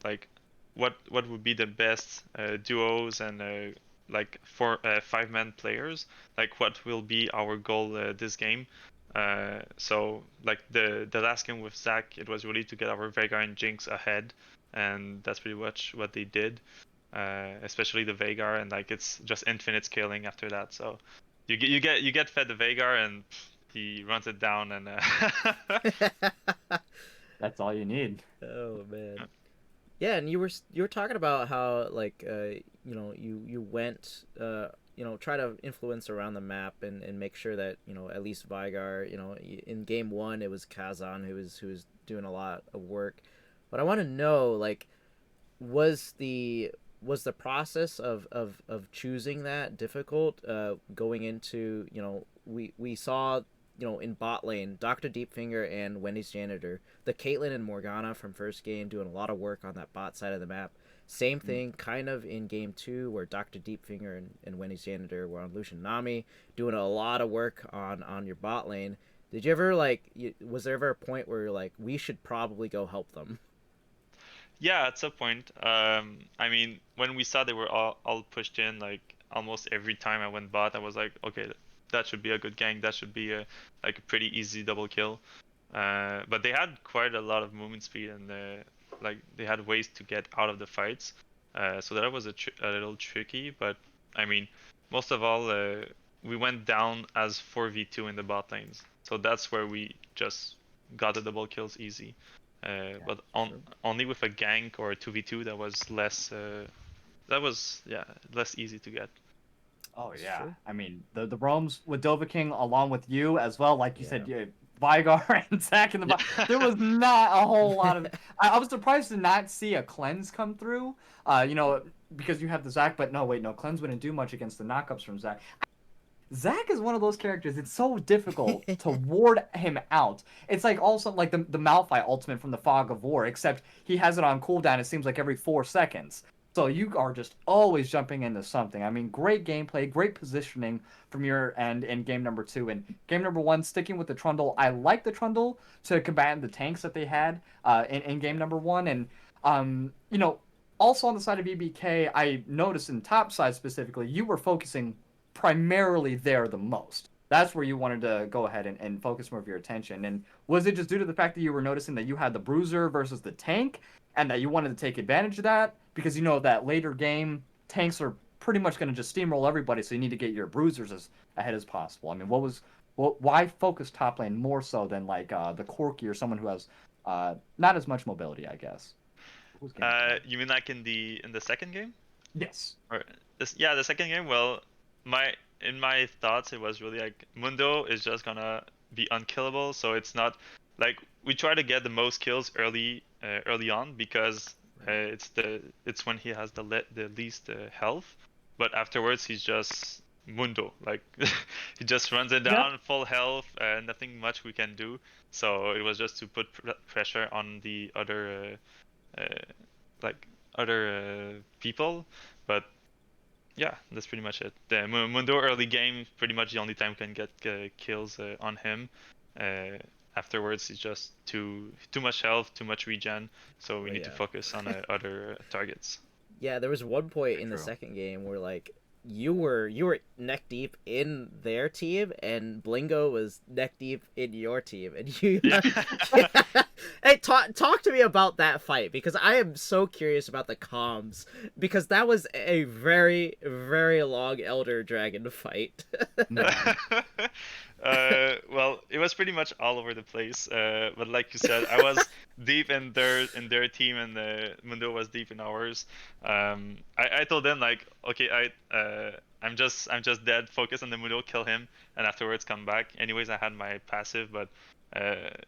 like what would be the best duos and like 5-man players, like what will be our goal this game. So like the last game with Zach, it was really to get our Veigar and Jinx ahead, and that's pretty much what they did. Especially the Veigar, and like it's just infinite scaling after that. So you get fed the Veigar, and he runs it down, and That's all you need. Oh man. Yeah, and you were talking about how like you went try to influence around the map and make sure that at least Vigar, in game 1 it was Kazan who was doing a lot of work. But I want to know, like, was the process of choosing that difficult, going into, we saw, in bot lane, Dr. Deepfinger and Wendy's Janitor, the Caitlyn and Morgana from first game doing a lot of work on that bot side of the map. Same thing kind of in game 2 where Dr. Deepfinger and Wendy's Janitor were on Lucian Nami doing a lot of work on your bot lane. Did you ever was there ever a point where you're like, we should probably go help them? yeah, at some point. I mean, when we saw they were all pushed in, like almost every time I went bot, I was like, okay, that should be a good gank. That should be a like a pretty easy double kill. But they had quite a lot of movement speed, and like they had ways to get out of the fights. So that was a little tricky. But I mean, most of all, we went down as 4v2 in the bot lanes. So that's where we just got the double kills easy. But only with a gank or a 2v2 that was less. That was less easy to get. Oh That's yeah, true. I mean the roams with Dovahking along with you as well, like you Yeah. said, Vigar and Zach in the bot. There was not a whole lot of. I was surprised to not see a cleanse come through. You know, because you have the Zach, but no, wait, no, cleanse wouldn't do much against the knockups from Zach. Zach is one of those characters. It's so difficult to ward him out. It's like also like the Malphite ultimate from the Fog of War, except he has it on cooldown. It seems like every 4 seconds. So you are just always jumping into something. I mean, great gameplay, great positioning from your end in game number 2. And game number 1, sticking with the Trundle. I like the Trundle to combat the tanks that they had in game number 1. And you know, also on the side of EBK, I noticed in top side specifically, you were focusing primarily there the most. That's where you wanted to go ahead and focus more of your attention. And was it just due to the fact that you were noticing that you had the bruiser versus the tank and that you wanted to take advantage of that? Because you know that later game, tanks are pretty much going to just steamroll everybody, so you need to get your bruisers as ahead as possible. I mean, why focus top lane more so than like the Corki or someone who has not as much mobility, I guess? You mean like in the second game? Yes. Or the second game. Well, in my thoughts, it was really like Mundo is just gonna be unkillable. So it's not like we try to get the most kills early on because it's when he has the least health. But afterwards, he's just Mundo. Like he just runs it Yep. down, full health, nothing much we can do. So it was just to put pressure on the other like other people, but yeah, that's pretty much it. The Mundo early game, pretty much the only time we can get kills on him. Uh, Afterwards, it's just too much health, too much regen, so we But need to yeah. focus on other targets. Yeah, there was one point in the True. second game where like you were neck deep in their team and Blingo was neck deep in your team and you Yeah. Hey, talk to me about that fight because I am so curious about the comms because that was a very very long Elder Dragon fight. Well, it was pretty much all over the place. But like you said, I was deep in their team, and Mundo was deep in ours. I told them like, okay, I'm just dead. Focus on the Mundo, kill him, and afterwards come back. Anyways, I had my passive, but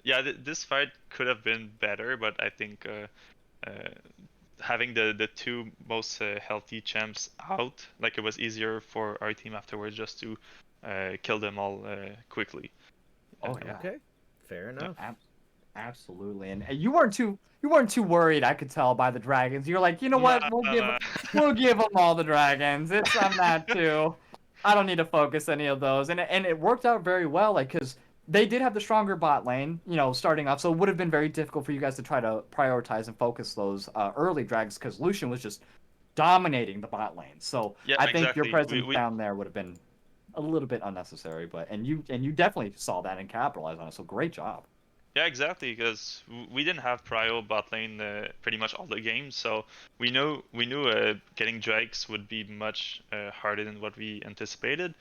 yeah, this fight could have been better, but I think having the two most healthy champs out, like it was easier for our team afterwards just to kill them all quickly. Oh yeah. Okay, fair enough. Absolutely, and you weren't too worried. I could tell by the dragons. You're like, you know No, what? We'll no, give no. we'll give them all the dragons. I'm not too. I don't need to focus any of those, and it worked out very well. Like because they did have the stronger bot lane, starting off. So it would have been very difficult for you guys to try to prioritize and focus those early dragons because Lucian was just dominating the bot lane. So Yeah, I think your exactly. presence down there would have been a little bit unnecessary, but and you definitely saw that and capitalized on it. So great job. Yeah, exactly. Because we didn't have prio bot lane pretty much all the games, so we knew getting drakes would be much harder than what we anticipated.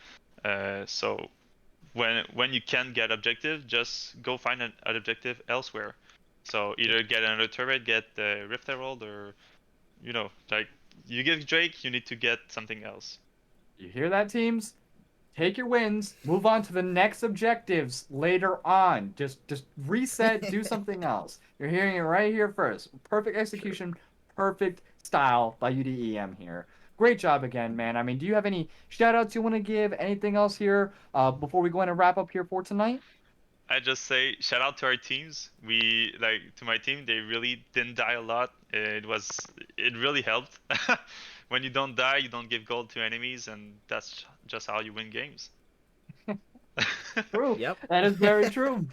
So when you can get objective, just go find an objective elsewhere. So either get another turret, get the Rift Herald, or like you give Drake, you need to get something else. You hear that, teams? Take your wins, move on to the next objectives later on. Just reset, do something else. You're hearing it right here first. Perfect execution, perfect style by UDEM here. Great job again, man. I mean, do you have any shout outs you want to give? Anything else here before we go in and wrap up here for tonight? I just say shout out to our teams. To my team, they really didn't die a lot. It really helped. When you don't die, you don't give gold to enemies, and that's just how you win games. True. Yep. That is very true.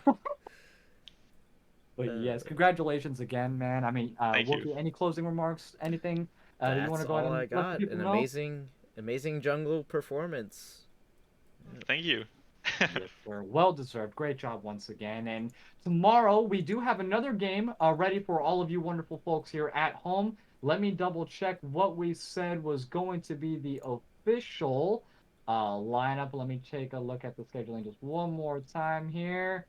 But Uh, yes, congratulations again, man. I mean, Thank you. Wookie, any closing remarks? Anything that you want That's to go ahead all and I let got. people An know? amazing jungle performance. Thank you. Yes, sir. Well deserved. Great job once again. And tomorrow we do have another game ready for all of you wonderful folks here at home. Let me double check what we said was going to be the official lineup. Let me take a look at the scheduling just one more time here.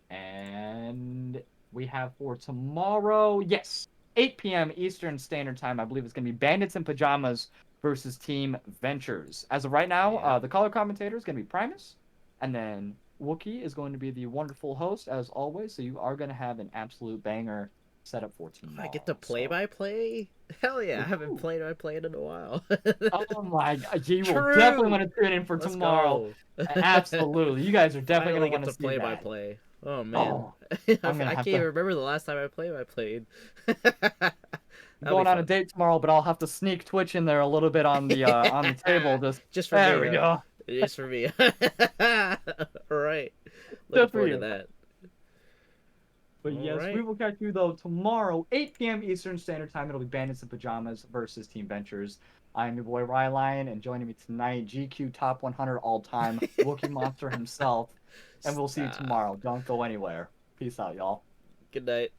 And we have for tomorrow, yes, 8 p.m. Eastern Standard Time. I believe it's going to be Bandits in Pajamas versus Team Ventures. As of right now, Yeah. the color commentator is going to be Primus. And then Wookie is going to be the wonderful host as always. So you are going to have an absolute banger set up for tomorrow. I get to play by play. Hell yeah! I haven't played by play in a while. Oh my god, you will True. definitely want to tune in for Let's tomorrow. go. Absolutely, you guys are definitely Finally going to get want to to see play by that. play. Oh man, Oh, I I'm gonna can't have even to remember the last time I played. going on a date tomorrow, but I'll have to sneak Twitch in there a little bit on the table. Just for There me. we go. Just for me. All right. Looking Just for forward to you. that. But All yes, right. we will catch you though tomorrow, 8 p.m. Eastern Standard Time. It'll be Bandits in Pajamas versus Team Ventures. I'm your boy Rylionn, and joining me tonight, GQ Top 100 all-time Wookie Monster himself. And we'll see you Stop. tomorrow. Don't go anywhere. Peace out, y'all. Good night.